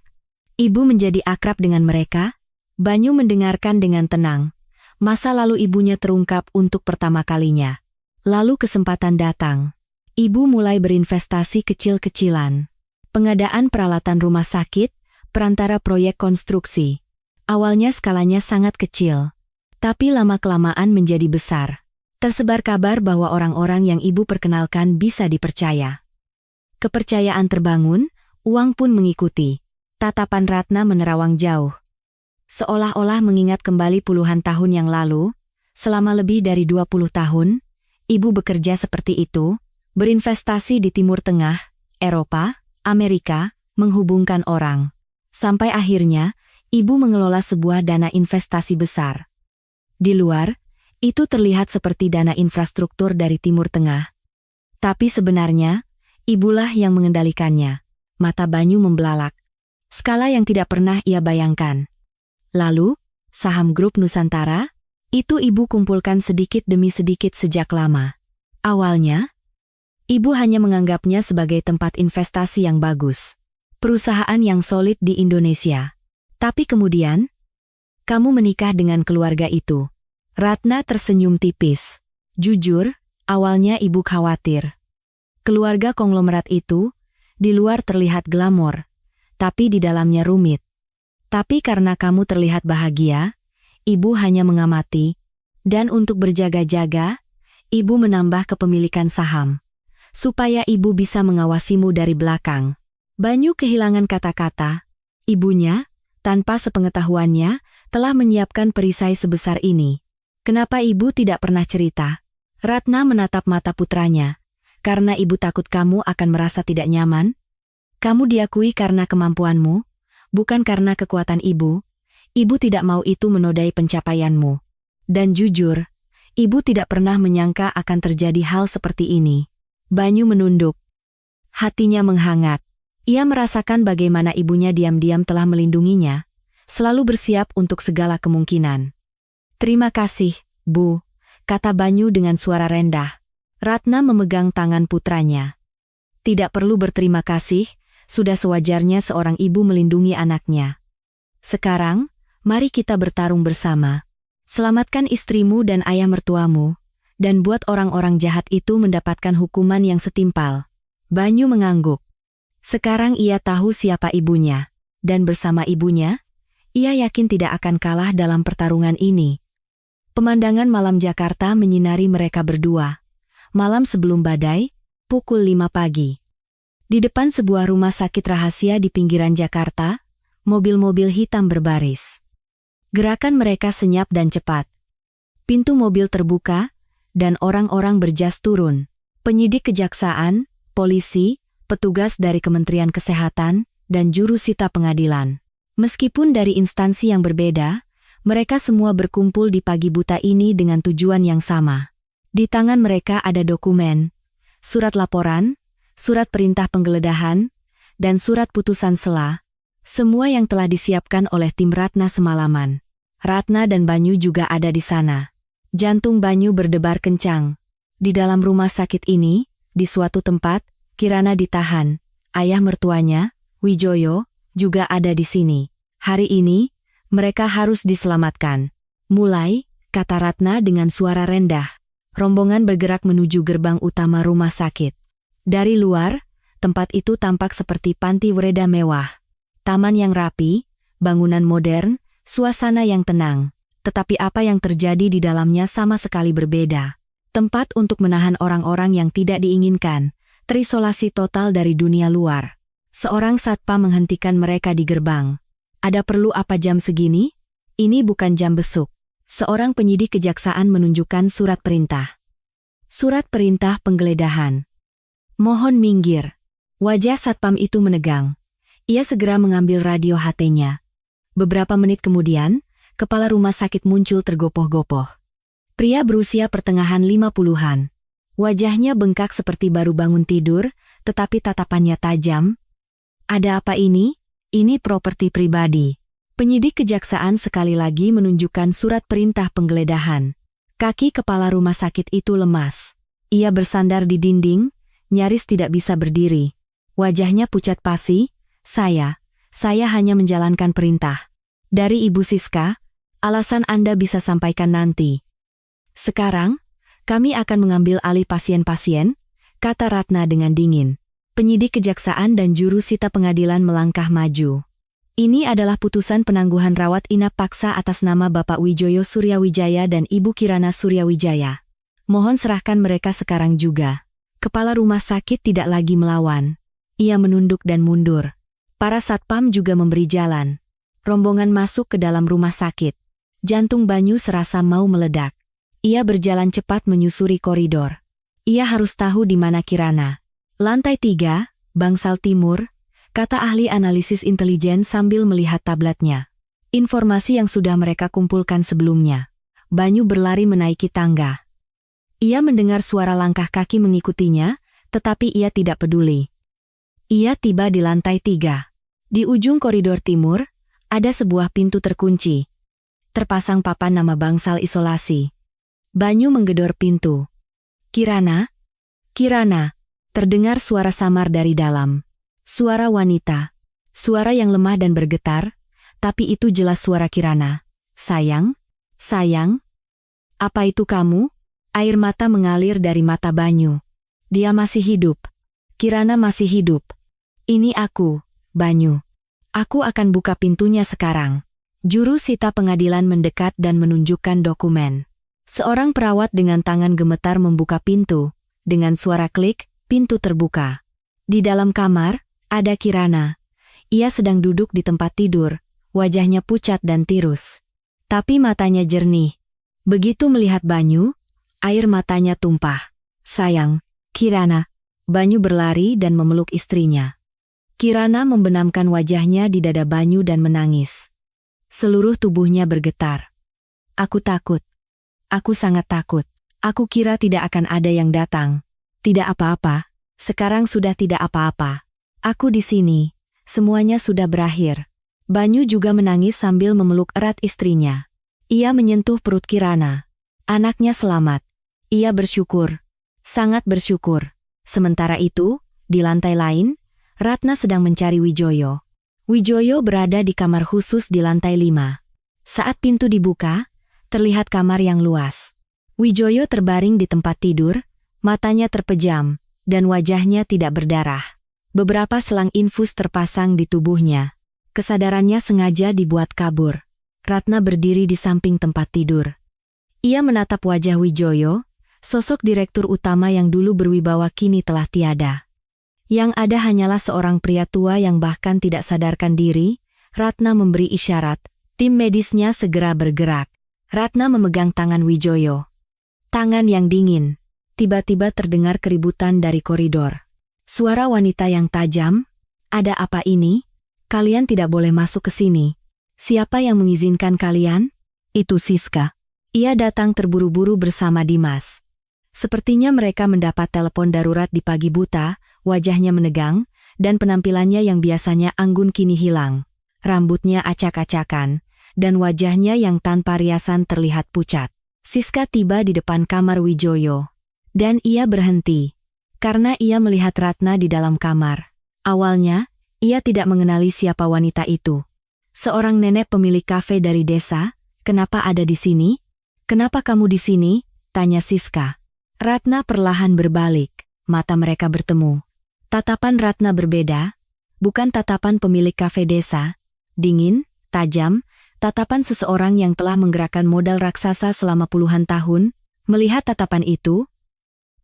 Ibu menjadi akrab dengan mereka. Banyu mendengarkan dengan tenang. Masa lalu ibunya terungkap untuk pertama kalinya. Lalu kesempatan datang. Ibu mulai berinvestasi kecil-kecilan. Pengadaan peralatan rumah sakit, perantara proyek konstruksi. Awalnya skalanya sangat kecil. Tapi lama-kelamaan menjadi besar. Tersebar kabar bahwa orang-orang yang ibu perkenalkan bisa dipercaya. Kepercayaan terbangun, uang pun mengikuti. Tatapan Ratna menerawang jauh. Seolah-olah mengingat kembali puluhan tahun yang lalu, selama lebih dari 20 tahun, ibu bekerja seperti itu, berinvestasi di Timur Tengah, Eropa, Amerika, menghubungkan orang. Sampai akhirnya, ibu mengelola sebuah dana investasi besar. Di luar, itu terlihat seperti dana infrastruktur dari Timur Tengah. Tapi sebenarnya, ibulah yang mengendalikannya. Mata Banyu membelalak. Skala yang tidak pernah ia bayangkan. Lalu, saham grup Nusantara, itu ibu kumpulkan sedikit demi sedikit sejak lama. Awalnya, ibu hanya menganggapnya sebagai tempat investasi yang bagus. Perusahaan yang solid di Indonesia. Tapi kemudian, kamu menikah dengan keluarga itu. Ratna tersenyum tipis. Jujur, awalnya ibu khawatir. Keluarga konglomerat itu, di luar terlihat glamor, tapi di dalamnya rumit. Tapi karena kamu terlihat bahagia, ibu hanya mengamati, dan untuk berjaga-jaga, ibu menambah kepemilikan saham, supaya ibu bisa mengawasimu dari belakang. Banyu kehilangan kata-kata. Ibunya, tanpa sepengetahuannya, telah menyiapkan perisai sebesar ini. Kenapa ibu tidak pernah cerita? Ratna menatap mata putranya. Karena ibu takut kamu akan merasa tidak nyaman? Kamu diakui karena kemampuanmu, bukan karena kekuatan ibu. Ibu tidak mau itu menodai pencapaianmu. Dan jujur, ibu tidak pernah menyangka akan terjadi hal seperti ini. Banyu menunduk. Hatinya menghangat. Ia merasakan bagaimana ibunya diam-diam telah melindunginya, selalu bersiap untuk segala kemungkinan. Terima kasih, Bu, kata Banyu dengan suara rendah. Ratna memegang tangan putranya. Tidak perlu berterima kasih, sudah sewajarnya seorang ibu melindungi anaknya. Sekarang, mari kita bertarung bersama. Selamatkan istrimu dan ayah mertuamu, dan buat orang-orang jahat itu mendapatkan hukuman yang setimpal. Banyu mengangguk. Sekarang ia tahu siapa ibunya, dan bersama ibunya, ia yakin tidak akan kalah dalam pertarungan ini. Pemandangan malam Jakarta menyinari mereka berdua. Malam sebelum badai, pukul 5 pagi. Di depan sebuah rumah sakit rahasia di pinggiran Jakarta, mobil-mobil hitam berbaris. Gerakan mereka senyap dan cepat. Pintu mobil terbuka, dan orang-orang berjas turun. Penyidik kejaksaan, polisi, petugas dari Kementerian Kesehatan, dan juru sita pengadilan. Meskipun dari instansi yang berbeda, mereka semua berkumpul di pagi buta ini dengan tujuan yang sama. Di tangan mereka ada dokumen, surat laporan, surat perintah penggeledahan, dan surat putusan sela, semua yang telah disiapkan oleh tim Ratna semalaman. Ratna dan Banyu juga ada di sana. Jantung Banyu berdebar kencang. Di dalam rumah sakit ini, di suatu tempat, Kirana ditahan. Ayah mertuanya, Wijoyo, juga ada di sini. Hari ini, mereka harus diselamatkan. Mulai, kata Ratna dengan suara rendah. Rombongan bergerak menuju gerbang utama rumah sakit. Dari luar, tempat itu tampak seperti panti wereda mewah. Taman yang rapi, bangunan modern, suasana yang tenang. Tetapi apa yang terjadi di dalamnya sama sekali berbeda. Tempat untuk menahan orang-orang yang tidak diinginkan, terisolasi total dari dunia luar. Seorang satpam menghentikan mereka di gerbang. Ada perlu apa jam segini? Ini bukan jam besuk. Seorang penyidik kejaksaan menunjukkan surat perintah. Surat perintah penggeledahan. Mohon minggir. Wajah satpam itu menegang. Ia segera mengambil radio HT-nya. Beberapa menit kemudian, kepala rumah sakit muncul tergopoh-gopoh. Pria berusia pertengahan 50-an. Wajahnya bengkak seperti baru bangun tidur, tetapi tatapannya tajam. Ada apa ini? Ini properti pribadi. Penyidik kejaksaan sekali lagi menunjukkan surat perintah penggeledahan. Kaki kepala rumah sakit itu lemas. Ia bersandar di dinding, nyaris tidak bisa berdiri. Wajahnya pucat pasi. Saya hanya menjalankan perintah. Dari Ibu Siska, alasan Anda bisa sampaikan nanti. Sekarang, kami akan mengambil alih pasien-pasien, kata Ratna dengan dingin. Penyidik kejaksaan dan juru sita pengadilan melangkah maju. Ini adalah putusan penangguhan rawat inap paksa atas nama Bapak Wijoyo Suryawijaya dan Ibu Kirana Suryawijaya. Mohon serahkan mereka sekarang juga. Kepala rumah sakit tidak lagi melawan. Ia menunduk dan mundur. Para satpam juga memberi jalan. rombongan masuk ke dalam rumah sakit. Jantung Banyu serasa mau meledak. Ia berjalan cepat menyusuri koridor. Ia harus tahu di mana Kirana. Lantai 3, Bangsal Timur, kata ahli analisis intelijen sambil melihat tabletnya. Informasi yang sudah mereka kumpulkan sebelumnya. Banyu berlari menaiki tangga. Ia mendengar suara langkah kaki mengikutinya, tetapi ia tidak peduli. Ia tiba di lantai 3. Di ujung koridor timur, ada sebuah pintu terkunci. Terpasang papan nama bangsal isolasi. Banyu menggedor pintu. Kirana? Kirana! Terdengar suara samar dari dalam. Suara wanita. Suara yang lemah dan bergetar, tapi itu jelas suara Kirana. Sayang? Sayang? Apa itu kamu? Air mata mengalir dari mata Banyu. Dia masih hidup. Kirana masih hidup. Ini aku, Banyu. Aku akan buka pintunya sekarang. Juru sita pengadilan mendekat dan menunjukkan dokumen. Seorang perawat dengan tangan gemetar membuka pintu. Dengan suara klik, pintu terbuka. Di dalam kamar, ada Kirana. Ia sedang duduk di tempat tidur, wajahnya pucat dan tirus. Tapi matanya jernih. Begitu melihat Banyu, air matanya tumpah. Sayang, Kirana. Banyu berlari dan memeluk istrinya. Kirana membenamkan wajahnya di dada Banyu dan menangis. Seluruh tubuhnya bergetar. Aku takut. Aku sangat takut. Aku kira tidak akan ada yang datang. Tidak apa-apa. Sekarang sudah tidak apa-apa. Aku di sini. Semuanya sudah berakhir. Banyu juga menangis sambil memeluk erat istrinya. Ia menyentuh perut Kirana. Anaknya selamat. Ia bersyukur. Sangat bersyukur. Sementara itu, di lantai lain, Ratna sedang mencari Wijoyo. Wijoyo berada di kamar khusus di lantai 5. Saat pintu dibuka, terlihat kamar yang luas. Wijoyo terbaring di tempat tidur, matanya terpejam, dan wajahnya tidak berdarah. Beberapa selang infus terpasang di tubuhnya. Kesadarannya sengaja dibuat kabur. Ratna berdiri di samping tempat tidur. Ia menatap wajah Wijoyo, sosok direktur utama yang dulu berwibawa kini telah tiada. Yang ada hanyalah seorang pria tua yang bahkan tidak sadarkan diri. Ratna memberi isyarat, tim medisnya segera bergerak. Ratna memegang tangan Wijoyo. Tangan yang dingin. Tiba-tiba terdengar keributan dari koridor. Suara wanita yang tajam, "Ada apa ini? Kalian tidak boleh masuk ke sini. Siapa yang mengizinkan kalian?" Itu Siska. Ia datang terburu-buru bersama Dimas. Sepertinya mereka mendapat telepon darurat di pagi buta, wajahnya menegang, dan penampilannya yang biasanya anggun kini hilang. Rambutnya acak-acakan, dan wajahnya yang tanpa riasan terlihat pucat. Siska tiba di depan kamar Wijoyo. Dan ia berhenti, karena ia melihat Ratna di dalam kamar. Awalnya, ia tidak mengenali siapa wanita itu. Seorang nenek pemilik kafe dari desa. "Kenapa ada di sini? Kenapa kamu di sini?" tanya Siska. Ratna perlahan berbalik, mata mereka bertemu. Tatapan Ratna berbeda, bukan tatapan pemilik kafe desa. Dingin, tajam, tatapan seseorang yang telah menggerakkan modal raksasa selama puluhan tahun. Melihat tatapan itu,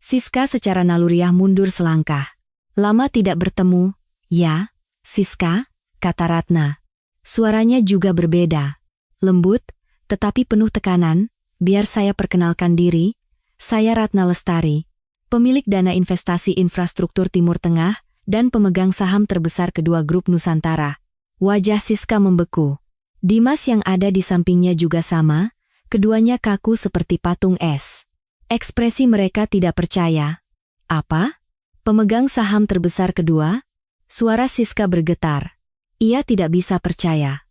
Siska secara naluriah mundur selangkah. "Lama tidak bertemu." "Ya, Siska," kata Ratna. Suaranya juga berbeda. Lembut, tetapi penuh tekanan. "Biar saya perkenalkan diri. Saya Ratna Lestari, pemilik dana investasi infrastruktur Timur Tengah dan pemegang saham terbesar kedua grup Nusantara." Wajah Siska membeku. Dimas yang ada di sampingnya juga sama, keduanya kaku seperti patung es. Ekspresi mereka tidak percaya. "Apa? Pemegang saham terbesar kedua?" Suara Siska bergetar. Ia tidak bisa percaya.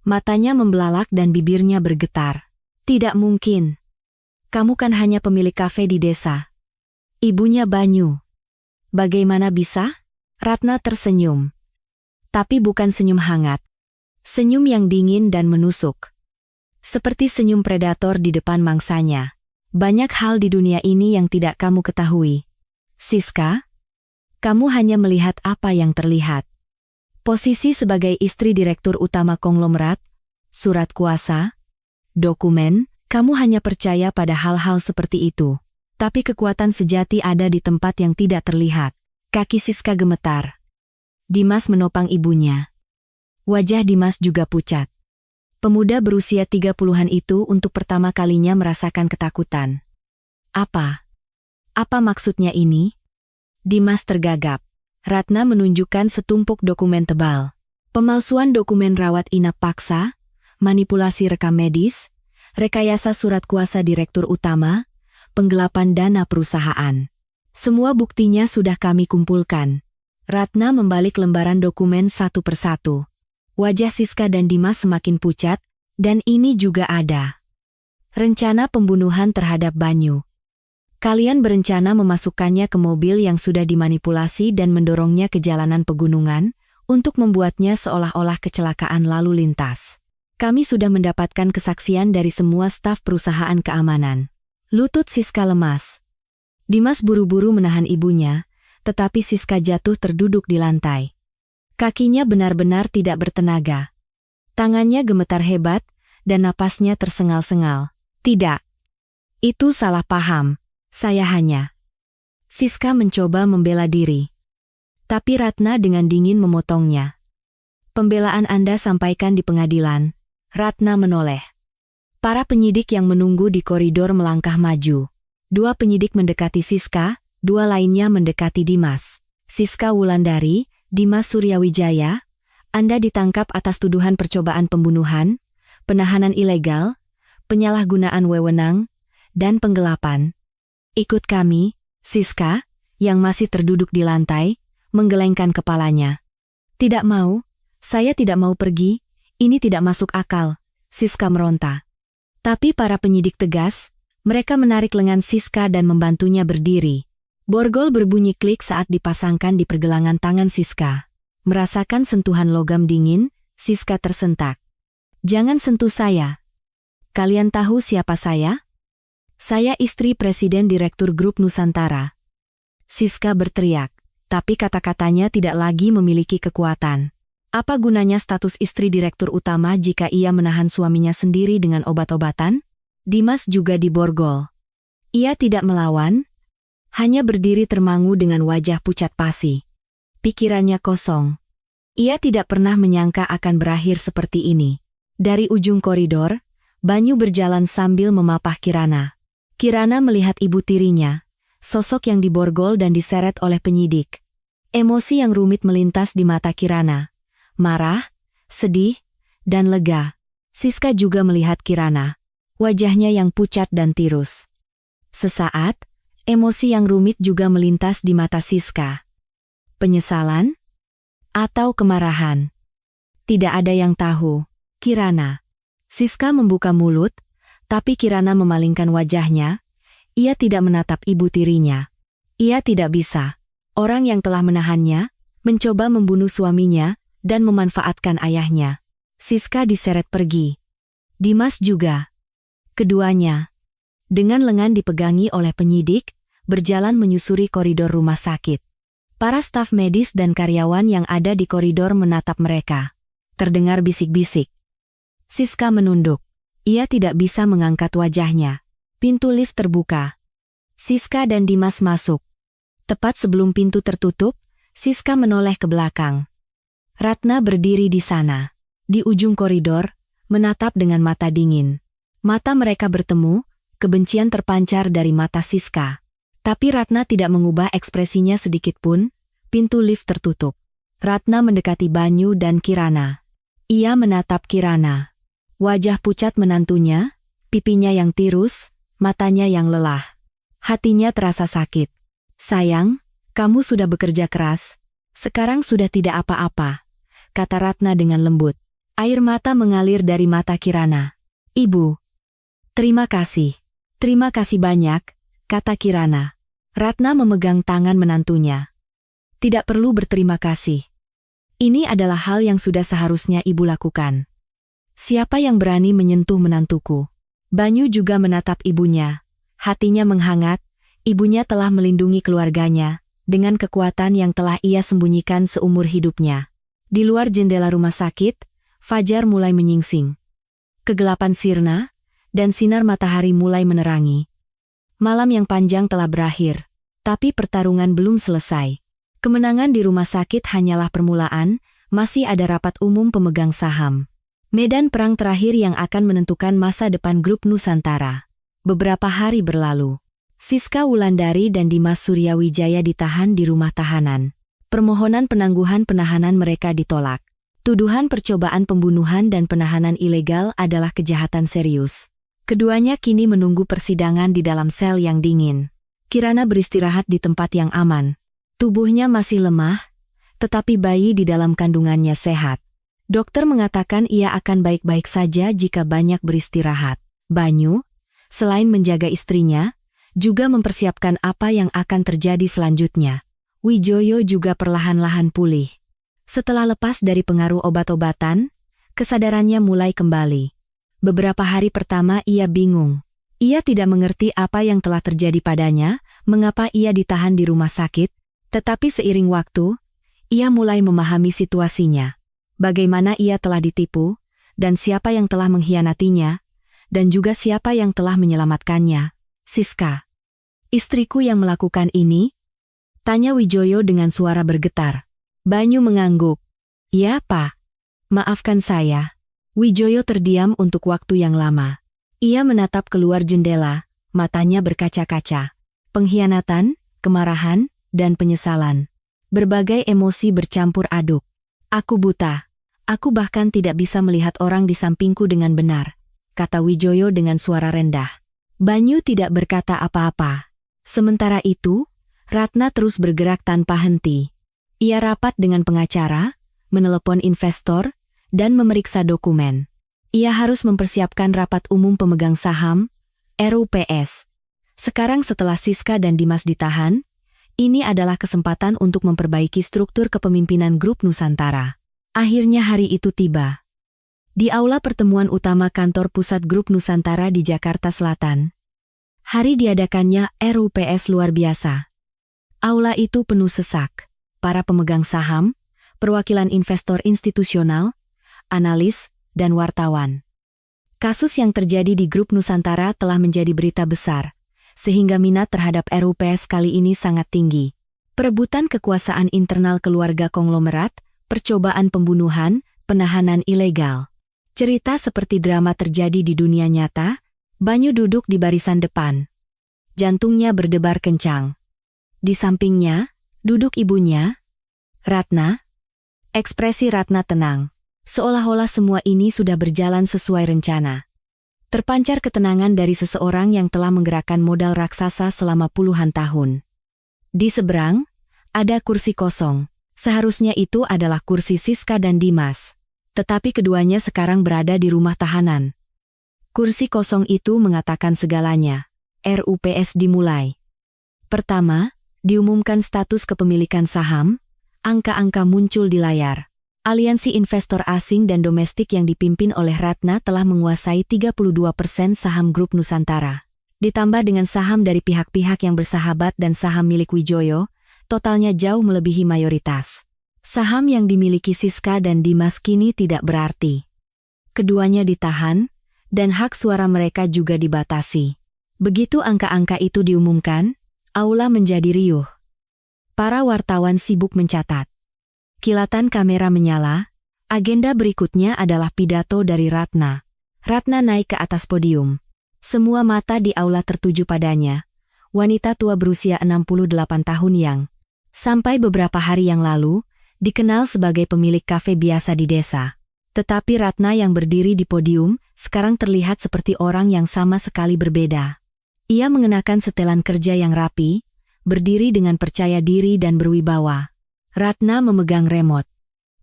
Matanya membelalak dan bibirnya bergetar. "Tidak mungkin. Kamu kan hanya pemilik kafe di desa." "Ibunya Banyu." "Bagaimana bisa?" Ratna tersenyum. Tapi bukan senyum hangat. Senyum yang dingin dan menusuk. Seperti senyum predator di depan mangsanya. "Banyak hal di dunia ini yang tidak kamu ketahui. Siska, kamu hanya melihat apa yang terlihat. Posisi sebagai istri direktur utama konglomerat, surat kuasa, dokumen, kamu hanya percaya pada hal-hal seperti itu. Tapi kekuatan sejati ada di tempat yang tidak terlihat." Kaki Siska gemetar. Dimas menopang ibunya. Wajah Dimas juga pucat. Pemuda berusia 30-an itu untuk pertama kalinya merasakan ketakutan. Apa? Apa maksudnya ini? Dimas tergagap. Ratna menunjukkan setumpuk dokumen tebal. Pemalsuan dokumen rawat inap paksa, manipulasi rekam medis, rekayasa surat kuasa direktur utama, penggelapan dana perusahaan. Semua buktinya sudah kami kumpulkan. Ratna membalik lembaran dokumen satu persatu. Wajah Siska dan Dimas semakin pucat, dan ini juga ada. Rencana pembunuhan terhadap Banyu. Kalian berencana memasukkannya ke mobil yang sudah dimanipulasi dan mendorongnya ke jalanan pegunungan, untuk membuatnya seolah-olah kecelakaan lalu lintas. Kami sudah mendapatkan kesaksian dari semua staf perusahaan keamanan. Lutut Siska lemas. Dimas buru-buru menahan ibunya, tetapi Siska jatuh terduduk di lantai. Kakinya benar-benar tidak bertenaga. Tangannya gemetar hebat, dan napasnya tersengal-sengal. Tidak. Itu salah paham. Saya hanya... Siska mencoba membela diri. Tapi Ratna dengan dingin memotongnya. Pembelaan Anda sampaikan di pengadilan. Ratna menoleh. Para penyidik yang menunggu di koridor melangkah maju. 2 penyidik mendekati Siska, 2 lainnya mendekati Dimas. Siska Wulandari, Dimas Suryawijaya, Anda ditangkap atas tuduhan percobaan pembunuhan, penahanan ilegal, penyalahgunaan wewenang, dan penggelapan. Ikut kami, Siska, yang masih terduduk di lantai, menggelengkan kepalanya. Tidak mau, saya tidak mau pergi, ini tidak masuk akal, Siska meronta. Tapi para penyidik tegas, mereka menarik lengan Siska dan membantunya berdiri. Borgol berbunyi klik saat dipasangkan di pergelangan tangan Siska. Merasakan sentuhan logam dingin, Siska tersentak. Jangan sentuh saya. Kalian tahu siapa saya? Saya istri Presiden Direktur Grup Nusantara. Siska berteriak, tapi kata-katanya tidak lagi memiliki kekuatan. Apa gunanya status istri Direktur Utama jika ia menahan suaminya sendiri dengan obat-obatan? Dimas juga diborgol. Ia tidak melawan, hanya berdiri termangu dengan wajah pucat pasi. Pikirannya kosong. Ia tidak pernah menyangka akan berakhir seperti ini. Dari ujung koridor, Banyu berjalan sambil memapah Kirana. Kirana melihat ibu tirinya, sosok yang diborgol dan diseret oleh penyidik. Emosi yang rumit melintas di mata Kirana. Marah, sedih, dan lega. Siska juga melihat Kirana. Wajahnya yang pucat dan tirus. Sesaat, emosi yang rumit juga melintas di mata Siska. Penyesalan? Atau kemarahan? Tidak ada yang tahu. Kirana. Siska membuka mulut, tapi Kirana memalingkan wajahnya. Ia tidak menatap ibu tirinya. Ia tidak bisa. Orang yang telah menahannya, mencoba membunuh suaminya, dan memanfaatkan ayahnya. Siska diseret pergi. Dimas juga. Keduanya, dengan lengan dipegangi oleh penyidik, berjalan menyusuri koridor rumah sakit. Para staf medis dan karyawan yang ada di koridor menatap mereka. Terdengar bisik-bisik. Siska menunduk. Ia tidak bisa mengangkat wajahnya. Pintu lift terbuka. Siska dan Dimas masuk. Tepat sebelum pintu tertutup, Siska menoleh ke belakang. Ratna berdiri di sana. Di ujung koridor, menatap dengan mata dingin. Mata mereka bertemu, kebencian terpancar dari mata Siska. Tapi Ratna tidak mengubah ekspresinya sedikitpun. Pintu lift tertutup. Ratna mendekati Banyu dan Kirana. Ia menatap Kirana. Wajah pucat menantunya, pipinya yang tirus, matanya yang lelah. Hatinya terasa sakit. Sayang, kamu sudah bekerja keras. Sekarang sudah tidak apa-apa, kata Ratna dengan lembut. Air mata mengalir dari mata Kirana. Ibu. Terima kasih banyak, kata Kirana. Ratna memegang tangan menantunya. Tidak perlu berterima kasih. Ini adalah hal yang sudah seharusnya ibu lakukan. Siapa yang berani menyentuh menantuku? Banyu juga menatap ibunya. Hatinya menghangat, ibunya telah melindungi keluarganya, dengan kekuatan yang telah ia sembunyikan seumur hidupnya. Di luar jendela rumah sakit, fajar mulai menyingsing. Kegelapan sirna, dan sinar matahari mulai menerangi. Malam yang panjang telah berakhir, tapi pertarungan belum selesai. Kemenangan di rumah sakit hanyalah permulaan, masih ada rapat umum pemegang saham. Medan perang terakhir yang akan menentukan masa depan grup Nusantara. Beberapa hari berlalu. Siska Wulandari dan Dimas Suryawijaya ditahan di rumah tahanan. Permohonan penangguhan penahanan mereka ditolak. Tuduhan percobaan pembunuhan dan penahanan ilegal adalah kejahatan serius. Keduanya kini menunggu persidangan di dalam sel yang dingin. Kirana beristirahat di tempat yang aman. Tubuhnya masih lemah, tetapi bayi di dalam kandungannya sehat. Dokter mengatakan ia akan baik-baik saja jika banyak beristirahat. Banyu, selain menjaga istrinya, juga mempersiapkan apa yang akan terjadi selanjutnya. Wijoyo juga perlahan-lahan pulih. Setelah lepas dari pengaruh obat-obatan, kesadarannya mulai kembali. Beberapa hari pertama ia bingung. Ia tidak mengerti apa yang telah terjadi padanya, mengapa ia ditahan di rumah sakit, tetapi seiring waktu, ia mulai memahami situasinya. Bagaimana ia telah ditipu, dan siapa yang telah mengkhianatinya, dan juga siapa yang telah menyelamatkannya. Siska. Istriku yang melakukan ini? Tanya Wijoyo dengan suara bergetar. Banyu mengangguk. Ya, Pak. Maafkan saya. Wijoyo terdiam untuk waktu yang lama. Ia menatap keluar jendela, matanya berkaca-kaca. Pengkhianatan, kemarahan, dan penyesalan. Berbagai emosi bercampur aduk. Aku buta. Aku bahkan tidak bisa melihat orang di sampingku dengan benar, kata Wijoyo dengan suara rendah. Banyu tidak berkata apa-apa. Sementara itu, Ratna terus bergerak tanpa henti. Ia rapat dengan pengacara, menelepon investor, dan memeriksa dokumen. Ia harus mempersiapkan rapat umum pemegang saham, RUPS. Sekarang setelah Siska dan Dimas ditahan, ini adalah kesempatan untuk memperbaiki struktur kepemimpinan grup Nusantara. Akhirnya hari itu tiba. Di aula pertemuan utama kantor pusat grup Nusantara di Jakarta Selatan. Hari diadakannya RUPS luar biasa. Aula itu penuh sesak. Para pemegang saham, perwakilan investor institusional, analis, dan wartawan. Kasus yang terjadi di grup Nusantara telah menjadi berita besar, sehingga minat terhadap RUPS kali ini sangat tinggi. Perebutan kekuasaan internal keluarga konglomerat, percobaan pembunuhan, penahanan ilegal. Cerita seperti drama terjadi di dunia nyata. Banyu duduk di barisan depan. Jantungnya berdebar kencang. Di sampingnya, duduk ibunya, Ratna. Ekspresi Ratna tenang. Seolah-olah semua ini sudah berjalan sesuai rencana. Terpancar ketenangan dari seseorang yang telah menggerakkan modal raksasa selama puluhan tahun. Di seberang, ada kursi kosong. Seharusnya itu adalah kursi Siska dan Dimas. Tetapi keduanya sekarang berada di rumah tahanan. Kursi kosong itu mengatakan segalanya. RUPS dimulai. Pertama, diumumkan status kepemilikan saham, angka-angka muncul di layar. Aliansi investor asing dan domestik yang dipimpin oleh Ratna telah menguasai 32% saham grup Nusantara. Ditambah dengan saham dari pihak-pihak yang bersahabat dan saham milik Wijoyo, totalnya jauh melebihi mayoritas. Saham yang dimiliki Siska dan Dimas kini tidak berarti. Keduanya ditahan, dan hak suara mereka juga dibatasi. Begitu angka-angka itu diumumkan, aula menjadi riuh. Para wartawan sibuk mencatat. Kilatan kamera menyala, agenda berikutnya adalah pidato dari Ratna. Ratna naik ke atas podium. Semua mata di aula tertuju padanya. Wanita tua berusia 68 tahun yang, sampai beberapa hari yang lalu, dikenal sebagai pemilik kafe biasa di desa. Tetapi Ratna yang berdiri di podium, sekarang terlihat seperti orang yang sama sekali berbeda. Ia mengenakan setelan kerja yang rapi, berdiri dengan percaya diri dan berwibawa. Ratna memegang remote.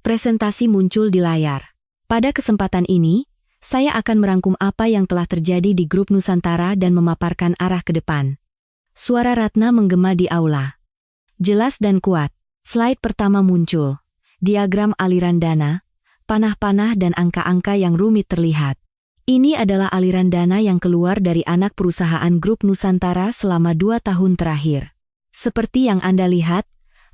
Presentasi muncul di layar. Pada kesempatan ini, saya akan merangkum apa yang telah terjadi di grup Nusantara dan memaparkan arah ke depan. Suara Ratna menggema di aula. Jelas dan kuat. Slide pertama muncul. Diagram aliran dana, panah-panah dan angka-angka yang rumit terlihat. Ini adalah aliran dana yang keluar dari anak perusahaan grup Nusantara selama 2 tahun terakhir. Seperti yang Anda lihat,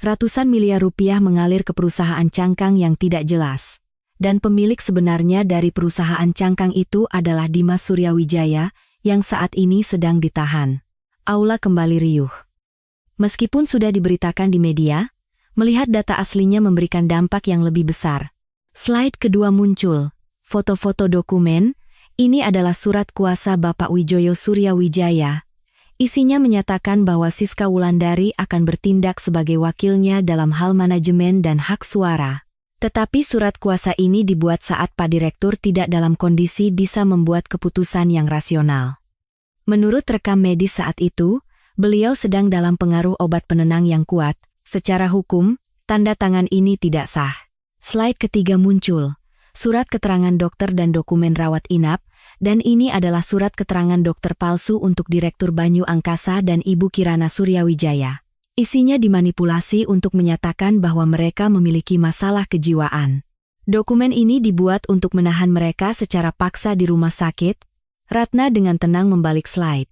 ratusan miliar rupiah mengalir ke perusahaan cangkang yang tidak jelas. Dan pemilik sebenarnya dari perusahaan cangkang itu adalah Dimas Suryawijaya, yang saat ini sedang ditahan. Aula kembali riuh. Meskipun sudah diberitakan di media, Melihat data aslinya memberikan dampak yang lebih besar. Slide kedua muncul. Foto-foto dokumen. Ini adalah surat kuasa Bapak Wijoyo Suryawijaya. Isinya menyatakan bahwa Siska Wulandari akan bertindak sebagai wakilnya dalam hal manajemen dan hak suara. Tetapi surat kuasa ini dibuat saat Pak Direktur tidak dalam kondisi bisa membuat keputusan yang rasional. Menurut rekam medis saat itu, beliau sedang dalam pengaruh obat penenang yang kuat. Secara hukum, tanda tangan ini tidak sah. Slide ketiga muncul. Surat keterangan dokter dan dokumen rawat inap, dan ini adalah surat keterangan dokter palsu untuk Direktur Banyu Angkasa dan Ibu Kirana Suryawijaya. Isinya dimanipulasi untuk menyatakan bahwa mereka memiliki masalah kejiwaan. Dokumen ini dibuat untuk menahan mereka secara paksa di rumah sakit. Ratna dengan tenang membalik slide.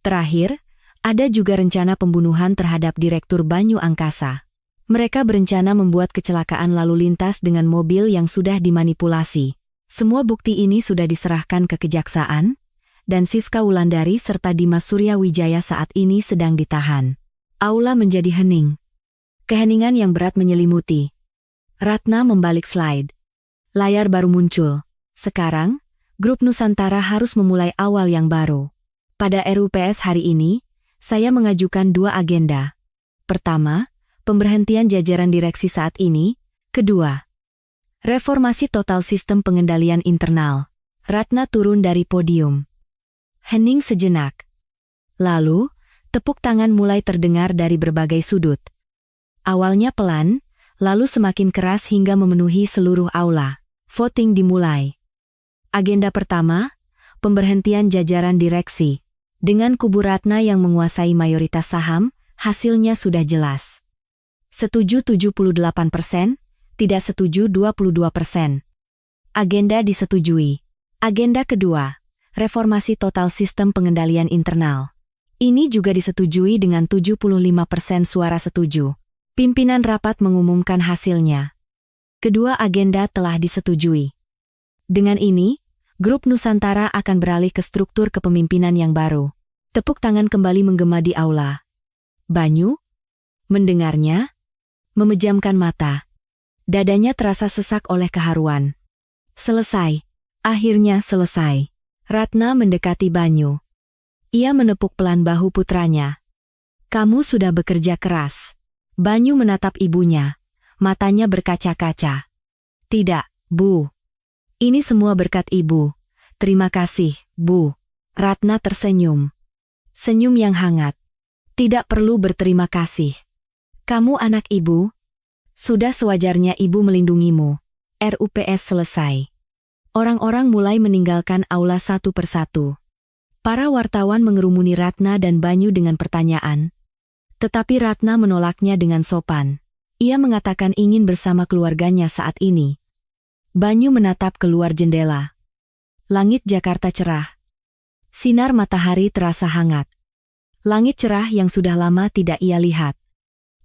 Terakhir, ada juga rencana pembunuhan terhadap Direktur Banyu Angkasa. Mereka berencana membuat kecelakaan lalu lintas dengan mobil yang sudah dimanipulasi. Semua bukti ini sudah diserahkan ke kejaksaan, dan Siska Wulandari serta Dimas Suryawijaya saat ini sedang ditahan. Aula menjadi hening. Keheningan yang berat menyelimuti. Ratna membalik slide. Layar baru muncul. Sekarang, Grup Nusantara harus memulai awal yang baru. Pada RUPS hari ini, saya mengajukan 2 agenda. Pertama, pemberhentian jajaran direksi saat ini. Kedua, reformasi total sistem pengendalian internal. Ratna turun dari podium. Hening sejenak. Lalu, tepuk tangan mulai terdengar dari berbagai sudut. Awalnya pelan, lalu semakin keras hingga memenuhi seluruh aula. Voting dimulai. Agenda pertama, pemberhentian jajaran direksi. Dengan kubu Ratna yang menguasai mayoritas saham, hasilnya sudah jelas. Setuju 78%, tidak setuju 22%. Agenda disetujui. Agenda kedua, reformasi total sistem pengendalian internal. Ini juga disetujui dengan 75% suara setuju. Pimpinan rapat mengumumkan hasilnya. Kedua agenda telah disetujui. Dengan ini, Grup Nusantara akan beralih ke struktur kepemimpinan yang baru. Tepuk tangan kembali menggema di aula. Banyu mendengarnya, memejamkan mata. Dadanya terasa sesak oleh keharuan. Selesai. Akhirnya selesai. Ratna mendekati Banyu. Ia menepuk pelan bahu putranya. Kamu sudah bekerja keras. Banyu menatap ibunya. Matanya berkaca-kaca. Tidak, Bu. Ini semua berkat Ibu. Terima kasih, Bu. Ratna tersenyum. Senyum yang hangat. Tidak perlu berterima kasih. Kamu anak Ibu. Sudah sewajarnya Ibu melindungimu. RUPS selesai. Orang-orang mulai meninggalkan aula satu persatu. Para wartawan mengerumuni Ratna dan Banyu dengan pertanyaan. Tetapi Ratna menolaknya dengan sopan. Ia mengatakan ingin bersama keluarganya saat ini. Banyu menatap keluar jendela. Langit Jakarta cerah. Sinar matahari terasa hangat. Langit cerah yang sudah lama tidak ia lihat.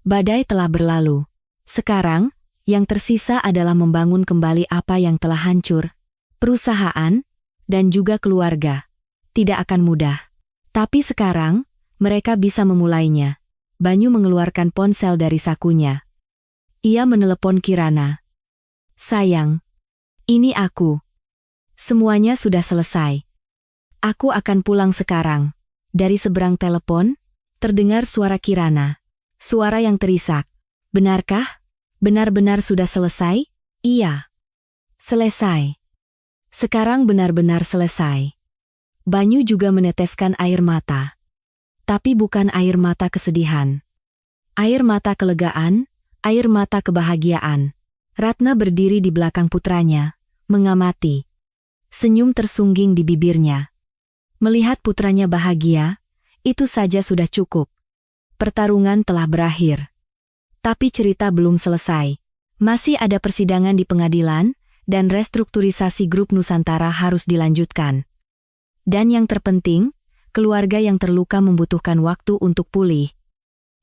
Badai telah berlalu. Sekarang, yang tersisa adalah membangun kembali apa yang telah hancur. Perusahaan, dan juga keluarga. Tidak akan mudah. Tapi sekarang, mereka bisa memulainya. Banyu mengeluarkan ponsel dari sakunya. Ia menelepon Kirana. Sayang. Ini aku. Semuanya sudah selesai. Aku akan pulang sekarang. Dari seberang telepon, terdengar suara Kirana. Suara yang terisak. Benarkah? Benar-benar sudah selesai? Iya. Selesai. Sekarang benar-benar selesai. Banyu juga meneteskan air mata. Tapi bukan air mata kesedihan. Air mata kelegaan, air mata kebahagiaan. Ratna berdiri di belakang putranya, mengamati. Senyum tersungging di bibirnya. Melihat putranya bahagia, itu saja sudah cukup. Pertarungan telah berakhir. Tapi cerita belum selesai. Masih ada persidangan di pengadilan, dan restrukturisasi Grup Nusantara harus dilanjutkan. Dan yang terpenting, keluarga yang terluka membutuhkan waktu untuk pulih.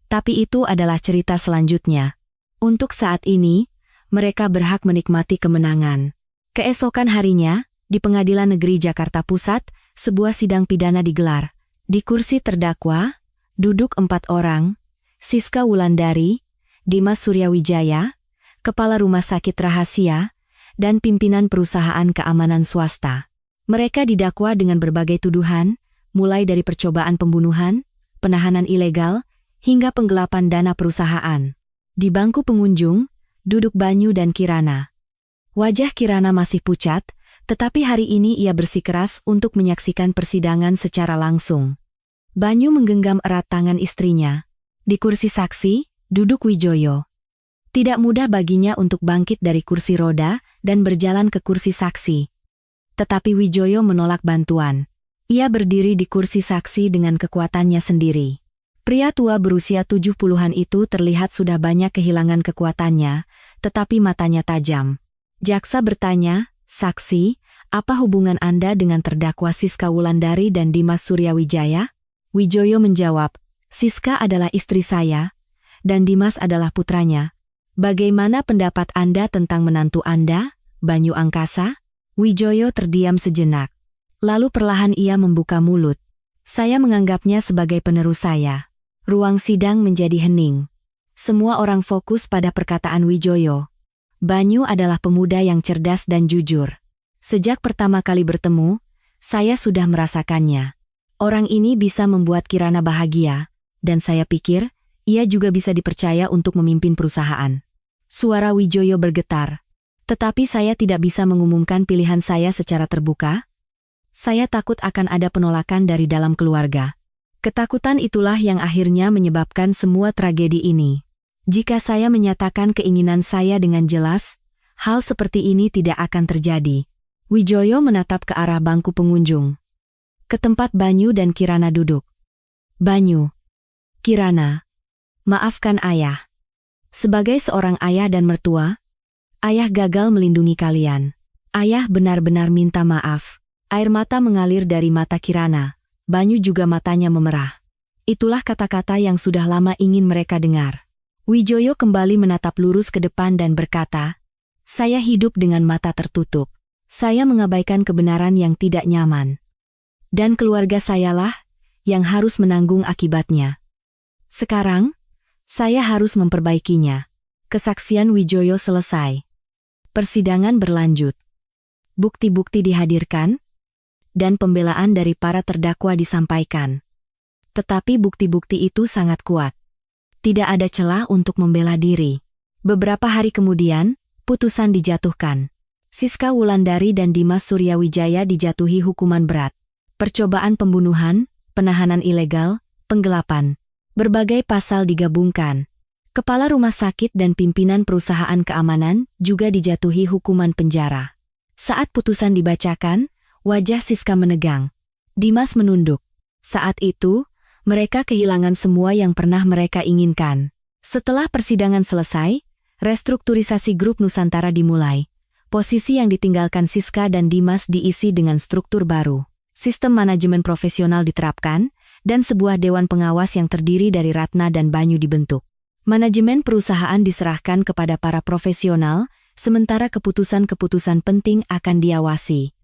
Tapi itu adalah cerita selanjutnya. Untuk saat ini, mereka berhak menikmati kemenangan. Keesokan harinya, di Pengadilan Negeri Jakarta Pusat, sebuah sidang pidana digelar. Di kursi terdakwa, duduk 4 orang, Siska Wulandari, Dimas Suryawijaya, Kepala Rumah Sakit Rahasia, dan pimpinan perusahaan keamanan swasta. Mereka didakwa dengan berbagai tuduhan, mulai dari percobaan pembunuhan, penahanan ilegal, hingga penggelapan dana perusahaan. Di bangku pengunjung, duduk Banyu dan Kirana. Wajah Kirana masih pucat, tetapi hari ini ia bersikeras untuk menyaksikan persidangan secara langsung. Banyu menggenggam erat tangan istrinya. Di kursi saksi, duduk Wijoyo. Tidak mudah baginya untuk bangkit dari kursi roda dan berjalan ke kursi saksi. Tetapi Wijoyo menolak bantuan. Ia berdiri di kursi saksi dengan kekuatannya sendiri. Pria tua berusia 70-an itu terlihat sudah banyak kehilangan kekuatannya, tetapi matanya tajam. Jaksa bertanya, "Saksi, apa hubungan Anda dengan terdakwa Siska Wulandari dan Dimas Suryawijaya?" Wijoyo menjawab, "Siska adalah istri saya, dan Dimas adalah putranya. Bagaimana pendapat Anda tentang menantu Anda, Banyu Angkasa?" Wijoyo terdiam sejenak. Lalu perlahan ia membuka mulut. "Saya menganggapnya sebagai penerus saya." Ruang sidang menjadi hening. Semua orang fokus pada perkataan Wijoyo. Banyu adalah pemuda yang cerdas dan jujur. Sejak pertama kali bertemu, saya sudah merasakannya. Orang ini bisa membuat Kirana bahagia, dan saya pikir, ia juga bisa dipercaya untuk memimpin perusahaan. Suara Wijoyo bergetar. Tetapi saya tidak bisa mengumumkan pilihan saya secara terbuka. Saya takut akan ada penolakan dari dalam keluarga. Ketakutan itulah yang akhirnya menyebabkan semua tragedi ini. Jika saya menyatakan keinginan saya dengan jelas, hal seperti ini tidak akan terjadi. Wijoyo menatap ke arah bangku pengunjung. Ke tempat Banyu dan Kirana duduk. "Banyu, Kirana, maafkan ayah. Sebagai seorang ayah dan mertua, ayah gagal melindungi kalian. Ayah benar-benar minta maaf." Air mata mengalir dari mata Kirana. Banyu juga matanya memerah. Itulah kata-kata yang sudah lama ingin mereka dengar. Wijoyo kembali menatap lurus ke depan dan berkata, "Saya hidup dengan mata tertutup. Saya mengabaikan kebenaran yang tidak nyaman. Dan keluarga sayalah yang harus menanggung akibatnya. Sekarang, saya harus memperbaikinya." Kesaksian Wijoyo selesai. Persidangan berlanjut. Bukti-bukti dihadirkan, dan pembelaan dari para terdakwa disampaikan. Tetapi bukti-bukti itu sangat kuat. Tidak ada celah untuk membela diri. Beberapa hari kemudian, putusan dijatuhkan. Siska Wulandari dan Dimas Suryawijaya dijatuhi hukuman berat. Percobaan pembunuhan, penahanan ilegal, penggelapan. Berbagai pasal digabungkan. Kepala rumah sakit dan pimpinan perusahaan keamanan juga dijatuhi hukuman penjara. Saat putusan dibacakan, wajah Siska menegang. Dimas menunduk. Saat itu, mereka kehilangan semua yang pernah mereka inginkan. Setelah persidangan selesai, restrukturisasi grup Nusantara dimulai. Posisi yang ditinggalkan Siska dan Dimas diisi dengan struktur baru. Sistem manajemen profesional diterapkan, dan sebuah dewan pengawas yang terdiri dari Ratna dan Banyu dibentuk. Manajemen perusahaan diserahkan kepada para profesional, sementara keputusan-keputusan penting akan diawasi.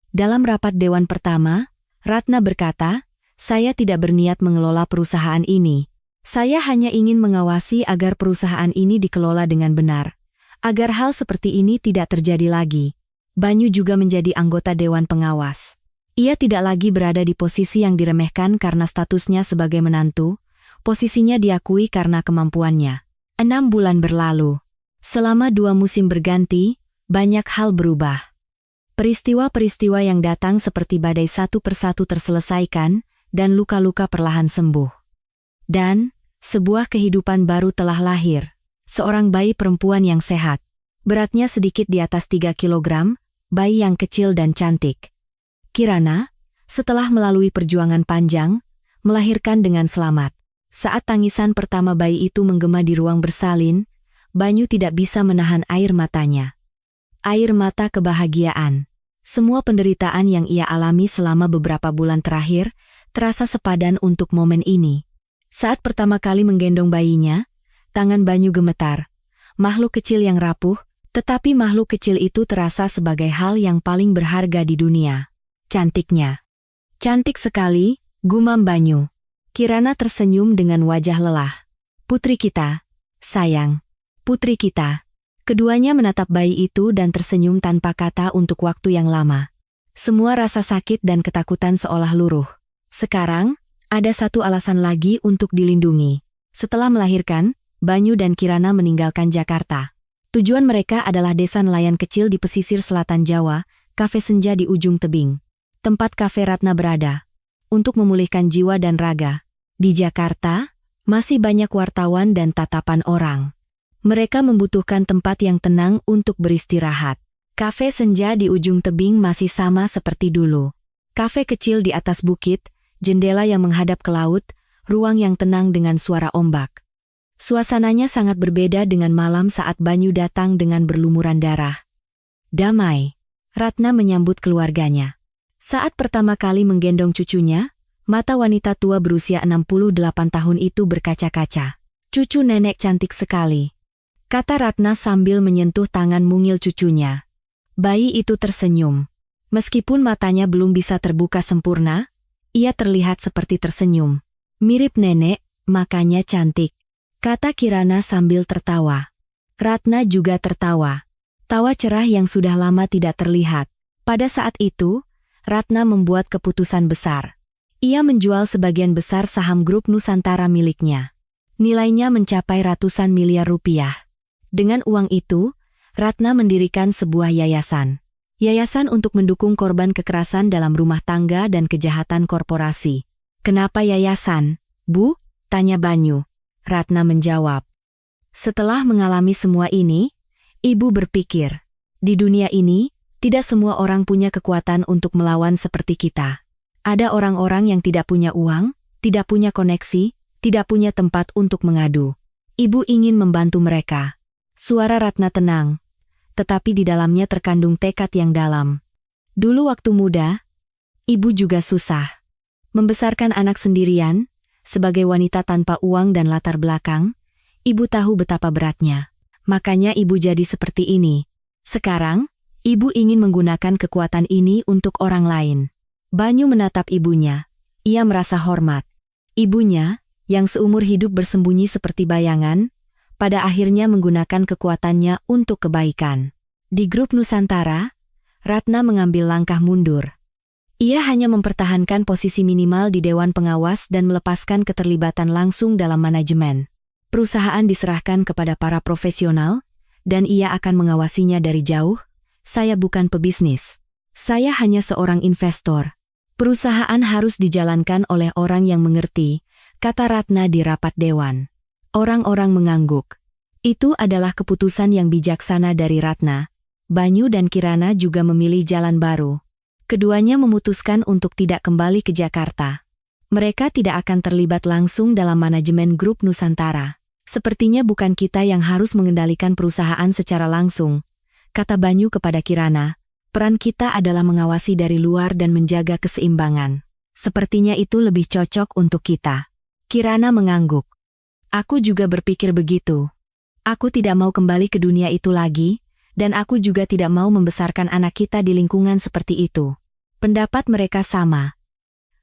Dalam rapat dewan pertama, Ratna berkata, "Saya tidak berniat mengelola perusahaan ini. Saya hanya ingin mengawasi agar perusahaan ini dikelola dengan benar, agar hal seperti ini tidak terjadi lagi." Banyu juga menjadi anggota dewan pengawas. Ia tidak lagi berada di posisi yang diremehkan karena statusnya sebagai menantu, posisinya diakui karena kemampuannya. 6 bulan berlalu. Selama 2 musim berganti, banyak hal berubah. Peristiwa-peristiwa yang datang seperti badai satu persatu terselesaikan, dan luka-luka perlahan sembuh. Dan, sebuah kehidupan baru telah lahir. Seorang bayi perempuan yang sehat. Beratnya sedikit di atas 3 kilogram, bayi yang kecil dan cantik. Kirana, setelah melalui perjuangan panjang, melahirkan dengan selamat. Saat tangisan pertama bayi itu menggema di ruang bersalin, Banyu tidak bisa menahan air matanya. Air mata kebahagiaan. Semua penderitaan yang ia alami selama beberapa bulan terakhir, terasa sepadan untuk momen ini. Saat pertama kali menggendong bayinya, tangan Banyu gemetar. Makhluk kecil yang rapuh, tetapi makhluk kecil itu terasa sebagai hal yang paling berharga di dunia. Cantiknya. "Cantik sekali," gumam Banyu. Kirana tersenyum dengan wajah lelah. "Putri kita, sayang. Putri kita. Keduanya menatap bayi itu dan tersenyum tanpa kata untuk waktu yang lama. Semua rasa sakit dan ketakutan seolah luruh. Sekarang, ada satu alasan lagi untuk dilindungi. Setelah melahirkan, Banyu dan Kirana meninggalkan Jakarta. Tujuan mereka adalah desa nelayan kecil di pesisir selatan Jawa, kafe senja di ujung tebing. Tempat kafe Ratna berada. Untuk memulihkan jiwa dan raga. Di Jakarta, masih banyak wartawan dan tatapan orang. Mereka membutuhkan tempat yang tenang untuk beristirahat. Kafe senja di ujung tebing masih sama seperti dulu. Kafe kecil di atas bukit, jendela yang menghadap ke laut, ruang yang tenang dengan suara ombak. Suasananya sangat berbeda dengan malam saat Banyu datang dengan berlumuran darah. Damai. Ratna menyambut keluarganya. Saat pertama kali menggendong cucunya, mata wanita tua berusia 68 tahun itu berkaca-kaca. Cucu nenek cantik sekali, kata Ratna sambil menyentuh tangan mungil cucunya. Bayi itu tersenyum. Meskipun matanya belum bisa terbuka sempurna, ia terlihat seperti tersenyum. Mirip nenek, makanya cantik, kata Kirana sambil tertawa. Ratna juga tertawa. Tawa cerah yang sudah lama tidak terlihat. Pada saat itu, Ratna membuat keputusan besar. Ia menjual sebagian besar saham grup Nusantara miliknya. Nilainya mencapai ratusan miliar rupiah. Dengan uang itu, Ratna mendirikan sebuah yayasan. Yayasan untuk mendukung korban kekerasan dalam rumah tangga dan kejahatan korporasi. Kenapa yayasan, Bu? Tanya Banyu. Ratna menjawab. Setelah mengalami semua ini, Ibu berpikir, di dunia ini, tidak semua orang punya kekuatan untuk melawan seperti kita. Ada orang-orang yang tidak punya uang, tidak punya koneksi, tidak punya tempat untuk mengadu. Ibu ingin membantu mereka. Suara Ratna tenang, tetapi di dalamnya terkandung tekad yang dalam. Dulu waktu muda, Ibu juga susah. Membesarkan anak sendirian, sebagai wanita tanpa uang dan latar belakang, Ibu tahu betapa beratnya. Makanya Ibu jadi seperti ini. Sekarang, Ibu ingin menggunakan kekuatan ini untuk orang lain. Banyu menatap ibunya. Ia merasa hormat. Ibunya, yang seumur hidup bersembunyi seperti bayangan, pada akhirnya menggunakan kekuatannya untuk kebaikan. Di grup Nusantara, Ratna mengambil langkah mundur. Ia hanya mempertahankan posisi minimal di Dewan Pengawas dan melepaskan keterlibatan langsung dalam manajemen. Perusahaan diserahkan kepada para profesional, dan ia akan mengawasinya dari jauh. Saya bukan pebisnis. Saya hanya seorang investor. Perusahaan harus dijalankan oleh orang yang mengerti, kata Ratna di rapat dewan. Orang-orang mengangguk. Itu adalah keputusan yang bijaksana dari Ratna. Banyu dan Kirana juga memilih jalan baru. Keduanya memutuskan untuk tidak kembali ke Jakarta. Mereka tidak akan terlibat langsung dalam manajemen grup Nusantara. Sepertinya bukan kita yang harus mengendalikan perusahaan secara langsung, kata Banyu kepada Kirana. Peran kita adalah mengawasi dari luar dan menjaga keseimbangan. Sepertinya itu lebih cocok untuk kita. Kirana mengangguk. Aku juga berpikir begitu. Aku tidak mau kembali ke dunia itu lagi, dan aku juga tidak mau membesarkan anak kita di lingkungan seperti itu. Pendapat mereka sama.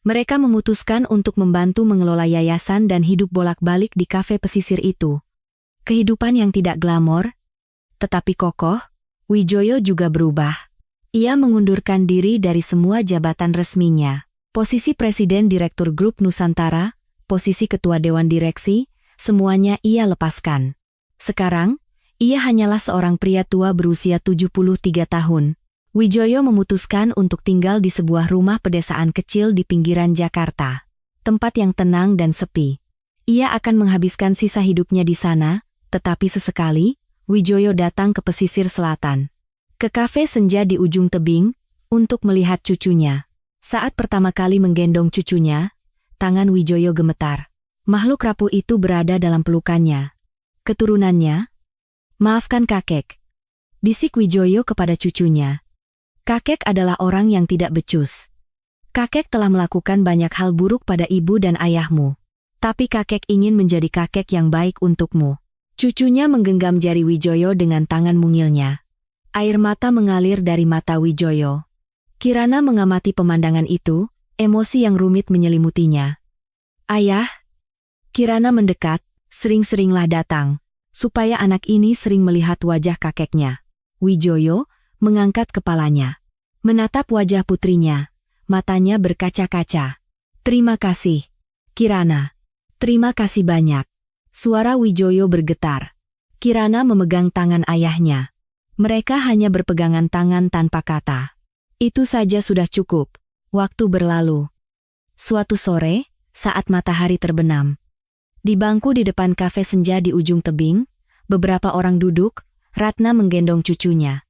Mereka memutuskan untuk membantu mengelola yayasan dan hidup bolak-balik di kafe pesisir itu. Kehidupan yang tidak glamor, tetapi kokoh, Wijoyo juga berubah. Ia mengundurkan diri dari semua jabatan resminya. Posisi Presiden Direktur Grup Nusantara, posisi Ketua Dewan Direksi, semuanya ia lepaskan. Sekarang, ia hanyalah seorang pria tua berusia 73 tahun. Wijoyo memutuskan untuk tinggal di sebuah rumah pedesaan kecil di pinggiran Jakarta. Tempat yang tenang dan sepi. Ia akan menghabiskan sisa hidupnya di sana, tetapi sesekali, Wijoyo datang ke pesisir selatan. Ke kafe senja di ujung tebing, untuk melihat cucunya. Saat pertama kali menggendong cucunya, tangan Wijoyo gemetar. Makhluk rapuh itu berada dalam pelukannya. Keturunannya? Maafkan kakek, bisik Wijoyo kepada cucunya. Kakek adalah orang yang tidak becus. Kakek telah melakukan banyak hal buruk pada ibu dan ayahmu. Tapi kakek ingin menjadi kakek yang baik untukmu. Cucunya menggenggam jari Wijoyo dengan tangan mungilnya. Air mata mengalir dari mata Wijoyo. Kirana mengamati pemandangan itu, emosi yang rumit menyelimutinya. Ayah? Kirana mendekat, sering-seringlah datang. supaya anak ini sering melihat wajah kakeknya. Wijoyo mengangkat kepalanya, menatap wajah putrinya, matanya berkaca-kaca. Terima kasih, Kirana. Terima kasih banyak. Suara Wijoyo bergetar. Kirana memegang tangan ayahnya. Mereka hanya berpegangan tangan tanpa kata. Itu saja sudah cukup. Waktu berlalu. Suatu sore, saat matahari terbenam. Di bangku di depan kafe senja di ujung tebing, beberapa orang duduk, Ratna menggendong cucunya.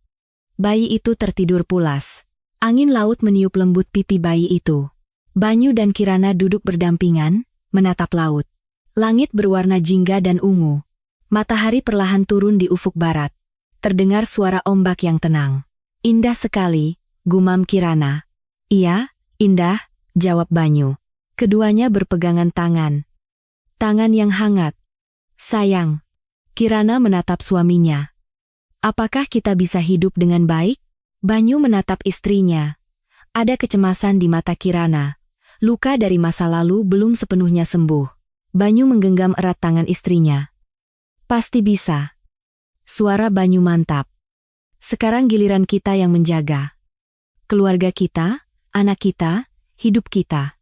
Bayi itu tertidur pulas. Angin laut meniup lembut pipi bayi itu. Banyu dan Kirana duduk berdampingan, menatap laut. Langit berwarna jingga dan ungu. Matahari perlahan turun di ufuk barat. Terdengar suara ombak yang tenang. Indah sekali, gumam Kirana. Iya, indah, jawab Banyu. Keduanya berpegangan tangan. Tangan yang hangat. Sayang. Kirana menatap suaminya. Apakah kita bisa hidup dengan baik? Banyu menatap istrinya. Ada kecemasan di mata Kirana. Luka dari masa lalu belum sepenuhnya sembuh. Banyu menggenggam erat tangan istrinya. Pasti bisa. Suara Banyu mantap. Sekarang giliran kita yang menjaga. Keluarga kita, anak kita, hidup kita.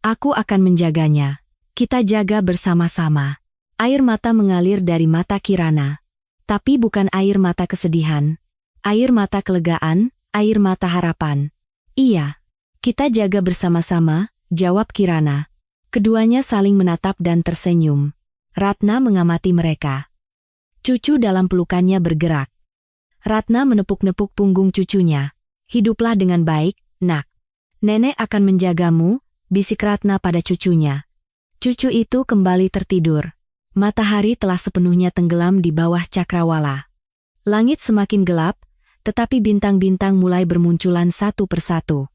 Aku akan menjaganya. Kita jaga bersama-sama. Air mata mengalir dari mata Kirana. Tapi bukan air mata kesedihan. Air mata kelegaan, air mata harapan. Iya, kita jaga bersama-sama, jawab Kirana. Keduanya saling menatap dan tersenyum. Ratna mengamati mereka. Cucu dalam pelukannya bergerak. Ratna menepuk-nepuk punggung cucunya. Hiduplah dengan baik, nak. Nenek akan menjagamu, bisik Ratna pada cucunya. Cucu itu kembali tertidur. Matahari telah sepenuhnya tenggelam di bawah cakrawala. Langit semakin gelap, tetapi bintang-bintang mulai bermunculan satu persatu.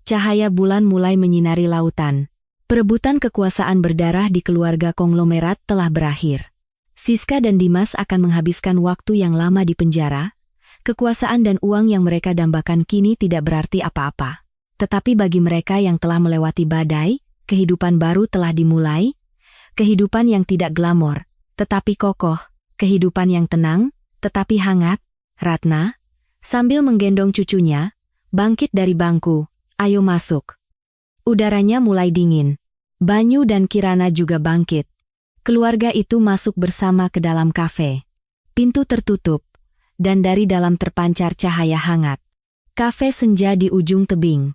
Cahaya bulan mulai menyinari lautan. Perebutan kekuasaan berdarah di keluarga konglomerat telah berakhir. Siska dan Dimas akan menghabiskan waktu yang lama di penjara. Kekuasaan dan uang yang mereka dambakan kini tidak berarti apa-apa. Tetapi bagi mereka yang telah melewati badai, kehidupan baru telah dimulai. Kehidupan yang tidak glamor, tetapi kokoh. Kehidupan yang tenang, tetapi hangat. Ratna, sambil menggendong cucunya, bangkit dari bangku. Ayo masuk. Udaranya mulai dingin. Banyu dan Kirana juga bangkit. Keluarga itu masuk bersama ke dalam kafe. Pintu tertutup, dan dari dalam terpancar cahaya hangat. Kafe senja di ujung tebing.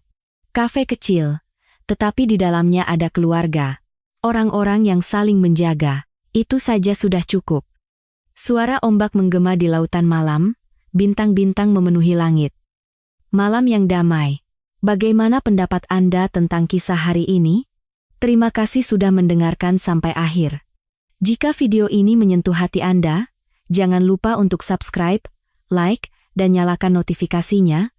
Kafe kecil, tetapi di dalamnya ada keluarga. Orang-orang yang saling menjaga. Itu saja sudah cukup. Suara ombak menggema di lautan malam, bintang-bintang memenuhi langit. Malam yang damai. Bagaimana pendapat Anda tentang kisah hari ini? Terima kasih sudah mendengarkan sampai akhir. Jika video ini menyentuh hati Anda, jangan lupa untuk subscribe, like, dan nyalakan notifikasinya,